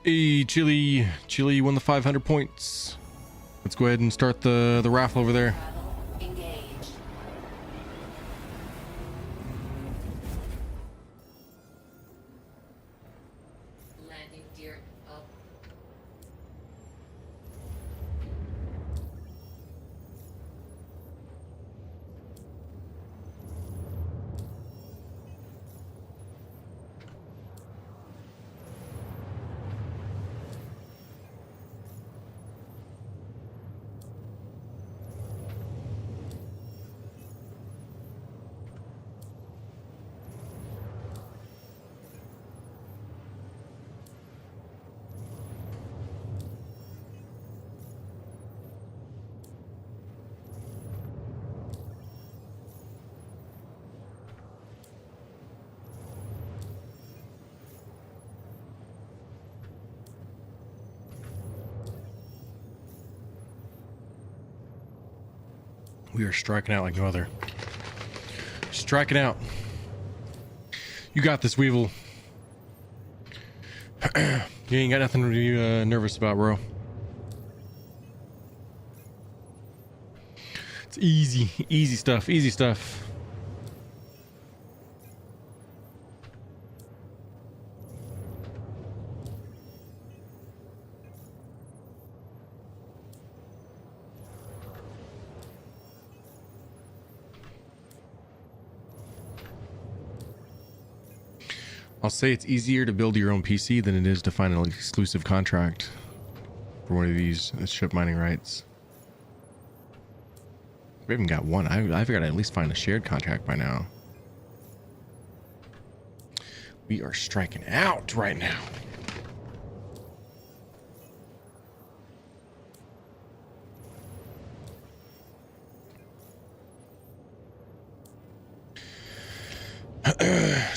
Hey, Chili won the 500 points. Let's go ahead and start the raffle over there. We are striking out like no other. Striking out. You got this, Weevil. You ain't got nothing to be nervous about, bro. It's easy. Easy stuff. Easy stuff. I'll say it's easier to build your own PC than it is to find an exclusive contract for one of these ship mining rights. We haven't got one. I've got to at least find a shared contract by now. We are striking out right now.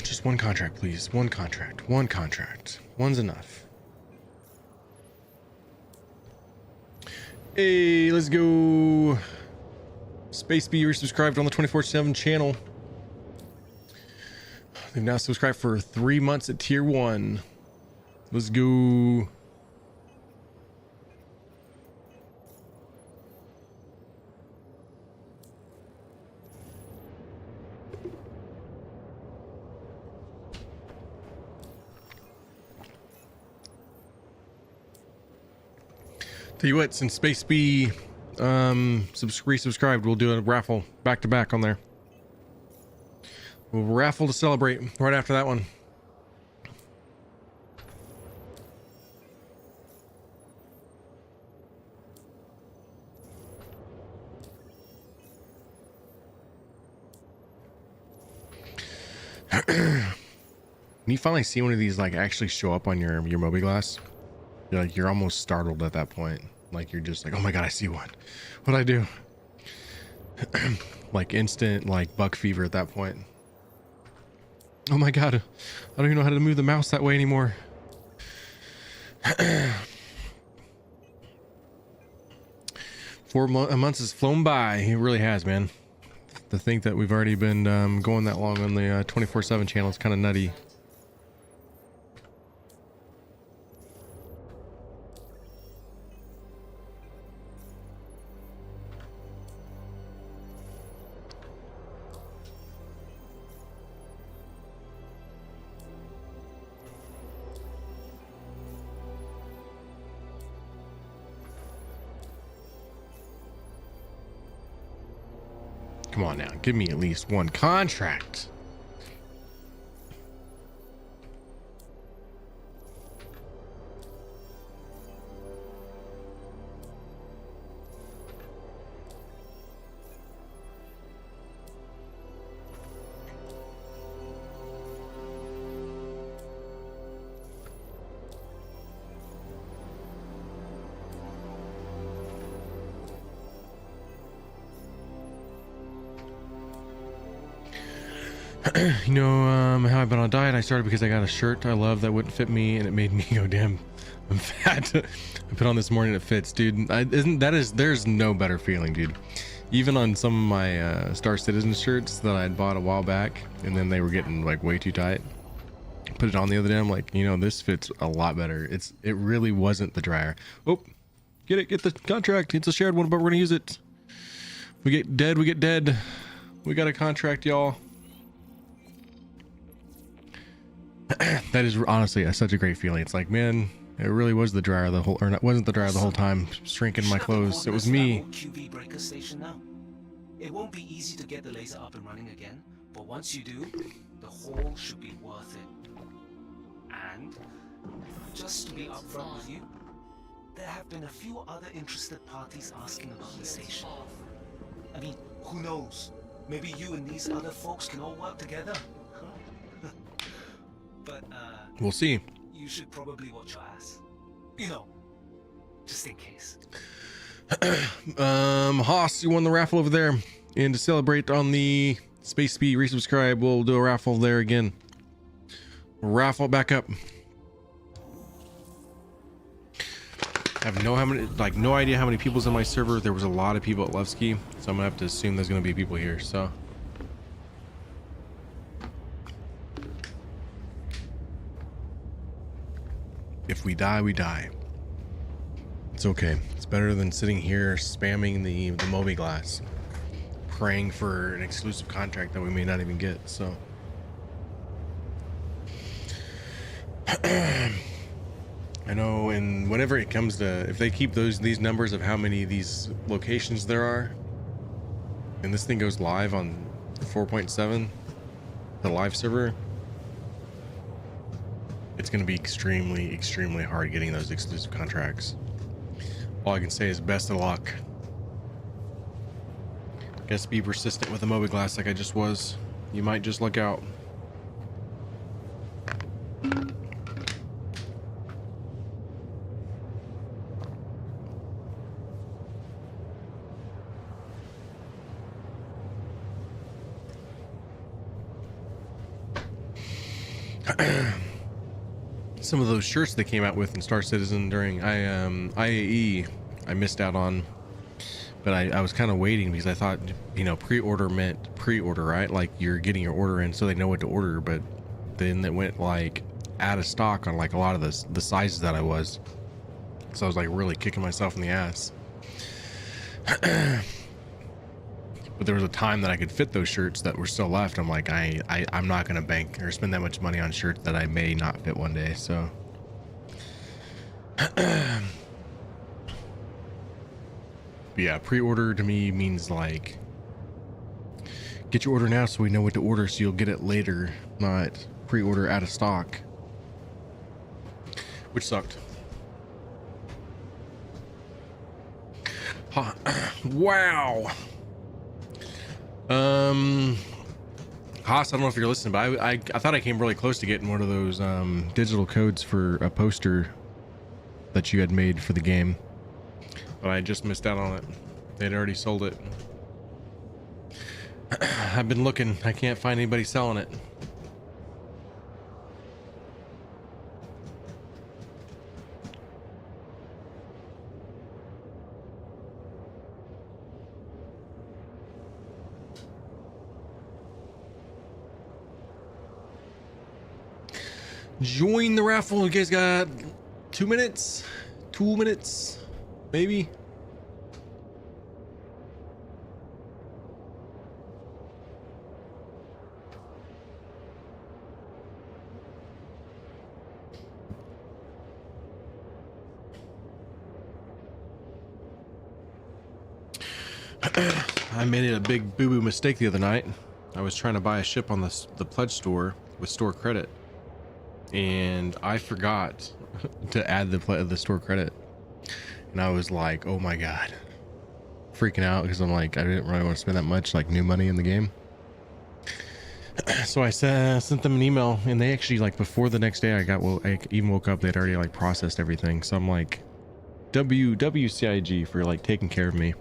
Just one contract, please. One contract. One contract. One's enough. Hey, let's go. Space B resubscribed on the 24/7 channel. They've now subscribed for 3 months at tier 1. Let's go. Tell you what, since Space B resubscribed, we'll do a raffle back to back on there. We'll raffle to celebrate right after that one. When you finally see one of these like actually show up on your Moby Glass, you're almost startled at that point. Like you're just like, oh my god, I see one. What'd I do? Like instant like buck fever at that point. Oh my god, I don't even know how to move the mouse that way anymore. 4 months has flown by. It really has, man. To think that we've already been going that long on the 24/7 channel is kind of nutty. Come on now, give me at least one contract. You know how I've been on a diet. I started because I got a shirt I love that wouldn't fit me, and it made me go, damn, I'm fat. I put on this morning, it fits, dude. There's no better feeling, dude. Even on some of my Star Citizen shirts that I'd bought a while back, and then they were getting like way too tight. Put it on the other day. I'm like, you know, this fits a lot better. It really wasn't the dryer. Oh, get the contract. It's a shared one, but we're gonna use it. We get dead. We get dead. We got a contract, y'all. That is honestly such a great feeling. It's like, man, it really was the dryer the whole, or not, wasn't the dryer the whole time shrinking my clothes. It was me. QV breaker station now. It won't be easy to get the laser up and running again, but once you do, the haul should be worth it. And just to be upfront with you, there have been a few other interested parties asking about the station. I mean, who knows? Maybe you and these other folks can all work together. But We'll see. You should probably watch your ass. You know, just in case. Haas, you won the raffle over there. And to celebrate on the Space Speed resubscribe, we'll do a raffle there again. Raffle back up. I have no idea how many people's in my server. There was a lot of people at Levski, so I'm gonna have to assume there's gonna be people here. So if we die, we die. It's okay. It's better than sitting here spamming the Moby Glass, praying for an exclusive contract that we may not even get. So I know, and whenever it comes to, if they keep these numbers of how many of these locations there are, and this thing goes live on 4.7, the live server, it's going to be extremely, extremely hard getting those exclusive contracts. All I can say is best of luck. Guess be persistent with the Moby Glass like I just was. You might just luck out. Some of those shirts they came out with in Star Citizen during IAE, I missed out on but I was kind of waiting because I thought, you know, pre-order meant pre-order, right? Like you're getting your order in so they know what to order. But then it went like out of stock on like a lot of the sizes that I was. So I was like really kicking myself in the ass. But there was a time that I could fit those shirts that were still left. I'm like, I'm not gonna bank or spend that much money on shirts that I may not fit one day. So yeah, pre-order to me means like get your order now so we know what to order so you'll get it later, not pre-order out of stock, which sucked. Huh. Wow. Haas, I don't know if you're listening, but I thought I came really close to getting one of those digital codes for a poster that you had made for the game, but I just missed out on it. They'd already sold it. I've been looking, I can't find anybody selling it. Join the raffle. You guys got 2 minutes? 2 minutes, maybe? I made a big boo-boo mistake the other night. I was trying to buy a ship on the pledge store with store credit, and I forgot to add the store credit, and I was like, oh my god, freaking out because I'm like, I didn't really want to spend that much like new money in the game. So I sent them an email, and they actually, like, before the next day I even woke up, they'd already like processed everything. So I'm like, WCIG for like taking care of me.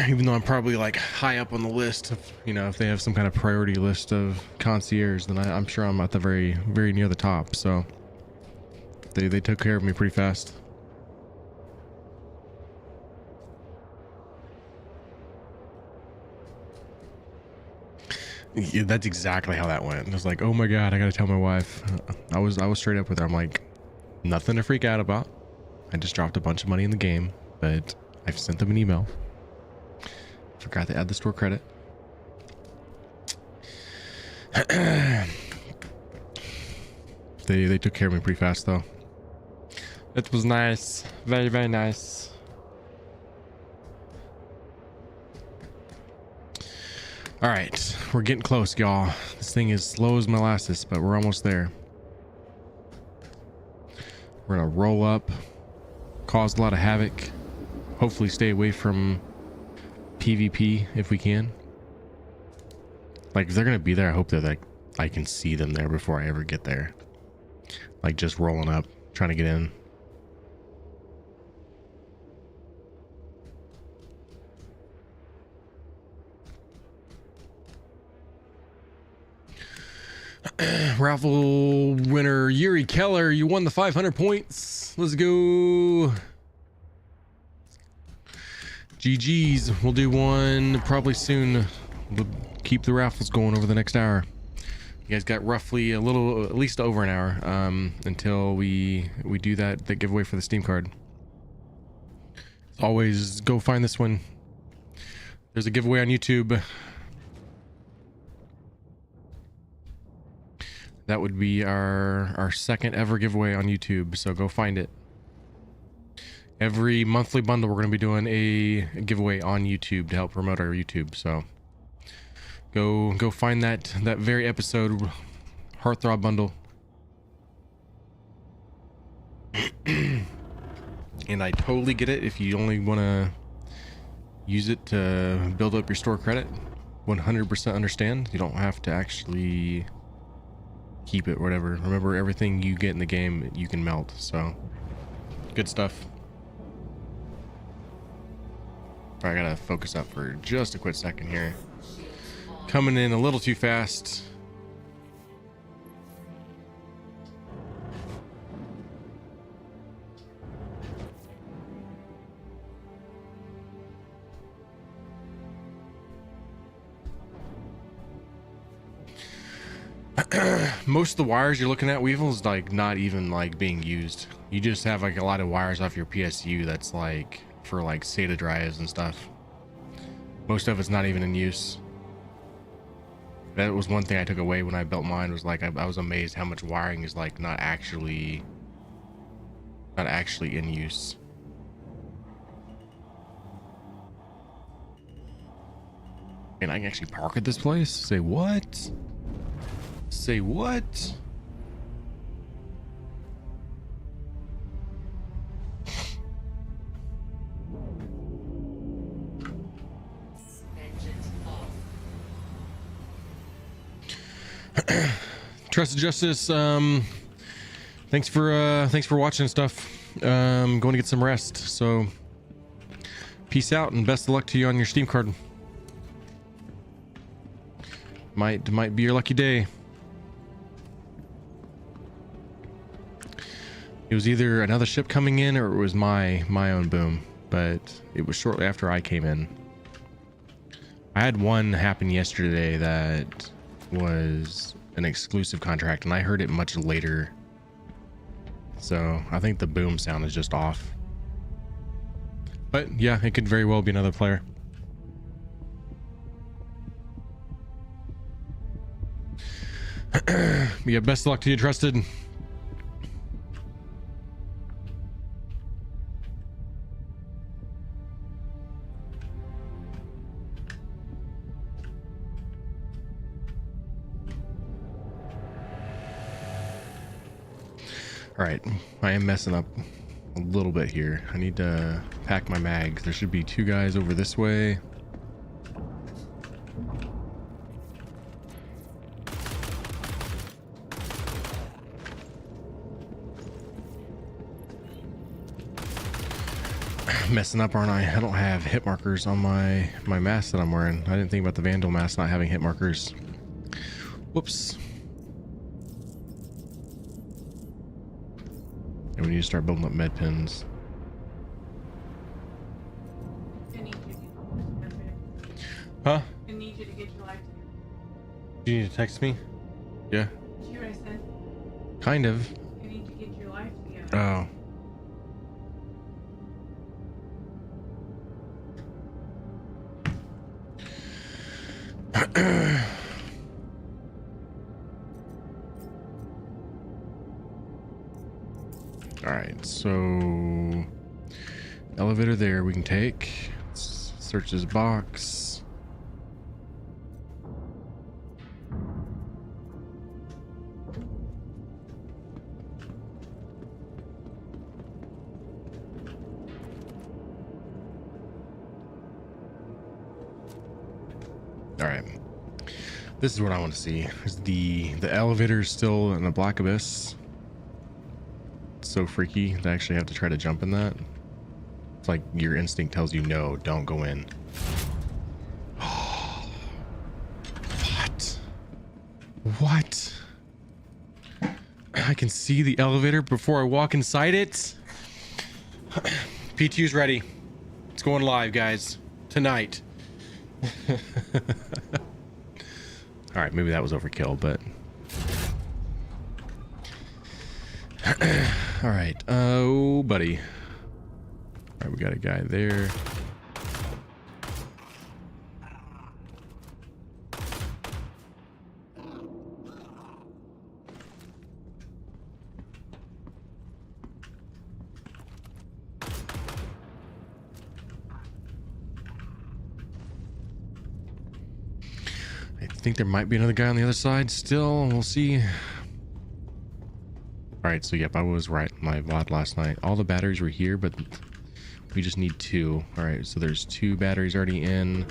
Even though I'm probably like high up on the list of, you know, if they have some kind of priority list of concierge, then I'm sure I'm at the very near the top. So they took care of me pretty fast. Yeah, that's exactly how that went. I was like, oh my god, I gotta tell my wife. I was straight up with her. I'm like, nothing to freak out about. I just dropped a bunch of money in the game, but I've sent them an email. Forgot to add the store credit. They took care of me pretty fast though. It was nice. Very nice. All right, we're getting close, y'all. This thing is slow as molasses, but we're almost there. We're gonna roll up, cause a lot of havoc, hopefully stay away from PvP if we can. Like, if they're gonna be there, I hope that like I can see them there before I ever get there. Like, just rolling up, trying to get in. Raffle winner Yuri Keller, you won the 500 points. Let's go. GG's. We'll do one probably soon. We'll keep the raffles going over the next hour. You guys got roughly at least over an hour until we do that giveaway for the Steam card. As always, go find this one. There's a giveaway on YouTube. That would be our second ever giveaway on YouTube, so go find it. Every monthly bundle, we're going to be doing a giveaway on YouTube to help promote our YouTube. So go find that very episode, Heartthrob bundle. And I totally get it if you only want to use it to build up your store credit. 100% understand. You don't have to actually keep it, whatever. Remember, everything you get in the game you can melt. So good stuff. All right, I gotta focus up for just a quick second here. Coming in a little too fast. Most of the wires you're looking at, Weevil, is like not even like being used. You just have like a lot of wires off your PSU that's like for like SATA drives and stuff. Most of it's not even in use. That was one thing I took away when I built mine, was like I was amazed how much wiring is like not actually in use. And I can actually park at this place? Say what? Say what? Trusted Justice, thanks for watching and stuff. Going to get some rest, so peace out and best of luck to you on your Steam card. Might be your lucky day. It was either another ship coming in or it was my own boom, but it was shortly after I came in. I had one happen yesterday that was an exclusive contract, and I heard it much later, so I think the boom sound is just off. But yeah, it could very well be another player. Yeah, best of luck to you, Trusted. All right, I am messing up a little bit here. I need to pack my mags. There should be two guys over this way. Messing up, aren't I? I don't have hit markers on my mask that I'm wearing. I didn't think about the Vandal mask not having hit markers. Whoops. And we need to start building up med pins. Huh? I need you to get your life together. Do you need to text me? Yeah. Did you hear what I said? Kind of. I need to get your life together. Oh. All right, so elevator there we can take. Let's search this box. All right, this is what I want to see. Is the elevator still in the black abyss? It's so freaky to actually have to try to jump in that. It's like your instinct tells you no, don't go in. What? I can see the elevator before I walk inside it. PTU's ready. It's going live, guys, tonight. All right, maybe that was overkill, but all right. Oh, buddy. All right, we got a guy there. I think there might be another guy on the other side still. We'll see. All right, so yep, I was right in my VOD last night. All the batteries were here, but we just need two. All right, so there's two batteries already in.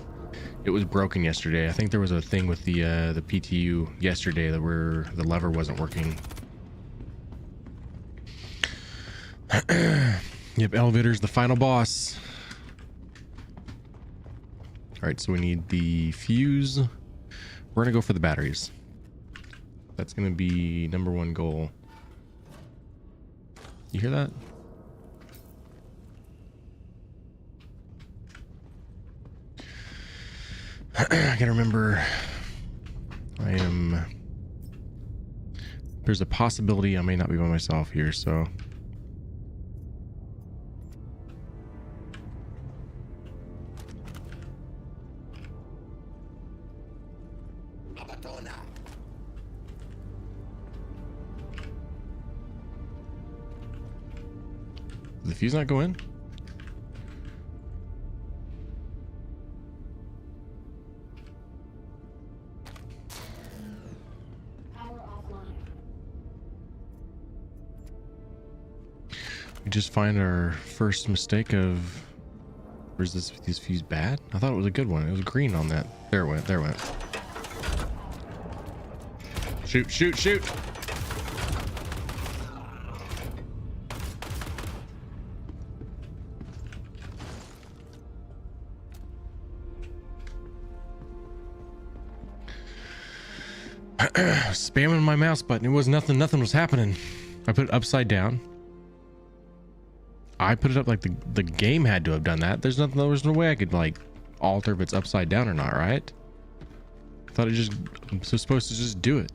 It was broken yesterday. I think there was a thing with the PTU yesterday that where the lever wasn't working. Yep, elevator's the final boss. All right, so we need the fuse. We're gonna go for the batteries. That's gonna be #1 goal. You hear that? I gotta remember I am There's a possibility I may not be by myself here, so. Did the fuse not go in? Power offline. We just find our first mistake of, or is this fuse bad? I thought it was a good one. It was green on that. There it went. There it went. Shoot, shoot, shoot. Spamming my mouse button. It was nothing. Nothing was happening. I put it upside down. I put it up like the game had to have done that. There's nothing. There was no way I could like alter if it's upside down or not, right? I thought I'm supposed to just do it.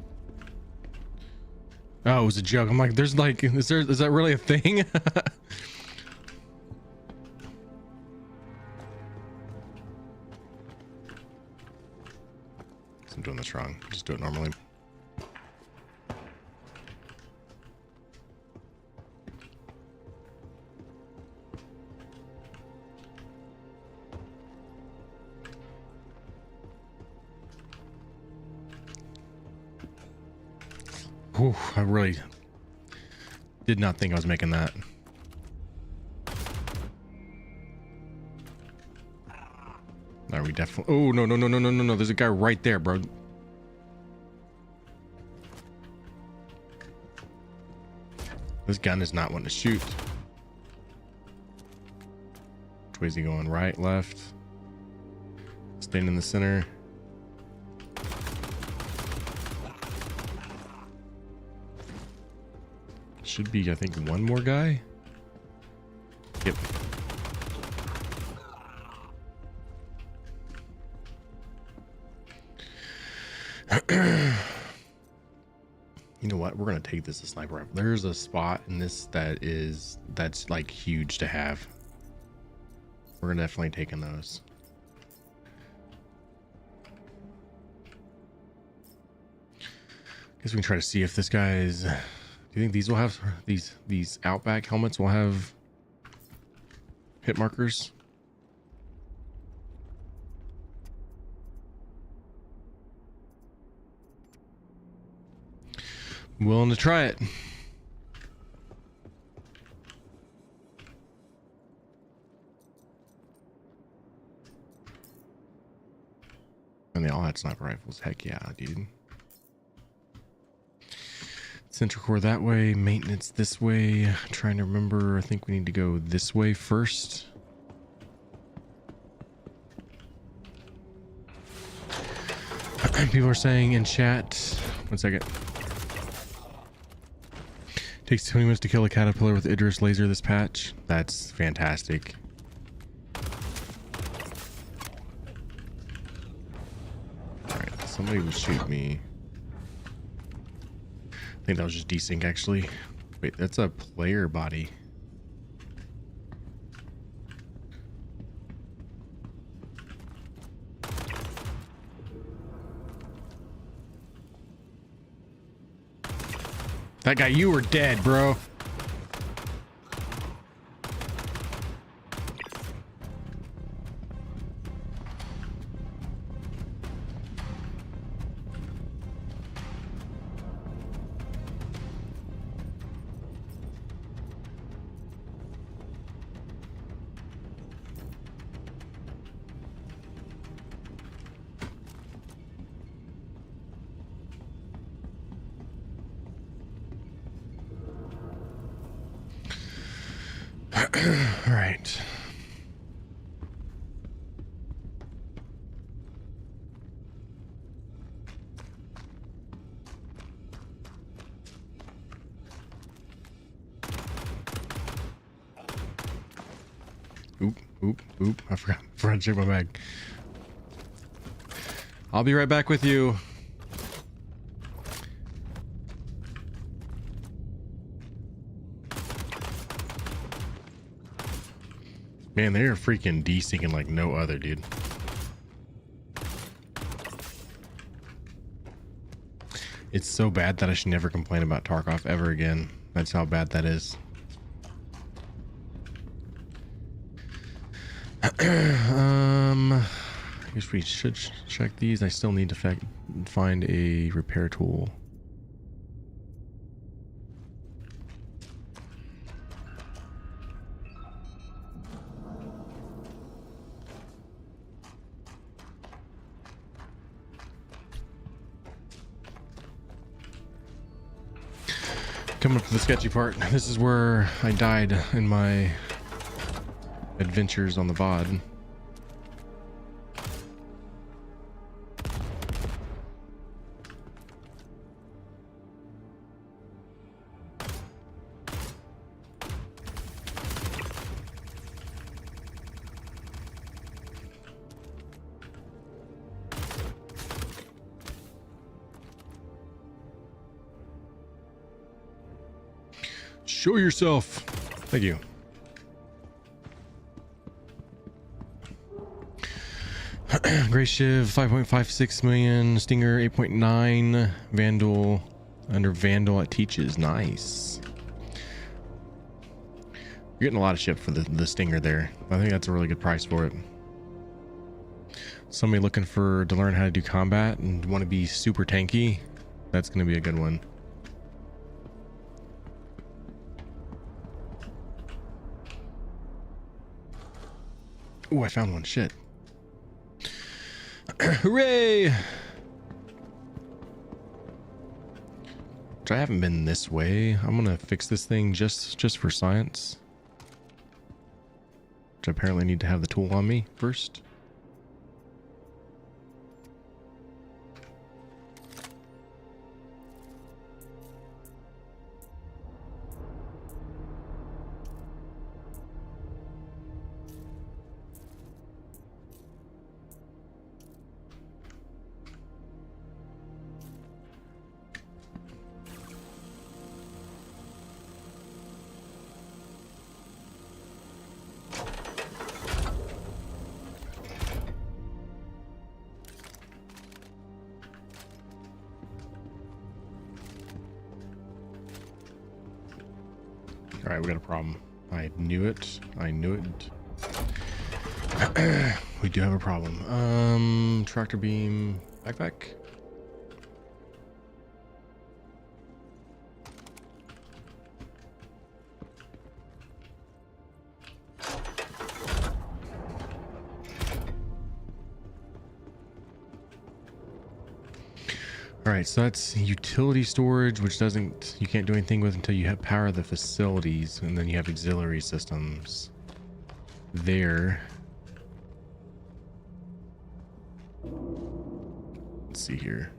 Oh, it was a joke. I'm like, there's like, is that really a thing? I'm doing this wrong. Just do it normally. Whew, I really did not think I was making that. Are we definitely? Oh, no, no, no, no, no, no, no. There's a guy right there, bro. This gun is not wanting to shoot. Which way is he going? Right, left? Staying in the center. Should be, I think, one more guy. Yep. You know what? We're gonna take this as sniper rifle. There's a spot in this that's like huge to have. We're definitely taking those. Guess we can try to see if this guy's. Do you think these will have these Outback helmets will have hit markers? Willing to try it. And they all had sniper rifles. Heck yeah, dude. Central core that way, maintenance this way. I'm trying to remember, I think we need to go this way first. People are saying in chat, 1 second. Takes 20 minutes to kill a caterpillar with Idris laser this patch. That's fantastic. Alright, somebody will shoot me. I think that was just desync actually. Wait, that's a player body. That guy, you were dead, bro. All right. Oop. I forgot to check my bag. I'll be right back with you. Man, they are freaking desyncing like no other, dude. It's so bad that I should never complain about Tarkov ever again. That's how bad that is. I guess we should check these. I still need to find a repair tool. Coming up to the sketchy part. This is where I died in my adventures on the VOD. Show yourself. Thank you. Gray Shiv 5.56 million, Stinger 8.9, Vandal under Vandal at Teaches. Nice. You're getting a lot of ship for the Stinger there. I think that's a really good price for it. Somebody looking to learn how to do combat and want to be super tanky, that's going to be a good one. Oh, I found one. Shit. Hooray! I haven't been this way. I'm gonna fix this thing just for science. Which I apparently need to have the tool on me first. All right, we got a problem. I knew it. I knew it. We do have a problem. Tractor beam backpack. All right, so that's utility storage, which you can't do anything with until you have power the facilities, and then you have auxiliary systems there. Let's see here.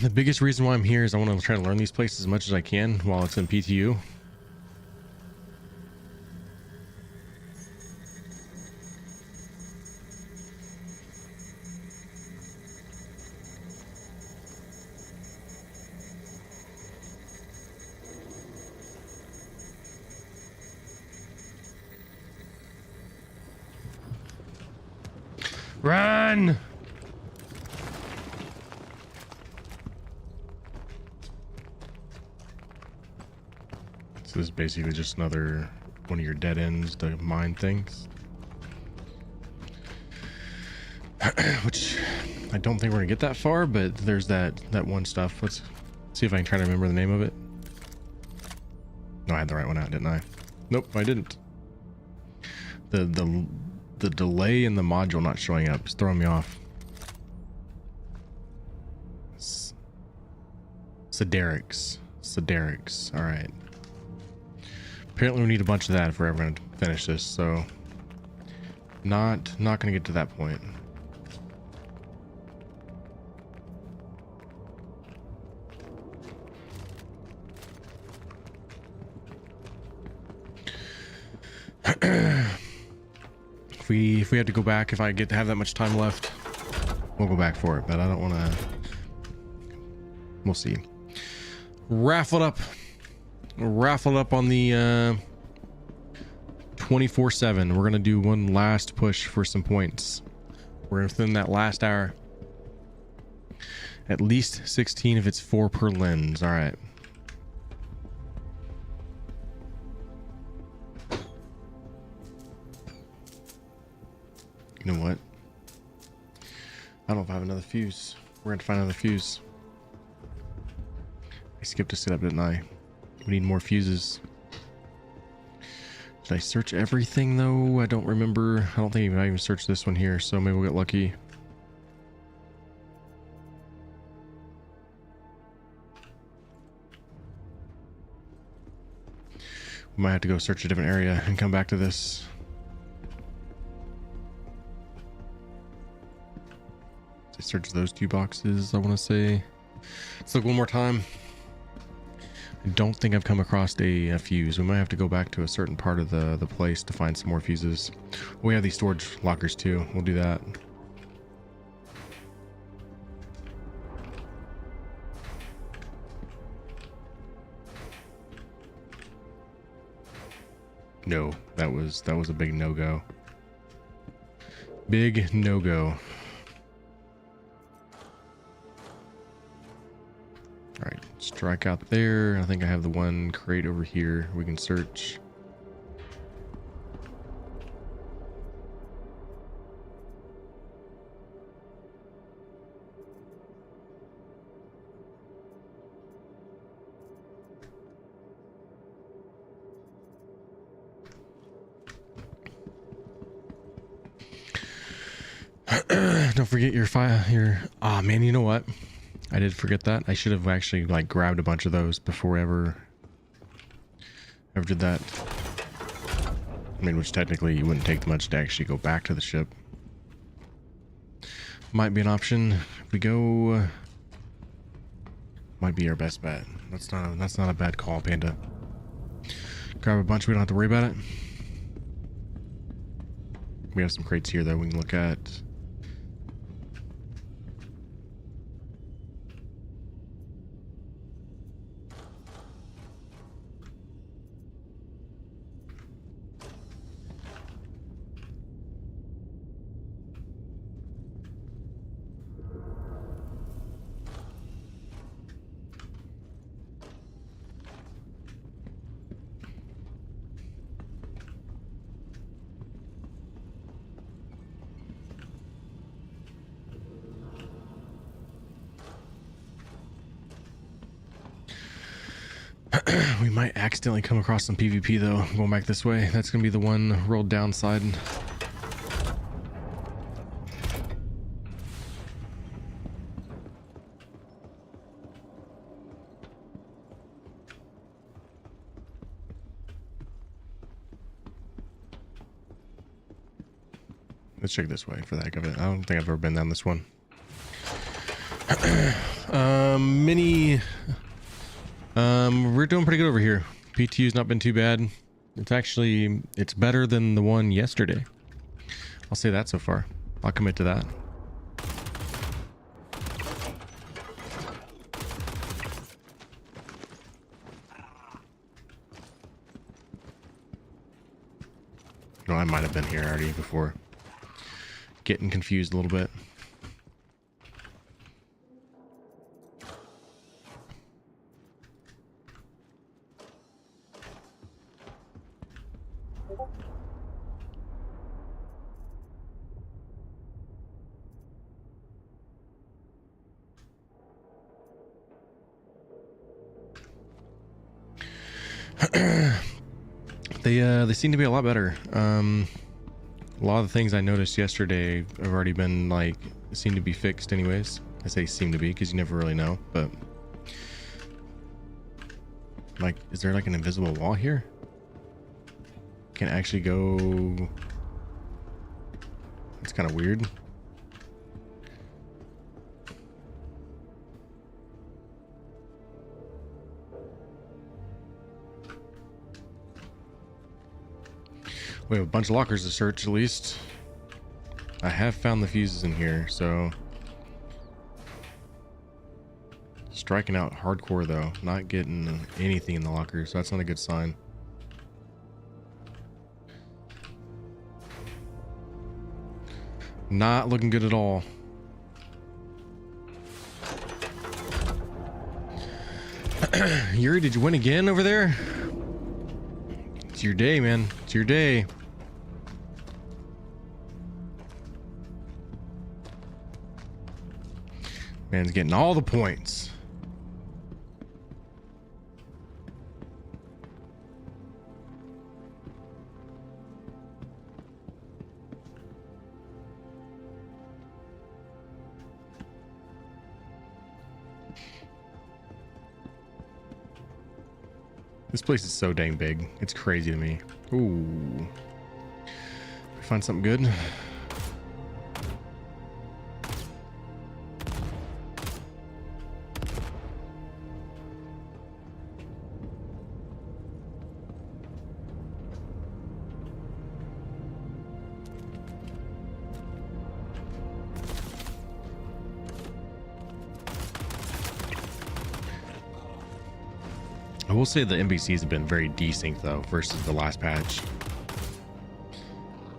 The biggest reason why I'm here is I want to try to learn these places as much as I can while it's in PTU. Run! So this is basically just another one of your dead ends to mine things. Which I don't think we're gonna get that far, but there's that one stuff. Let's see if I can try to remember the name of it. No, I had the right one out, didn't I? Nope, I didn't. The delay in the module not showing up is throwing me off. Sederics. All right. Apparently we need a bunch of that if we're ever going to finish this, so not going to get to that point. If we had to go back, if I get to have that much time left, we'll go back for it. But I don't want to. We'll see. Raffled up on the 24/7. We're gonna do one last push for some points. We're within that last hour. At least 16 if it's 4 per lens. All right. You know what? I don't know if I have another fuse. We're going to find another fuse. I skipped a setup, didn't I? We need more fuses. Did I search everything though? I don't remember. I don't think I even searched this one here, so maybe we'll get lucky. We might have to go search a different area and come back to this. I searched those 2 boxes, I want to say. Let's look one more time. I don't think I've come across a fuse. We might have to go back to a certain part of the place to find some more fuses. We have these storage lockers too. We'll do that. No, that was a big no-go. Big no-go. All right, strike out there. I think I have the one crate over here we can search. Don't forget your file. Ah, man, you know what? I did forget that. I should have actually like grabbed a bunch of those before I ever did that. I mean, which technically it wouldn't take much to actually go back to the ship. Might be an option. If we go, might be our best bet. That's not a bad call, Panda. Grab a bunch. We don't have to worry about it. We have some crates here that we can look at. We might accidentally come across some PvP though, going back this way. That's gonna be the one rolled downside. Let's check this way for the heck of it. I don't think I've ever been down this one. Mini. We're doing pretty good over here. PTU's not been too bad. It's better than the one yesterday. I'll say that so far. I'll commit to that. No, I might have been here already before. Getting confused a little bit. They seem to be a lot better. A lot of the things I noticed yesterday have already been seem to be fixed anyways. I say seem to be because you never really know, but is there like an invisible wall here? Can actually go. It's kind of weird. We have a bunch of lockers to search at least. I have found the fuses in here, so striking out hardcore though, not getting anything in the locker, so that's not a good sign. Not looking good at all. Yuri, did you win again over there? It's your day, man. It's your day. Man's getting all the points. This place is so dang big. It's crazy to me. Ooh. Find something good. I will say the NBCs have been very desynced though versus the last patch.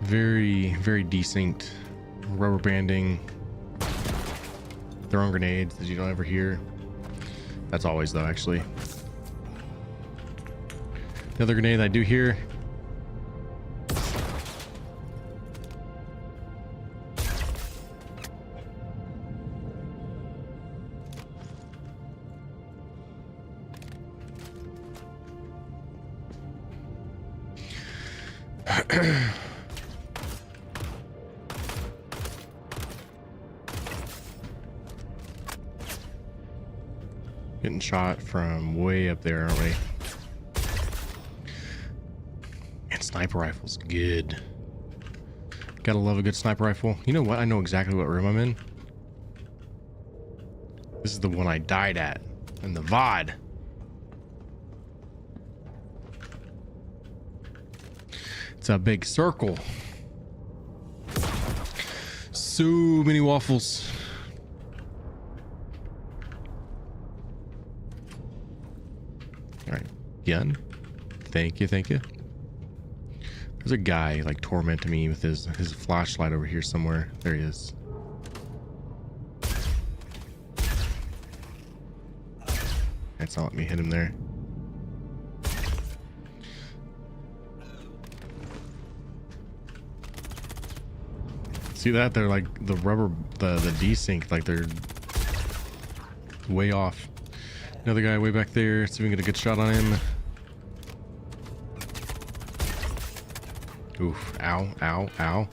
Very, very desynced. Rubber banding. Throwing grenades that you don't ever hear. That's always though, actually. The other grenade I do hear. Getting shot from way up there, aren't we? And sniper rifle's good. Gotta love a good sniper rifle. You know what? I know exactly what room I'm in. This is the one I died at in the VOD. It's a big circle. So many waffles. All right, gun. Thank you, thank you. There's a guy like tormenting me with his flashlight over here somewhere. There he is. That's not letting me hit him there. See that? They're like the rubber, the desync, like they're way off. Another guy way back there. See if we can get a good shot on him. Oof. Ow, ow, ow.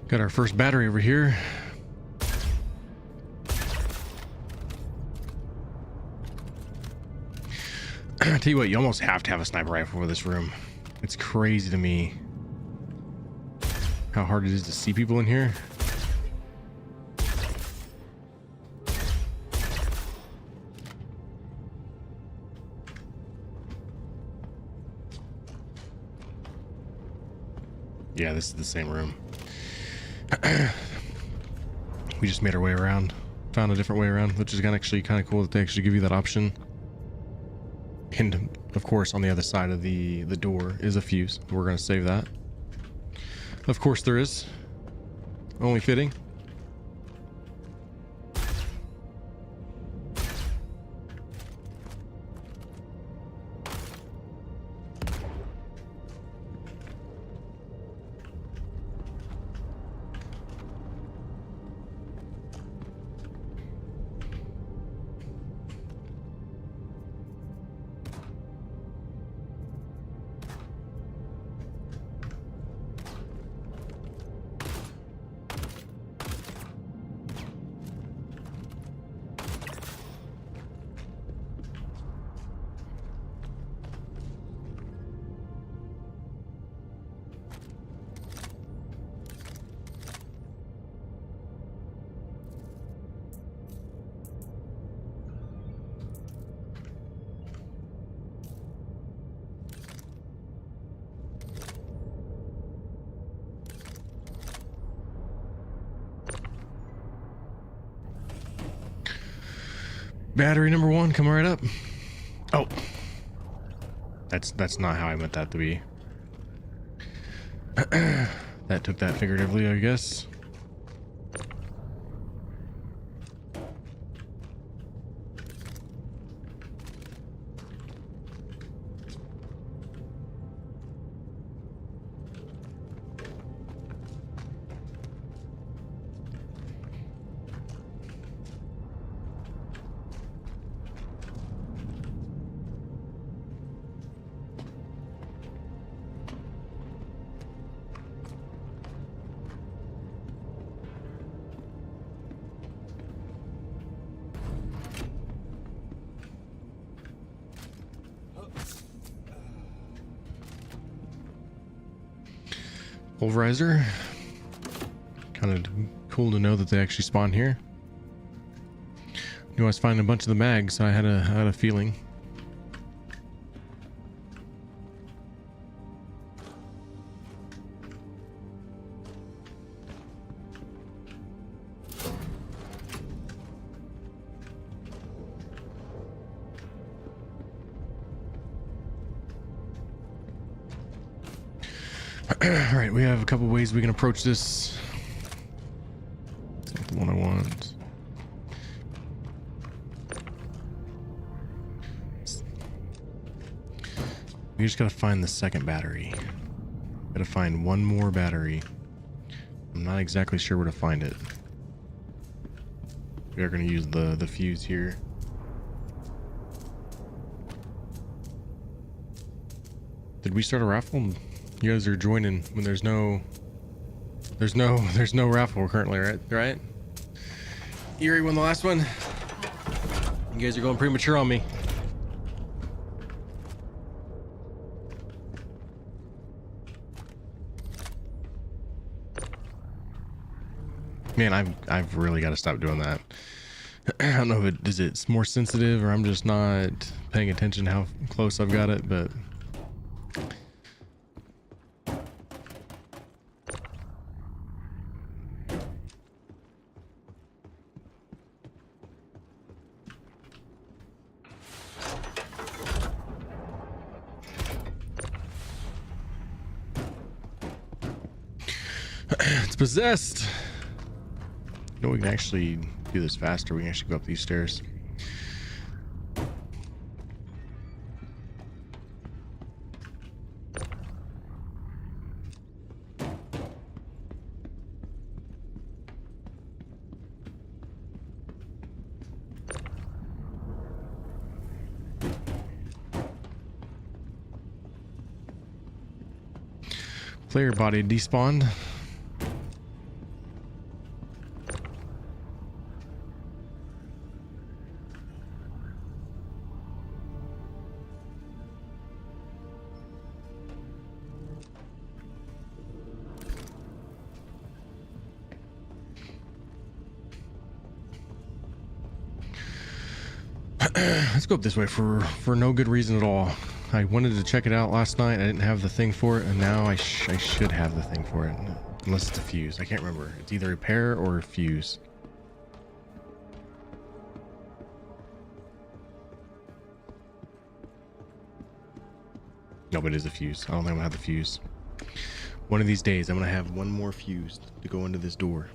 Got our first battery over here. I tell you what, you almost have to have a sniper rifle for this room. It's crazy to me how hard it is to see people in here. Yeah, this is the same room. We just made our way around, found a different way around, which is actually kind of cool that they actually give you that option. And of course, on the other side of the door is a fuse. We're going to save that. Of course there is. Only fitting. Battery number 1 coming right up. Oh, that's not how I meant that to be. That took that figuratively, I guess. Pulverizer. Kind of cool to know that they actually spawn here. Knew I was finding a bunch of the mags, so I had a feeling. All right, we have a couple ways we can approach this. It's not the one I want. We just gotta find the second battery. Gotta find one more battery. I'm not exactly sure where to find it. We are gonna use the fuse here. Did we start a raffle? You guys are joining when there's no raffle currently, right? Erie won the last one. You guys are going premature on me. Man, I've really got to stop doing that. I don't know if it's more sensitive or I'm just not paying attention how close I've got it, but it's possessed. You know, we can actually do this faster. We can actually go up these stairs. Player body despawned. Let's go up this way for no good reason at all. I wanted to check it out last night. I didn't have the thing for it, and now I should have the thing for it. Unless it's a fuse. I can't remember. It's either repair or a fuse. No, but it is a fuse. I don't think I'm gonna have the fuse. One of these days, I'm gonna have one more fuse to go into this door.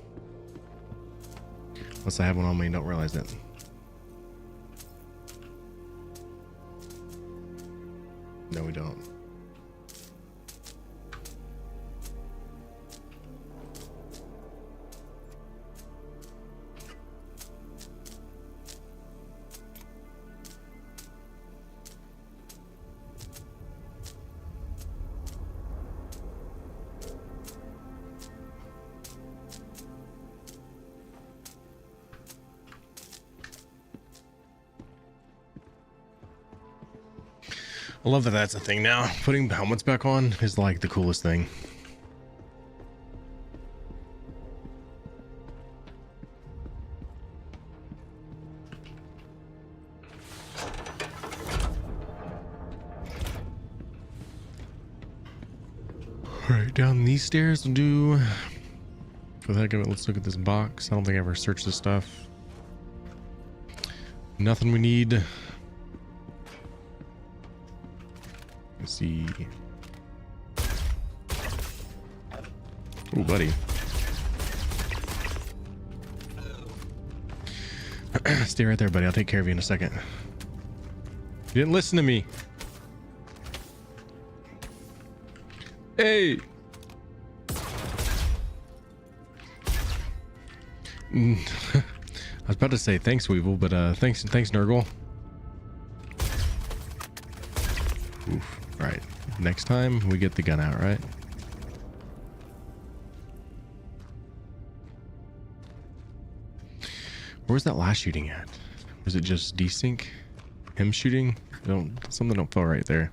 Unless I have one on me and don't realize it. No, we don't. I love that that's a thing now. Putting helmets back on is like the coolest thing. All right, down these stairs we'll do. For the heck of it, let's look at this box. I don't think I ever searched this stuff. Nothing we need. Let's see. Oh, buddy. Stay right there, buddy. I'll take care of you in a second. You didn't listen to me. Hey. I was about to say thanks, Weevil, but thanks, Nurgle. Oof. Right. Next time we get the gun out, right? Where was that last shooting at? Was it just desync? Him shooting? Something don't feel right there.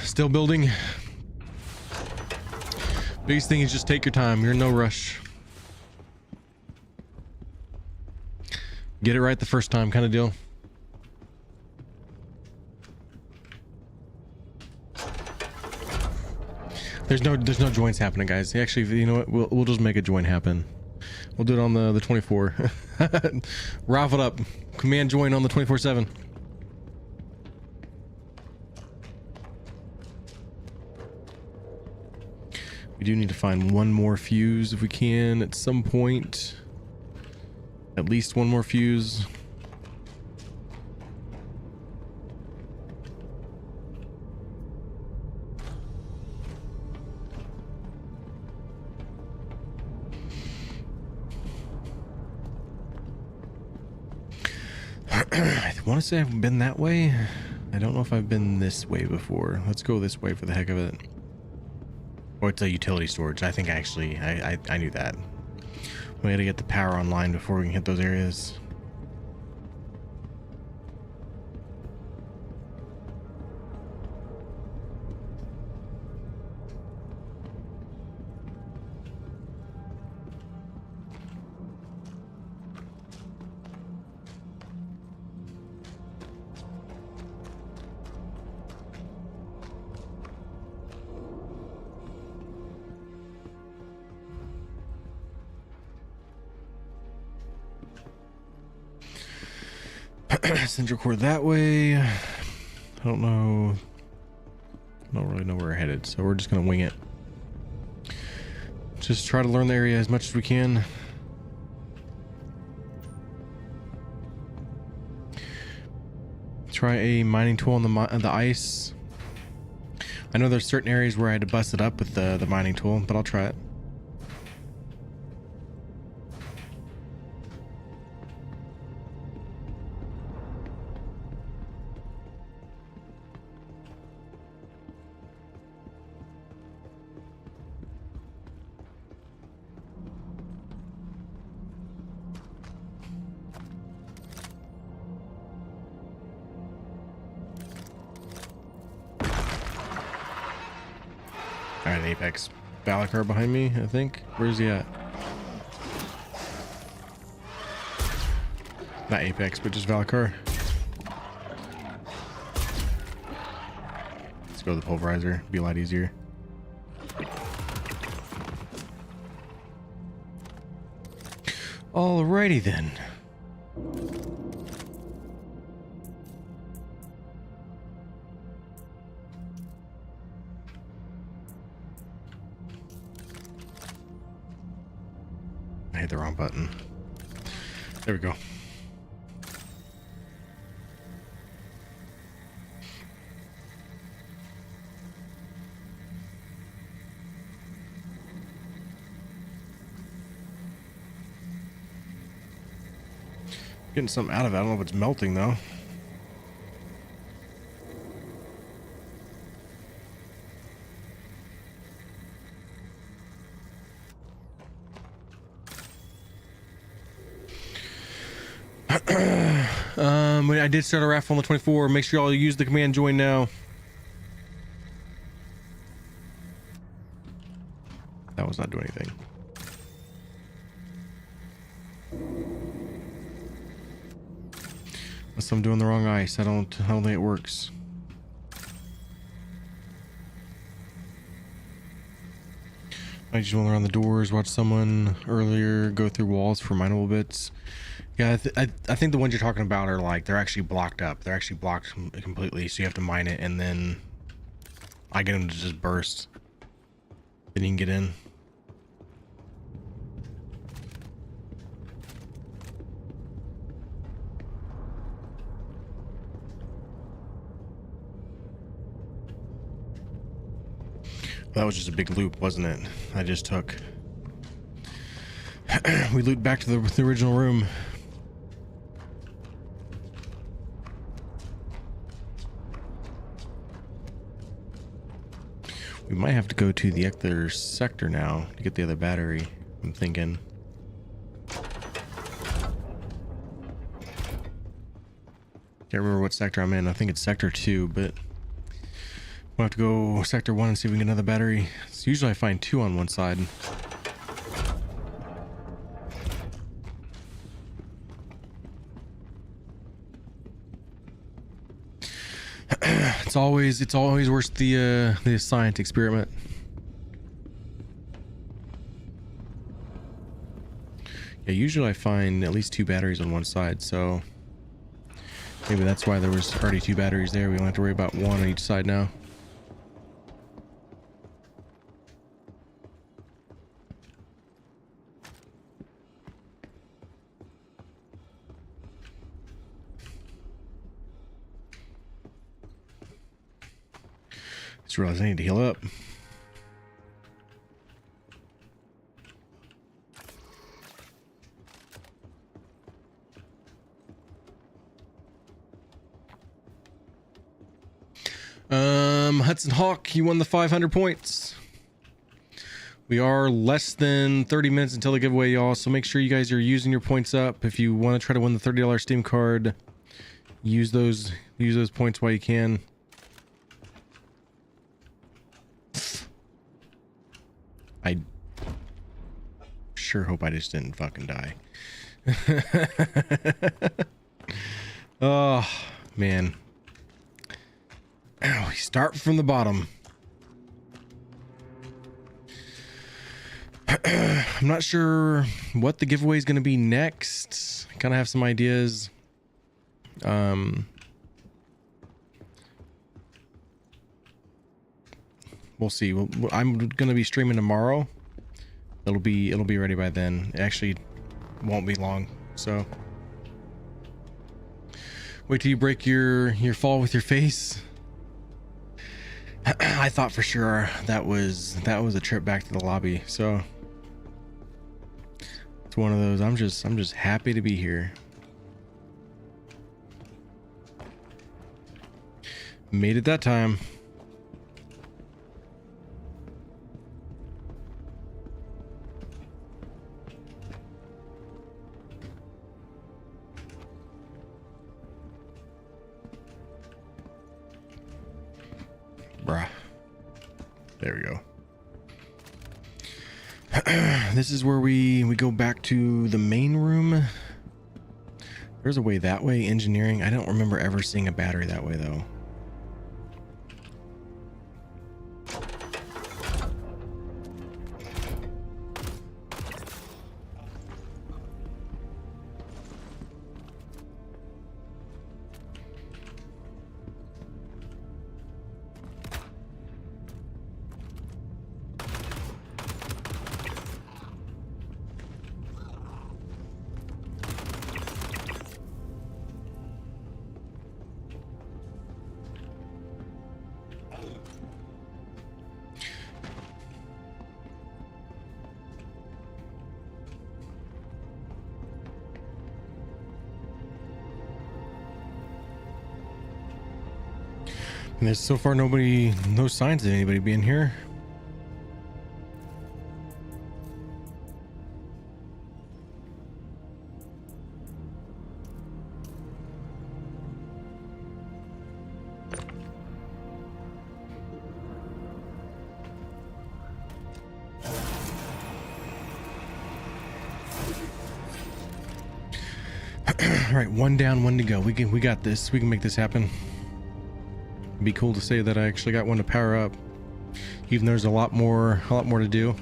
Still building. Biggest thing is just take your time. You're in no rush. Get it right the first time, kind of deal. There's no joints happening, guys. Actually, you know what? We'll just make a join happen. We'll do it on the 24. Raffle it up. Command join on the 24/7. We do need to find one more fuse if we can at some point. At least one more fuse. I want to say I've been that way. I don't know if I've been this way before. Let's go this way for the heck of it. Or it's a utility storage. I think actually I knew that. We gotta get the power online before we can hit those areas. Central core that way. I don't know. I don't really know where we're headed, so we're just gonna wing it. Just try to learn the area as much as we can. Try a mining tool on the ice. I know there's certain areas where I had to bust it up with the mining tool, but I'll try it. Alright, Apex Valakar behind me, I think. Where's he at? Not Apex, but just Valakar. Let's go to the pulverizer. Be a lot easier. Alrighty then. I hit the wrong button. There we go. Getting something out of it. I don't know if it's melting though. I did start a raffle on the 24. Make sure y'all use the command join now. That was not doing anything. Unless I'm doing the wrong ice. I don't think it works. I just went around the doors, watched someone earlier go through walls for mineable bits. Yeah, I think the ones you're talking about are like, they're actually blocked up. They're actually blocked completely, so you have to mine it, and then I get them to just burst. Then you can get in. That was just a big loop, wasn't it? I just took. We looped back to the original room. We might have to go to the other sector now to get the other battery, I'm thinking. Can't remember what sector I'm in. I think it's sector 2, but we'll have to go sector 1 and see if we can get another battery. So usually I find 2 on one side. It's always worth the science experiment. Yeah, usually I find at least 2 batteries on one side, so maybe that's why there was already 2 batteries there. We don't have to worry about 1 on each side now. Just realized I need to heal up. Hudson Hawk, you won the 500 points. We are less than 30 minutes until the giveaway, y'all, so make sure you guys are using your points up. If you want to try to win the $30 Steam card, use those points while you can. I sure hope I just didn't fucking die. Oh, man. We start from the bottom. I'm not sure what the giveaway is going to be next. I kind of have some ideas. We'll see. I'm going to be streaming tomorrow. It'll be ready by then. It actually won't be long. So wait till you break your fall with your face. I thought for sure that was a trip back to the lobby. So it's one of those. I'm just happy to be here. Made it that time. Bruh. There we go. This is where we go back to the main room. There's a way that way. Engineering. I don't remember ever seeing a battery that way though. And there's so far no signs of anybody being here. All right, one down, one to go. We got this. We can make this happen. It'd be cool to say that I actually got one to power up, even though there's a lot more to do.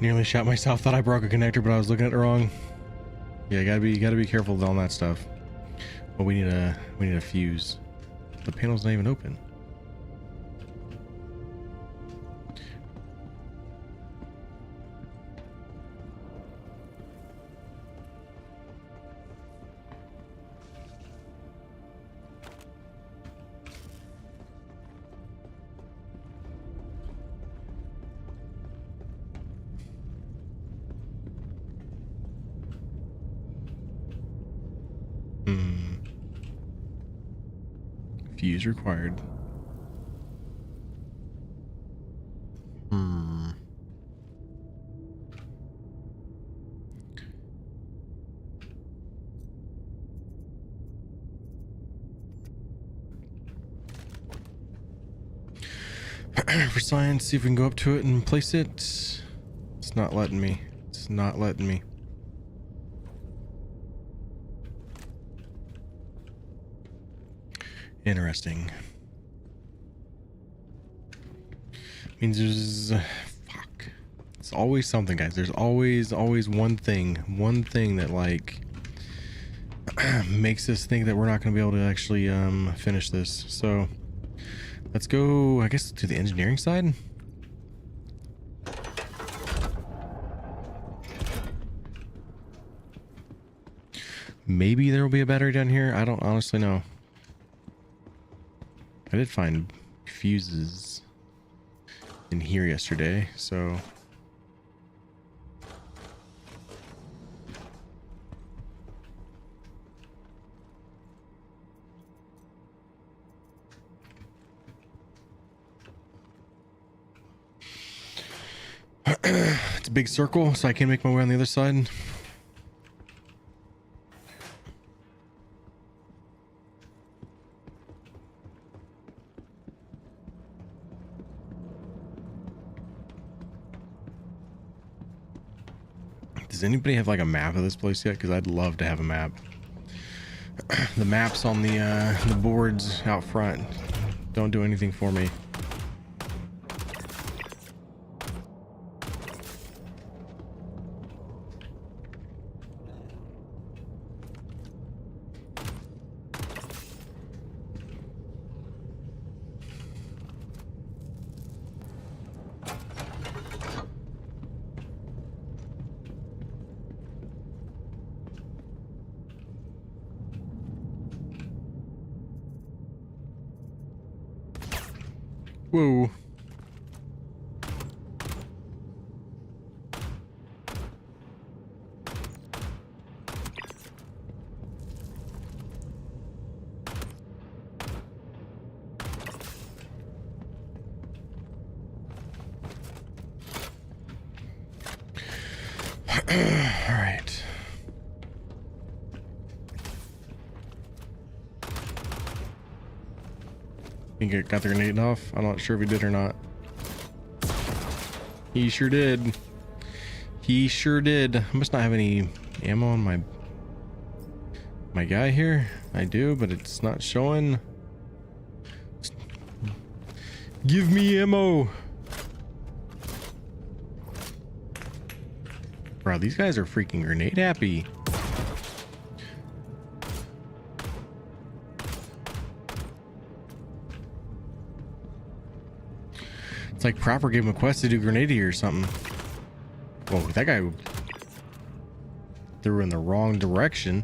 Nearly shot myself. Thought I broke a connector, but I was looking at it wrong. Yeah, gotta be careful on that stuff. Well, we need a fuse. The panel's not even open. Fuse required. For science, see if we can go up to it and place it. It's not letting me. It's not letting me. Interesting. Means there's fuck. It's always something, guys. There's always one thing that like makes us think that we're not going to be able to actually finish this. So let's go, I guess, to the engineering side. Maybe there will be a battery down here. I don't honestly know. I did find fuses in here yesterday, so it's a big circle, so I can't make my way on the other side. Does anybody have like a map of this place yet? Because I'd love to have a map. The maps on the boards out front don't do anything for me. Whoa. All right. Think it got the grenade off? I'm not sure if he did or not. He sure did. He sure did. I must not have any ammo on my guy here. I do, but it's not showing. Give me ammo. Bro, these guys are freaking grenade happy. It's like Proper gave him a quest to do grenade or something. Whoa, that guy threw in the wrong direction.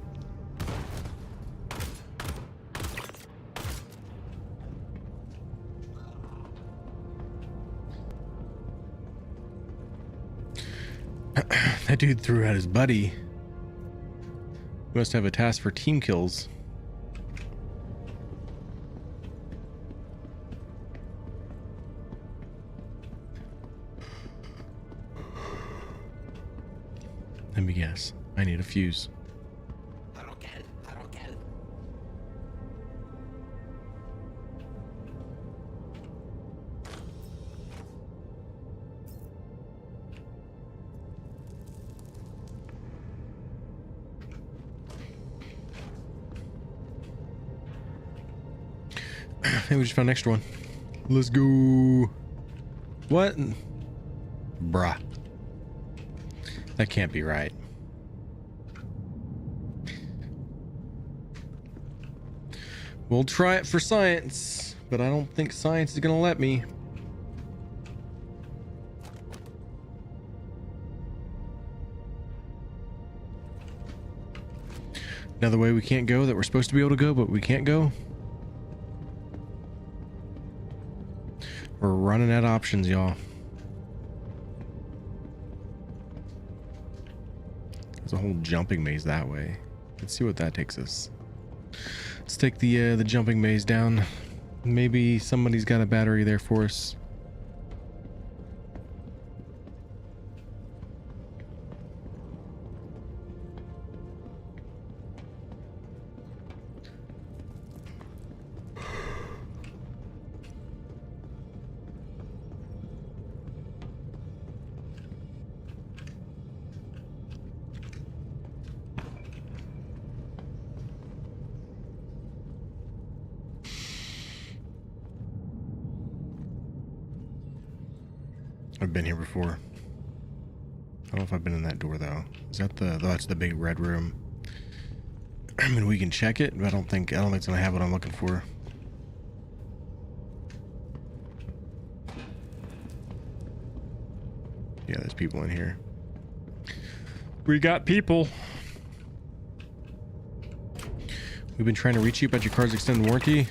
That dude threw at his buddy. He must have a task for team kills. Let me guess. I need a fuse. I don't get it. I don't get it. Hey, we just found an extra one. Let's go. What? Bruh. That can't be right. We'll try it for science, but I don't think science is gonna let me. Another way we can't go that we're supposed to be able to go, but we can't go. We're running out of options, y'all. There's a whole jumping maze that way. Let's see what that takes us. Let's take the jumping maze down. Maybe somebody's got a battery there for us. I've been here before. I don't know if I've been in that door though. Is that the? Oh, that's the big red room. I mean, we can check it, but I don't think it's gonna have what I'm looking for. Yeah, there's people in here. We got people. We've been trying to reach you about your car's extended warranty.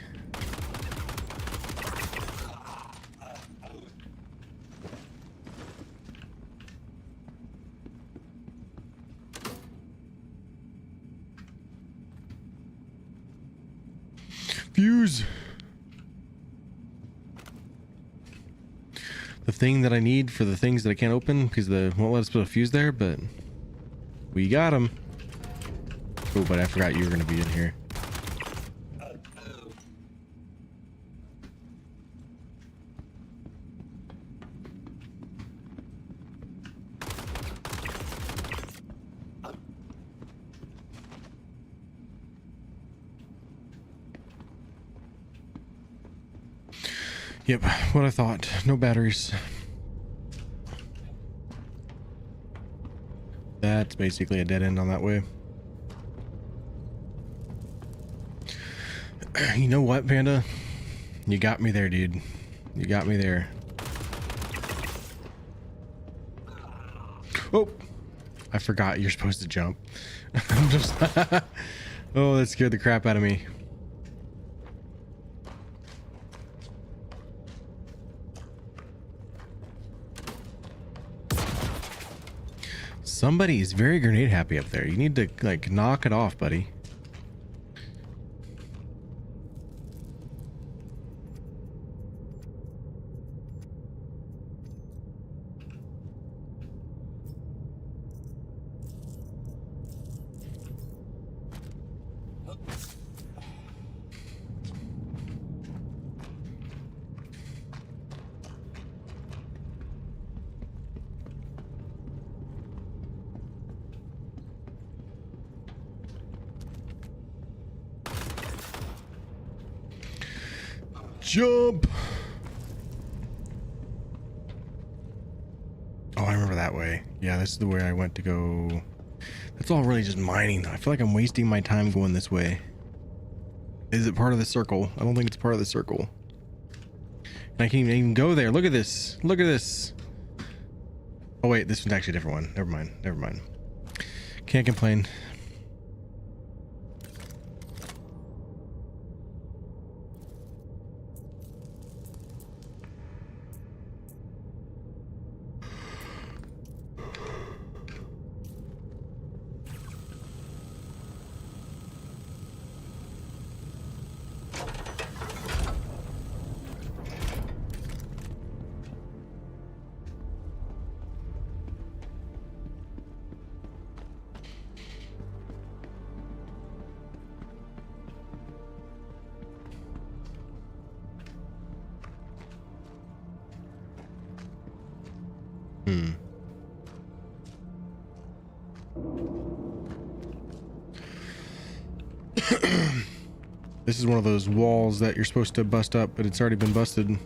Fuse. The thing that I need for the things that I can't open because the won't let us put a fuse there, but we got them. Oh, but I forgot you were going to be in here. Yep, what I thought. No batteries. That's basically a dead end on that way. You know what, Panda? You got me there, dude. You got me there. Oh! I forgot you're supposed to jump. I'm just... Oh, that scared the crap out of me. Somebody is very grenade happy up there. You need to, like, knock it off, buddy. Jump! Oh, I remember that way. Yeah, this is the way I went to go. That's all really just mining. I feel like I'm wasting my time going this way. Is it part of the circle? I don't think it's part of the circle. And I can't even go there. Look at this. Look at this. Oh wait, this one's actually a different one. Never mind. Never mind. Can't complain. This is one of those walls that you're supposed to bust up, but it's already been busted.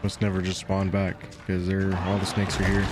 Must never just spawn back because all the snakes are here.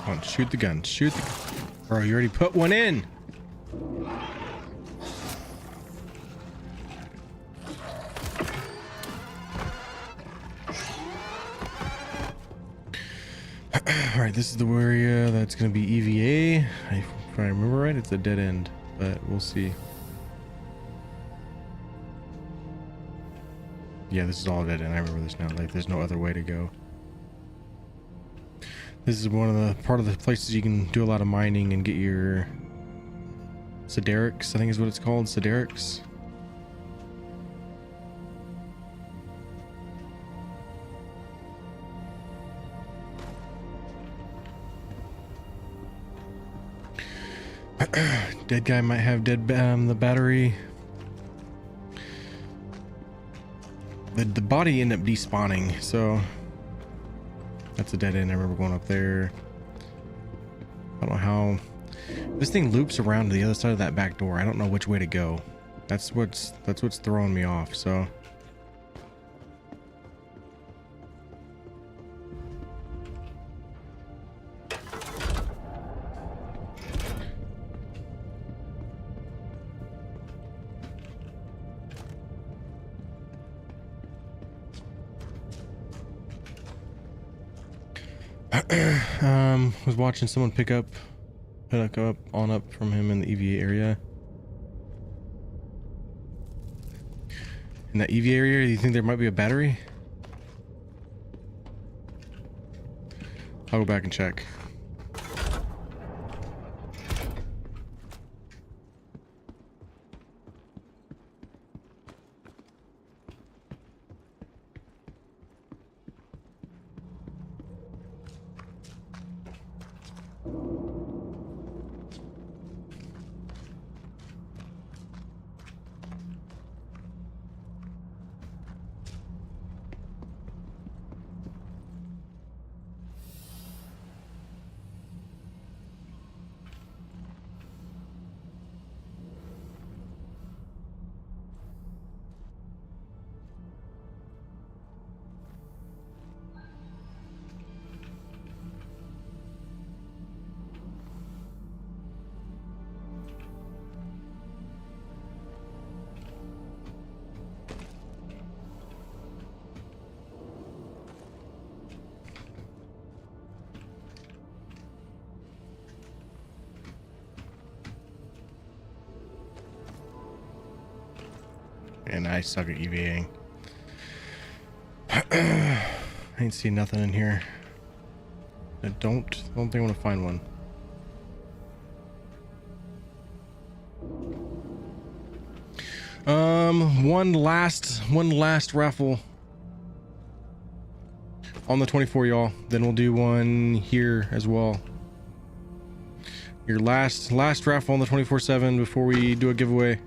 Come on, shoot the gun. Shoot the gun. Bro, you already put one in. All right, this is the area that's going to be EVA. If I remember right, it's a dead end, but we'll see. Yeah, this is all dead end. I remember this now. Like, there's no other way to go. This is one of the part of the places you can do a lot of mining and get your Siderics, I think is what it's called, Siderics. Dead guy might have the battery. The body ended up despawning, so that's a dead end. I remember going up there. I don't know how this thing loops around to the other side of that back door. I don't know which way to go. That's what's throwing me off. So was watching someone pick up from him in the EVA area. In that EVA area, do you think there might be a battery? I'll go back and check. And I suck at EVAing. I ain't seen nothing in here. I don't think I want to find one. One last raffle on the 24, y'all. Then we'll do one here as well. Your last raffle on the 24/7 before we do a giveaway.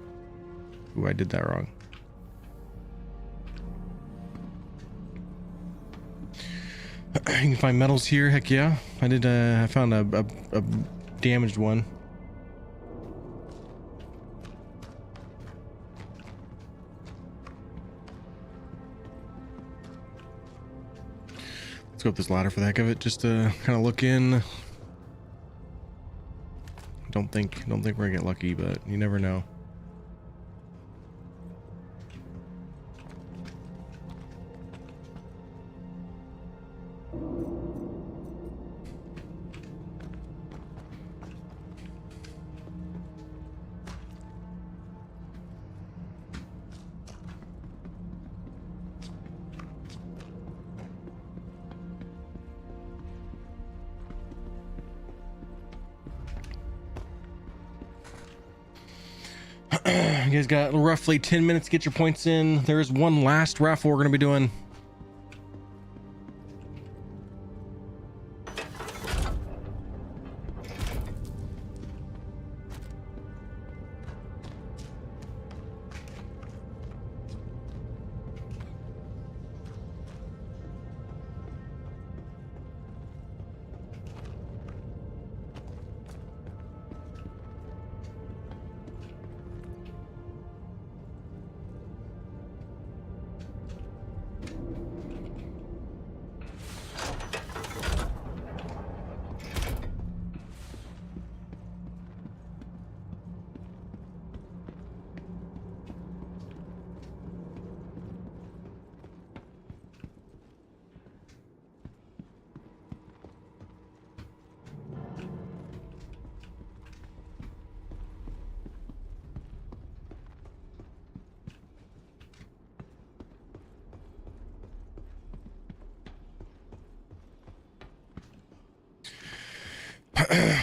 Ooh, I did that wrong. You can find medals here. Heck yeah, I did. I found a damaged one. Let's go up this ladder for the heck of it, just to kind of look in. Don't think we're gonna get lucky, but you never know. You guys got roughly 10 minutes to get your points in. There's one last raffle we're going to be doing.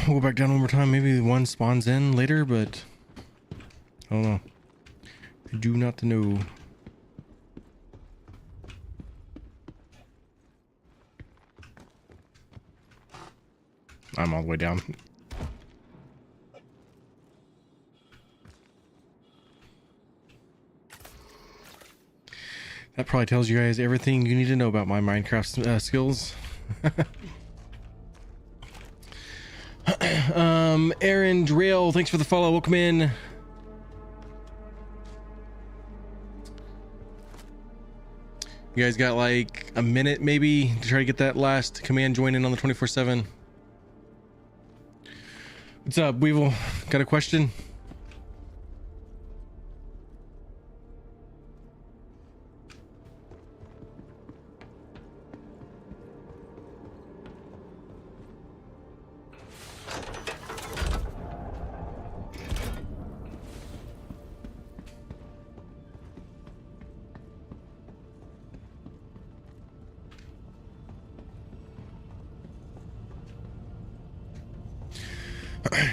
We'll go back down one more time. Maybe one spawns in later, but I don't know. I do not know. I'm all the way down. That probably tells you guys everything you need to know about my Minecraft skills. Aaron Drill, thanks for the follow. Welcome in. You guys got like a minute maybe to try to get that last command join in on the 24/7. What's up, Weevil? Got a question?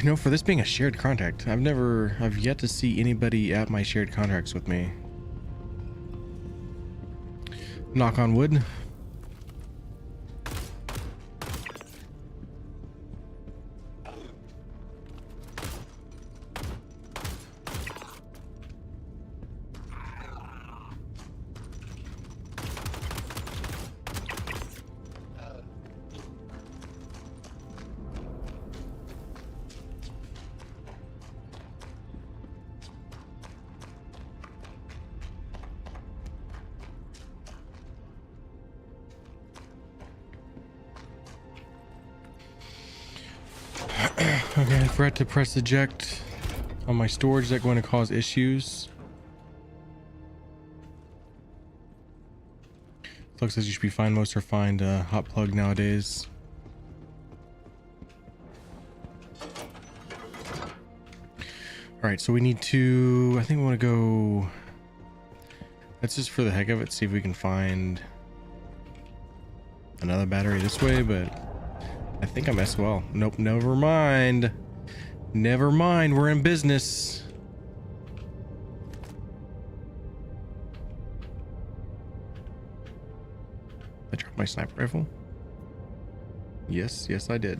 No, for this being a shared contact, I've yet to see anybody at my shared contracts with me. Knock on wood. Okay, I forgot to press eject on my storage. Is that going to cause issues? Looks as you should be fine. Most are fine to hot plug nowadays. All right, so we need to, I think we want to go, that's just for the heck of it, see if we can find another battery this way, but I think I'm SOL. Nope, never mind. Never mind, we're in business. I dropped my sniper rifle. Yes, yes I did.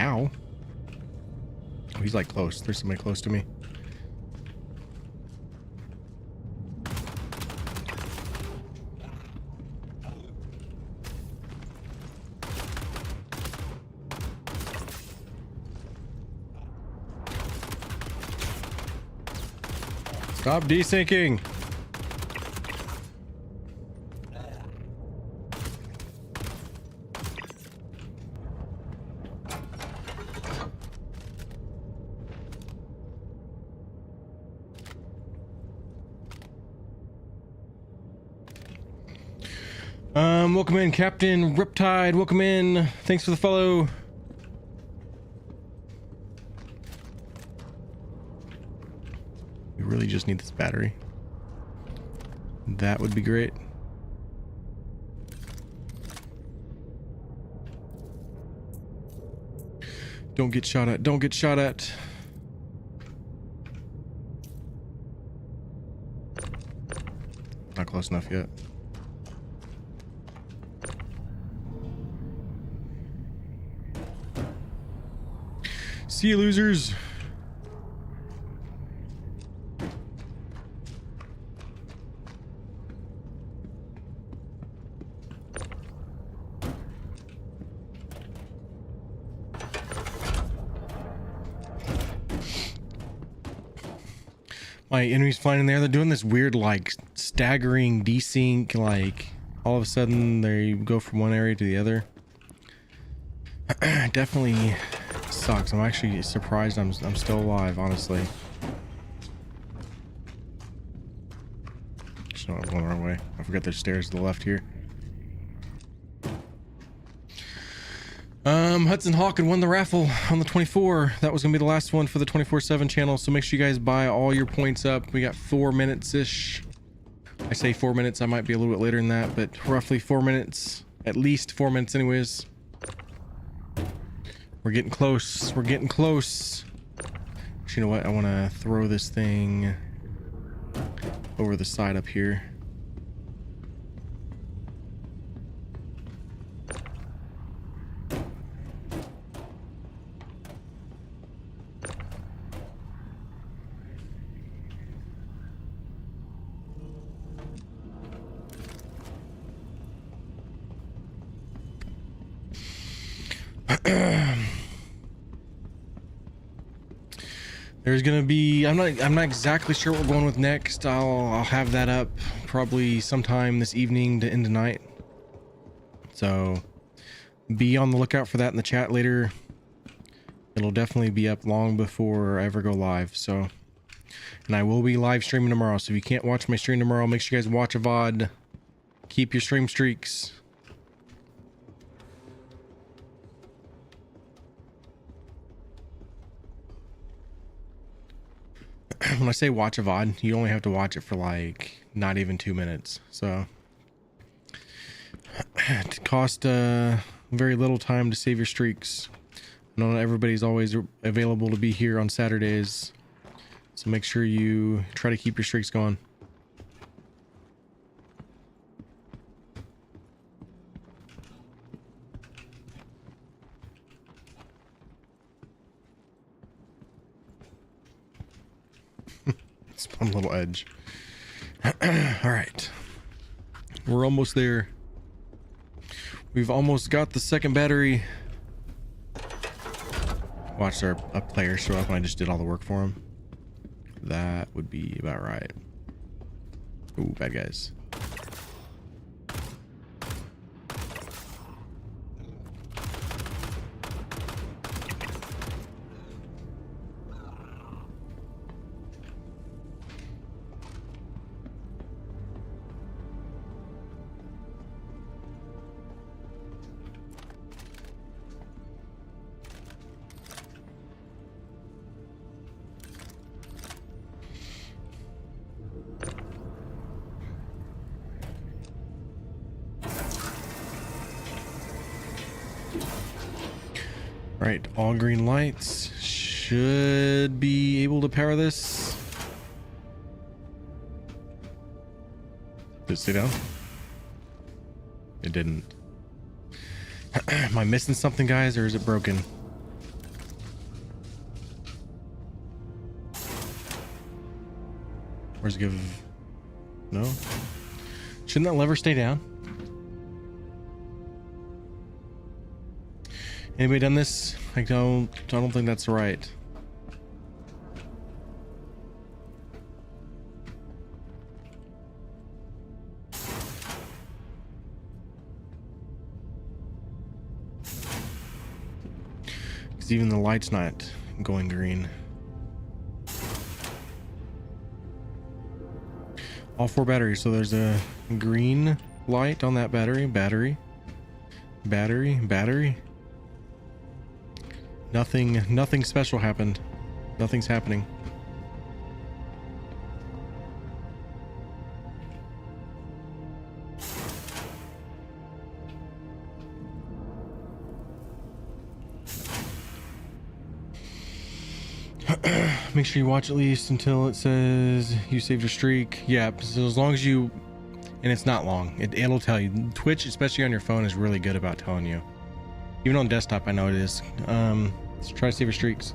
Ow. Oh, he's like close. There's somebody close to me. Stop desyncing. Welcome in, Captain Riptide. Welcome in. Thanks for the follow. We really just need this battery. That would be great. Don't get shot at. Don't get shot at. Not close enough yet. See you, losers. My enemies flying in there. They're doing this weird, like, staggering desync. Like, all of a sudden, they go from one area to the other. Definitely sucks. I'm actually surprised I'm still alive, honestly. Just know I'm going the wrong way. I forgot there's stairs to the left here. Hudson Hawk had won the raffle on the 24. That was gonna be the last one for the 24/7 channel, so make sure you guys buy all your points up. We got 4 minutes ish. I say 4 minutes, I might be a little bit later than that, but roughly 4 minutes, at least 4 minutes anyways. We're getting close. We're getting close. Actually, you know what? I want to throw this thing over the side up here. There's gonna be, I'm not exactly sure what we're going with next. I'll have that up probably sometime this evening to end the night. So be on the lookout for that in the chat later. It'll definitely be up long before I ever go live. So, and I will be live streaming tomorrow. So if you can't watch my stream tomorrow, make sure you guys watch a VOD. Keep your stream streaks. When I say watch a VOD, you only have to watch it for like not even 2 minutes. So it costs very little time to save your streaks. I know not everybody's always available to be here on Saturdays, so make sure you try to keep your streaks going. Fun little edge. All right, we're almost there. We've almost got the second battery. Watched a player show up and I just did all the work for him. That would be about right. Ooh, bad guys. Right, all green lights. Should be able to power this. Did it stay down? It didn't. Am I missing something, guys, or is it broken? Where's it give? No? Shouldn't that lever stay down? Anybody done this? I don't think that's right. Because even the light's not going green. All 4 batteries, so there's a green, light on that battery. Nothing special happened. Nothing's happening. Make sure you watch at least until it says you saved your streak. Yeah, so as long as you, and it's not long, it'll tell you. Twitch, especially on your phone, is really good about telling you. Even on desktop, I know it is. So try to save your streaks.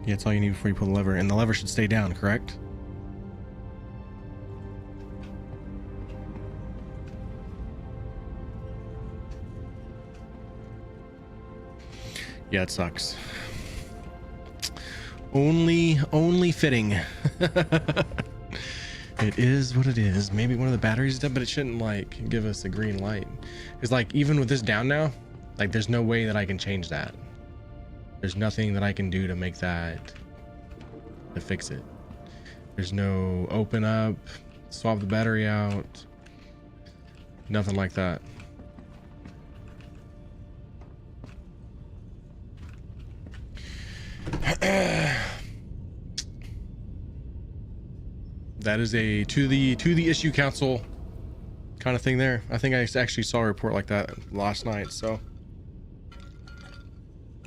Yeah, that's all you need before you pull the lever, and the lever should stay down, correct? Yeah, it sucks. Only fitting. It is what it is. Maybe one of the batteries is dead, but it shouldn't like give us a green light. It's like, even with this down now, like there's no way that I can change that. There's nothing that I can do to make that, to fix it. There's no open up, swap the battery out, nothing like that. That is a to the issue council kind of thing there. I think I actually saw a report like that last night, so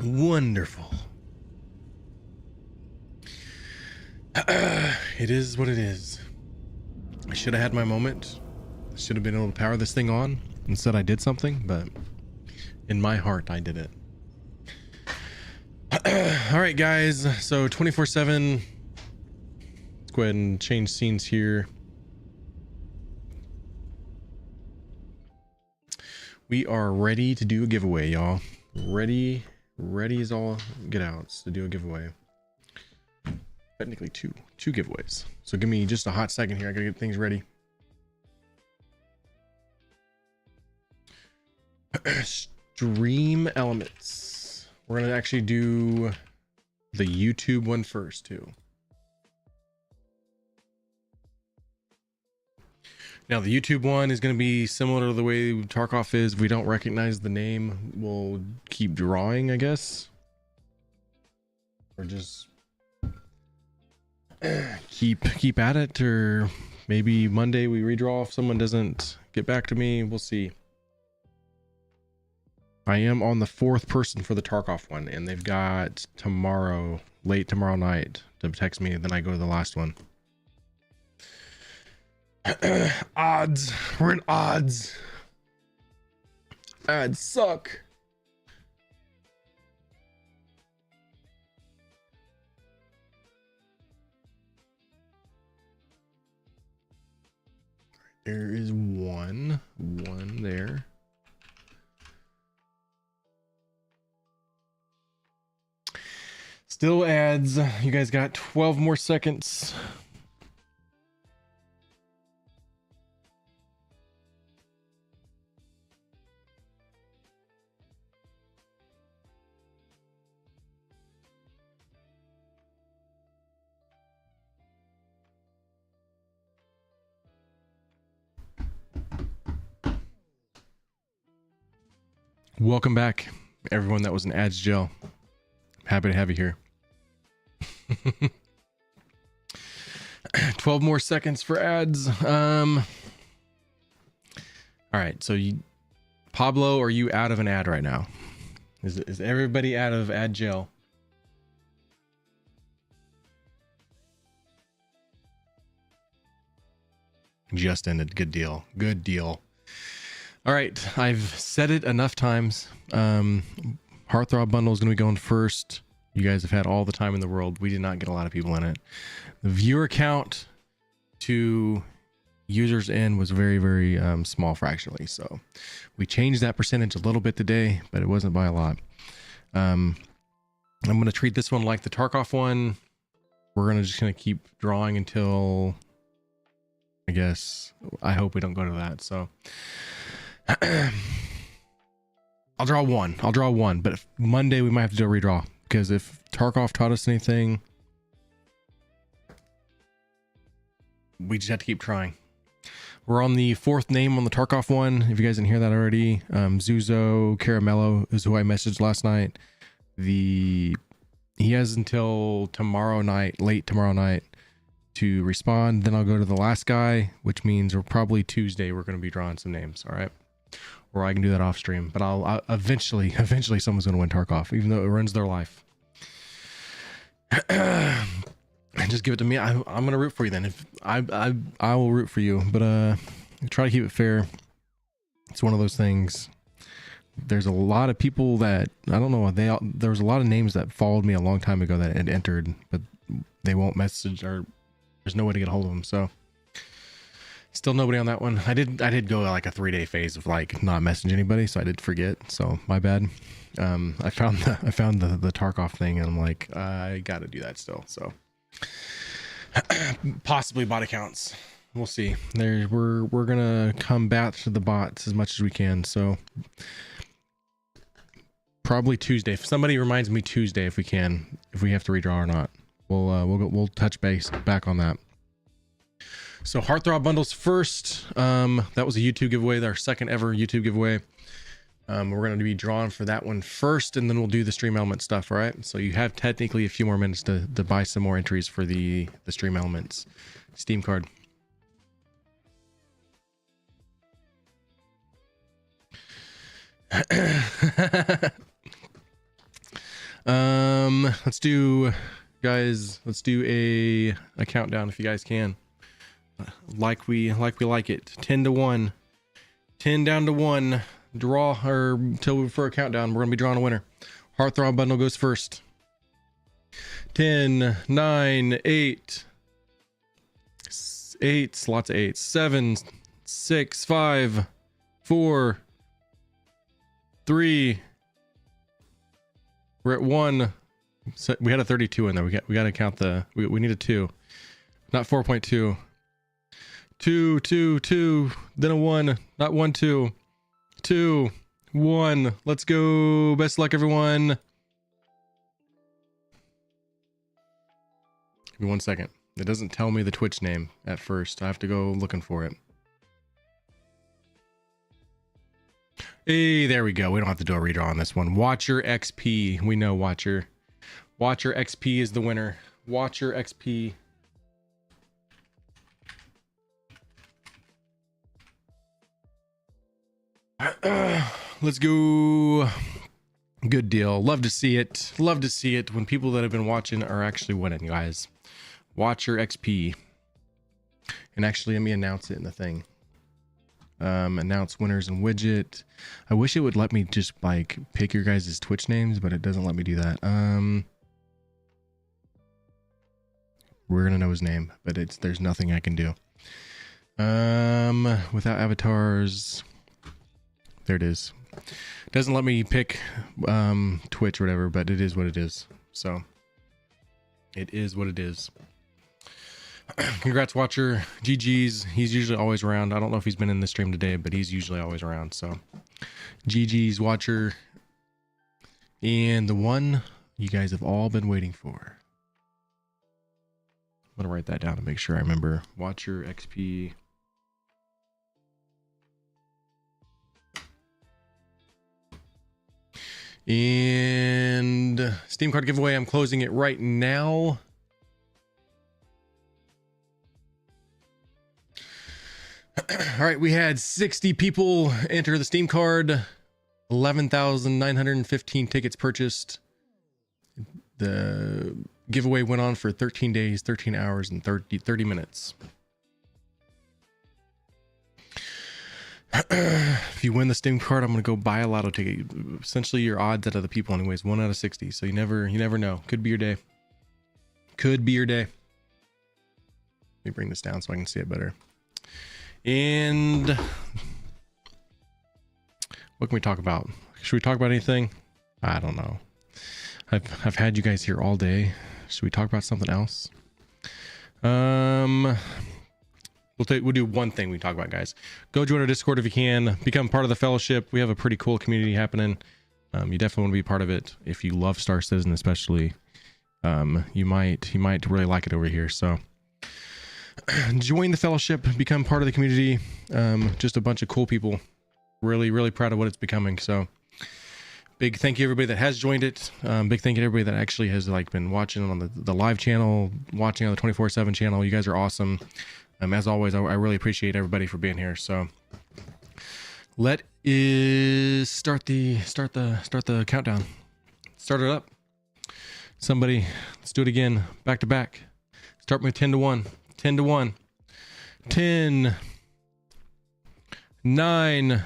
wonderful. It is what it is. I should have had my moment. I should have been able to power this thing on. Instead I did something, but in my heart I did it. All right, guys, so 24/7. Let's go ahead and change scenes here. We are ready to do a giveaway, y'all. Ready as all get outs to do a giveaway. Technically two giveaways. So give me just a hot second here. I gotta get things ready. Stream elements. We're gonna actually do the YouTube one first too. Now the YouTube one is going to be similar to the way Tarkov is. If we don't recognize the name, we'll keep drawing, I guess. Or just keep at it, or maybe Monday we redraw if someone doesn't get back to me. We'll see. I am on the 4th person for the Tarkov one, and they've got tomorrow, late tomorrow night, to text me, and then I go to the last one. Odds. We're in odds. Odds suck. There is one there. Still ads. You guys got 12 more seconds. Welcome back, everyone that was in ads jail. Happy to have you here. 12 more seconds for ads. All right, so Pablo, are you out of an ad right now? Is everybody out of ad jail? Just ended. Good deal. Good deal. All right, I've said it enough times. Heartthrob bundle is going to be going first. You guys have had all the time in the world. We did not get a lot of people in it. The viewer count to users in was very, very small fractionally. So we changed that percentage a little bit today, but it wasn't by a lot. I'm going to treat this one like the Tarkov one. We're just going to keep drawing until, I guess, I hope we don't go to that. So I'll draw one, but Monday we might have to do a redraw, because if Tarkov taught us anything, we just have to keep trying. We're on the 4th name on the Tarkov one. If you guys didn't hear that already, Zuzo Caramello is who I messaged last night. He has until tomorrow night, late tomorrow night, to respond. Then I'll go to the last guy, which means we're probably Tuesday. We're going to be drawing some names. All right. Or I can do that off stream, but I'll eventually someone's going to win Tarkov, even though it ruins their life. Just give it to me. I'm going to root for you then. If I will root for you, but try to keep it fair. It's one of those things. There's a lot of people that I don't know. There was a lot of names that followed me a long time ago that had entered, but they won't message, or there's no way to get a hold of them. So still nobody on that one. I did go like a 3-day phase of like not messaging anybody, so I did forget. So my bad. I found the Tarkov thing, and I'm like, I got to do that still. So possibly bot accounts. We'll see. We're gonna combat the bots as much as we can. So probably Tuesday. If somebody reminds me Tuesday, if we can, if we have to redraw or not, we'll touch base back on that. So Heartthrob bundles first. That was a YouTube giveaway, our second ever YouTube giveaway. We're going to be drawn for that one first, and then we'll do the stream element stuff. All right. So you have technically a few more minutes to buy some more entries for the stream elements Steam card. Let's do a countdown if you guys can. Like we like it. 10 to 1. 10 down to 1. Draw or till for a countdown. We're gonna be drawing a winner. Heartthrob bundle goes first. 10, 9, 8. 8, lots of 8s. 7, 6, 5, 4, 3. We're at 1. So we had a 32 in there. We got to count the. We need a 2, not 4.2. 2, 2, 2. Then a 1. Not 1, 2. 2, 1. Let's go. Best luck, everyone. Give me 1 second. It doesn't tell me the Twitch name at first. I have to go looking for it. Hey, there we go. We don't have to do a redraw on this one. Watcher XP. We know Watcher. Watcher XP is the winner. Watcher XP. Let's go. Good deal. Love to see it. Love to see it when people that have been watching are actually winning, guys. Watcher XP. And actually, let me announce it in the thing. Announce winners and widget. I wish it would let me just like pick your guys' Twitch names, but it doesn't let me do that. We're gonna know his name, but there's nothing I can do. Without avatars. There it is. It doesn't let me pick Twitch or whatever, but it is what it is. So it is what it is. Congrats, Watcher. GG's. He's usually always around. I don't know if he's been in the stream today, but he's usually always around. So GG's, Watcher. And the one you guys have all been waiting for. I'm gonna write that down to make sure I remember. Watcher XP. And Steam card giveaway. I'm closing it right now. All right, we had 60 people enter the Steam card. 11,915 tickets purchased. The giveaway went on for 13 days, 13 hours, and 30 minutes. If you win the Steam card, I'm gonna go buy a lotto ticket. Essentially, your odds out of the people, anyways, 1 out of 60. So you never know. Could be your day. Could be your day. Let me bring this down so I can see it better. And what can we talk about? Should we talk about anything? I don't know. I've had you guys here all day. Should we talk about something else? We'll do one thing we talk about, guys. Go join our Discord if you can. Become part of the fellowship. We have a pretty cool community happening. You definitely want to be part of it. If you love Star Citizen, especially, you might really like it over here. So Join the fellowship, become part of the community. Just a bunch of cool people. Really proud of what it's becoming. So big thank you everybody that has joined it. Big thank you to everybody that actually has like been watching on the live channel, watching on the 4.7 channel. You guys are awesome. As always, I really appreciate everybody for being here. So let is start the countdown. Start it up. Somebody, let's do it again. Back to back. Start with 10 to 1. 10 to 1. 10, 9,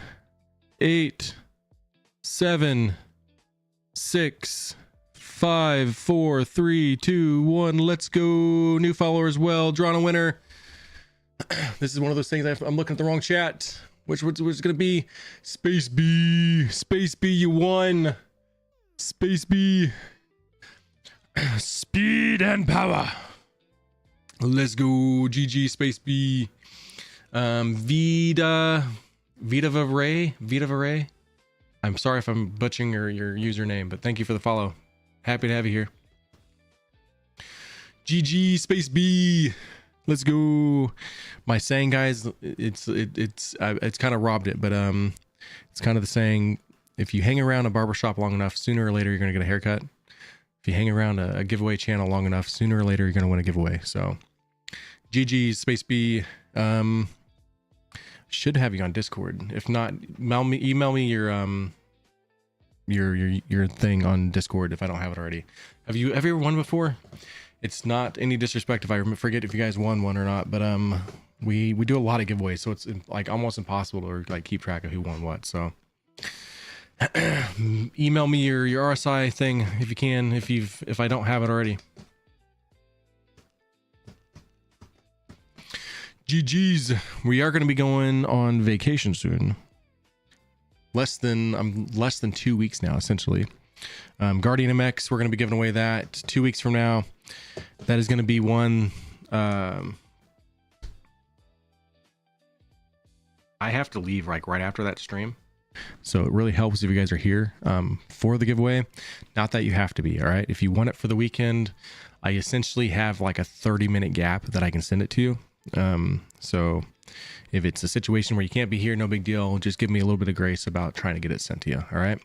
8, 7, 6, 5, 4, 3, 2, 1. Let's go. New followers. Well, drawn a winner. This is one of those things I'm looking at the wrong chat. Which going to be Space B. Space B, you won. Space B. Speed and power. Let's go. GG Space B. Vida Varay. I'm sorry if I'm butchering your username, but thank you for the follow. Happy to have you here. GG Space B. Let's go. My saying, guys, it's kind of robbed it, but it's kind of the saying: if you hang around a barbershop long enough, sooner or later you're gonna get a haircut. If you hang around a giveaway channel long enough, sooner or later you're gonna win a giveaway. So, GG Space B. Should have you on Discord. If not, email me your thing on Discord if I don't have it already. Have you ever won before? It's not any disrespect if I forget if you guys won one or not, but we do a lot of giveaways, so it's like almost impossible to like keep track of who won what. So email me your RSI thing if you can, if I don't have it already. GG's. We are going to be going on vacation soon. Less than 2 weeks now, essentially. Guardian MX, we're going to be giving away that 2 weeks from now. That is going to be one. I have to leave like right after that stream, so it really helps if you guys are here for the giveaway. Not that you have to be. All right, if you want it for the weekend, I essentially have like a 30-minute gap that I can send it to you. So if it's a situation where you can't be here, no big deal. Just give me a little bit of grace about trying to get it sent to you. All right.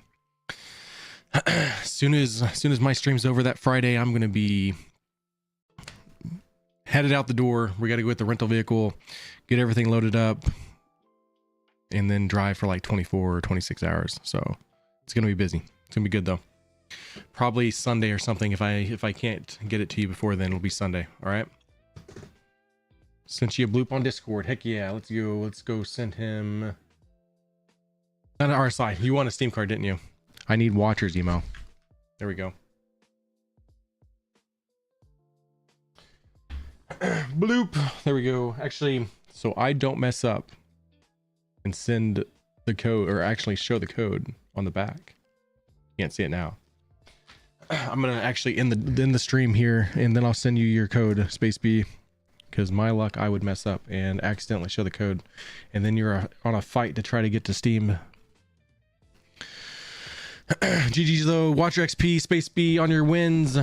As soon as my stream's over that Friday, I'm going to be headed out the door. We got to go get the rental vehicle, get everything loaded up, and then drive for like 24 or 26 hours. So it's going to be busy. It's going to be good though. Probably Sunday or something. If I can't get it to you before then, it'll be Sunday. All right. Sent you a bloop on Discord. Heck yeah. Let's go send him an RSI. You won a Steam card, didn't you? I need Watcher's email. There we go. Bloop. There we go. Actually, so I don't mess up and send the code, or actually show the code on the back. You can't see it now. I'm gonna actually end the stream here, and then I'll send you your code, Space B, because my luck, I would mess up and accidentally show the code, and then you're on a fight to try to get to Steam. GG's though. Watcher XP, Space B on your wins.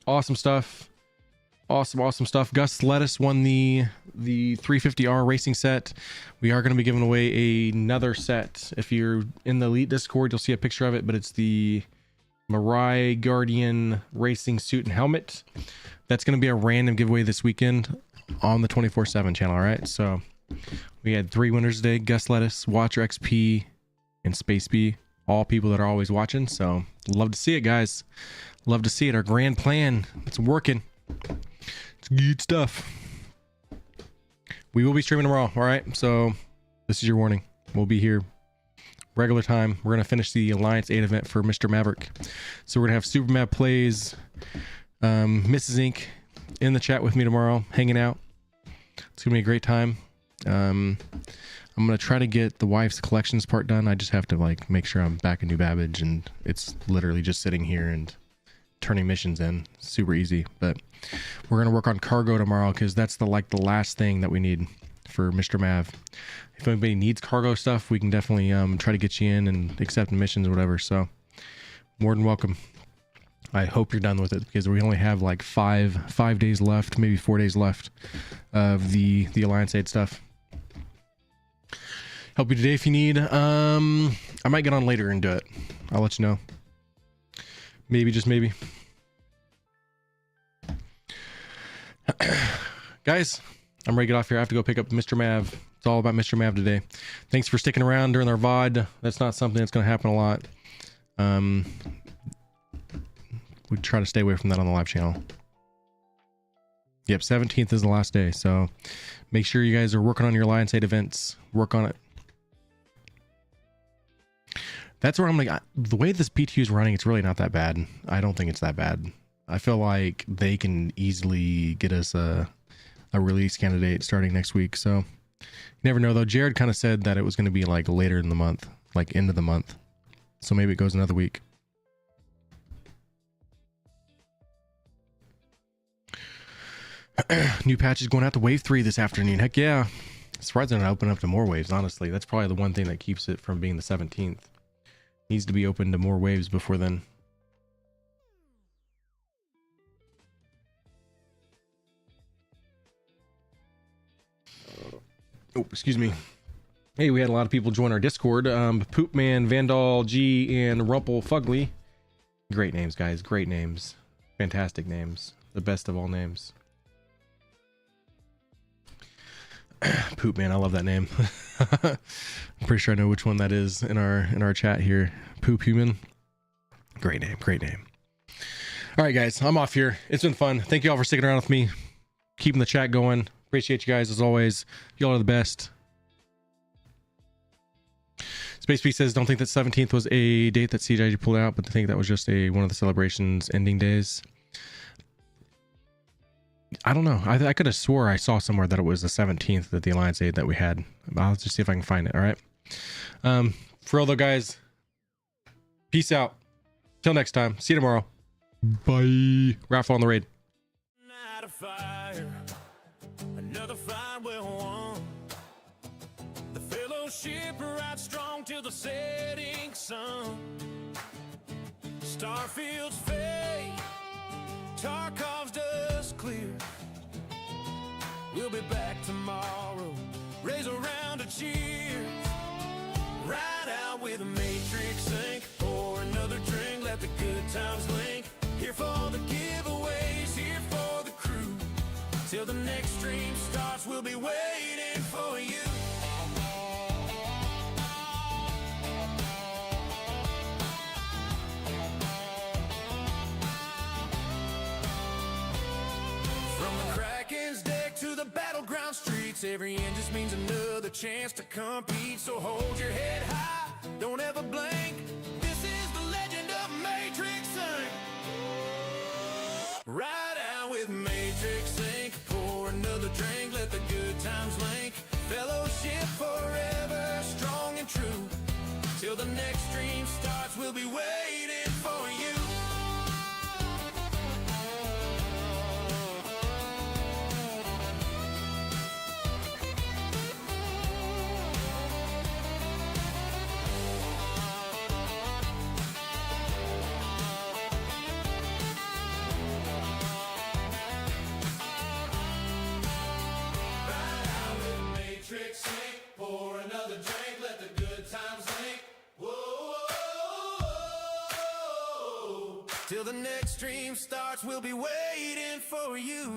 Awesome stuff. Awesome stuff. Gus Lettuce won the 350R racing set. We are going to be giving away another set. If you're in the Elite Discord, you'll see a picture of it, but it's the Mirai Guardian racing suit and helmet. That's going to be a random giveaway this weekend on the 4.7 channel. All right. So we had 3 winners today: Gus Lettuce, Watcher XP, and Space B. All people that are always watching. So love to see it, guys. Love to see it. Our grand plan, it's working. It's good stuff. We will be streaming tomorrow. All right. So this is your warning. We'll be here regular time. We're gonna finish the Alliance 8 event for Mr. Maverick. So we're gonna have Super Mav plays, MatrixINK in the chat with me tomorrow, hanging out. It's gonna be a great time. I'm gonna try to get the wife's collections part done. I just have to like make sure I'm back in New Babbage, and it's literally just sitting here and turning missions in. Super easy. But we're gonna work on cargo tomorrow, because that's the last thing that we need for Mr. Mav. If anybody needs cargo stuff, we can definitely try to get you in and accept missions or whatever. So more than welcome. I hope you're done with it, because we only have like five days left, maybe 4 days left of the Alliance Aid stuff. Help you today if you need. I might get on later and do it. I'll let you know. Maybe, just maybe. Guys, I'm ready to get off here. I have to go pick up Mr. Mav. It's all about Mr. Mav today. Thanks for sticking around during our VOD. That's not something that's going to happen a lot. We try to stay away from that on the live channel. Yep, 17th is the last day, so make sure you guys are working on your Alliance Aid events. Work on it. That's where I'm like, the way this PTU is running, it's really not that bad. I don't think it's that bad. I feel like they can easily get us a release candidate starting next week. So you never know though. Jared kind of said that it was going to be like later in the month, like end of the month. So maybe it goes another week. New patches going out to wave 3 this afternoon. Heck yeah. Surprised they're not open up to more waves, honestly. That's probably the one thing that keeps it from being the 17th. Needs to be open to more waves before then. Oh, excuse me. Hey, we had a lot of people join our Discord. Poopman, Vandal, G, and Rumple Fugly. Great names, guys. Great names. Fantastic names. The best of all names. Poopman, I love that name. I'm pretty sure I know which one that is in our chat here. Poop Human. Great name, great name. All right, guys, I'm off here. It's been fun. Thank you all for sticking around with me, keeping the chat going. Appreciate you guys as always. You all are the best. Space Beast says, don't think that 17th was a date that CGI pulled out, but I think that was just one of the celebration's ending days. I don't know. I could have swore I saw somewhere that it was the 17th that the Alliance Aid that we had. I'll just see if I can find it. All right. For all though, guys, peace out. Till next time. See you tomorrow. Bye. Raffle on the raid. Night of fire, another fight well won. The fellowship rides strong till the setting sun. Starfield's fade, Tarkov's dust clear. We'll be back tomorrow, raise around a cheer. Ride out with a MatrixINK, pour another drink, let the good times link. Here for the giveaways, here for the crew. Till the next stream starts, we'll be waiting for you. From the Kraken's deck to the battleground streets, every end just means another chance to compete. So hold your head high, don't ever blink. This is the legend of MatrixINK. Ride out with MatrixINK, pour another drink, let the good times link. Fellowship forever, strong and true. Till the next stream starts, we'll be waiting for you. MatrixINK, pour another drink, let the good times link. Whoa, till the next stream starts, we'll be waiting for you.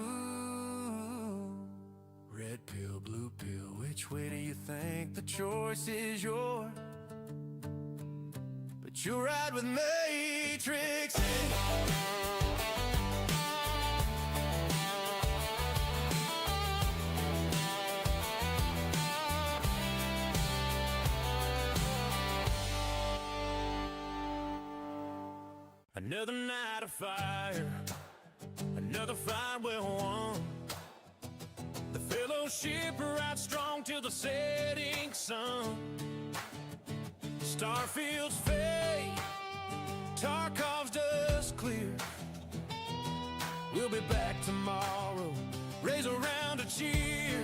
Red pill, blue pill, which way do you think? The choice is yours, but you ride with MatrixINK. Another night of fire, another fight well won. The fellowship rides strong till the setting sun. Starfield's fade, Tarkov's dust clear. We'll be back tomorrow, raise around a cheer.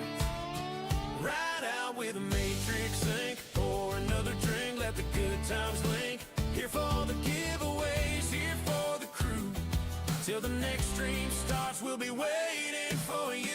Ride out with a MatrixINK, pour another drink, let the good times link. Here for the giveaways, here for the crew. will be waiting for you.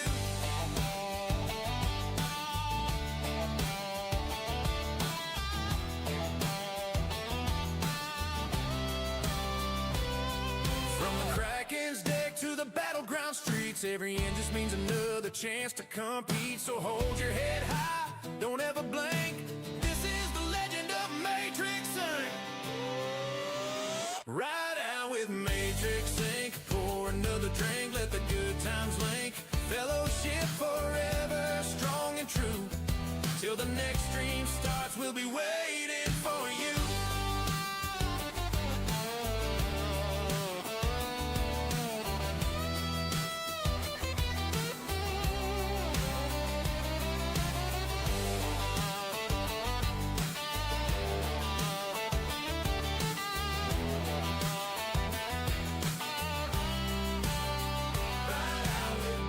From the Kraken's deck to the battleground streets, every end just means another chance to compete. So hold your head high, don't ever blink. This is the legend of MatrixINK. Ride out with MatrixINK. Pour another drink, let the good times link. Fellowship forever, strong and true. Till the next stream starts, we'll be waiting for you.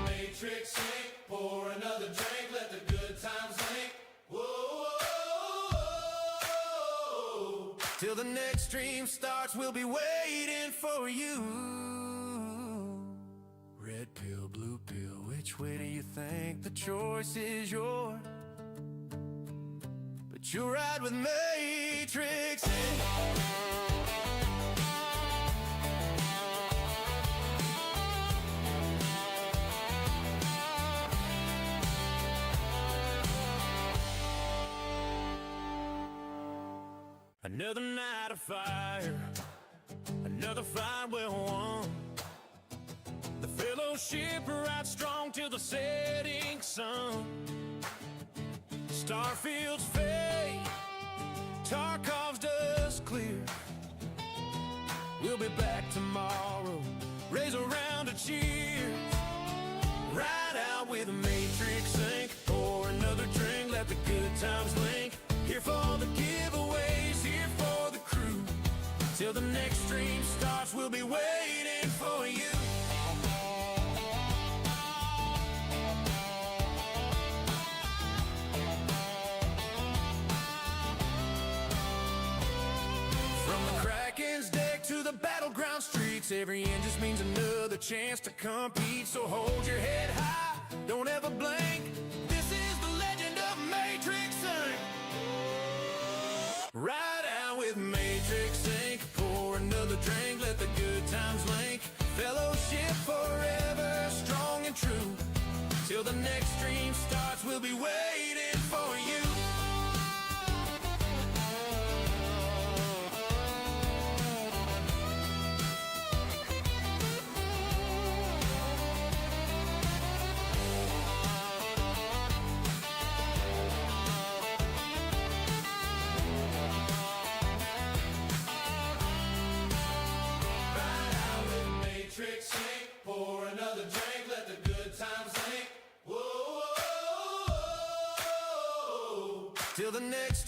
MatrixINK, pour another drink, let the good times link. Whoa, whoa, whoa. Till the next stream starts, we'll be waiting for you. Red pill, blue pill, which way do you think? The choice is yours, but you'll ride with MatrixINK. Another night of fire, another fight well won. The fellowship rides strong till the setting sun. Starfield's fade, Tarkov's dust clear. We'll be back tomorrow, raise a round of cheers. Ride out with MatrixINK, pour another drink, let the good times link. Here for the giveaways, here for the crew. Till the next stream starts, we'll be waiting for you. From the Kraken's deck to the battleground streets, every end just means another chance to compete. So hold your head high, don't ever blink. This is the legend of MatrixINK. Ride out with MatrixINK, pour another drink, let the good times link. Fellowship forever, strong and true. Till the next stream starts, we'll be waiting for you. MatrixINK, pour another drink, let the good times link. Whoa, whoa, whoa, whoa. Till the next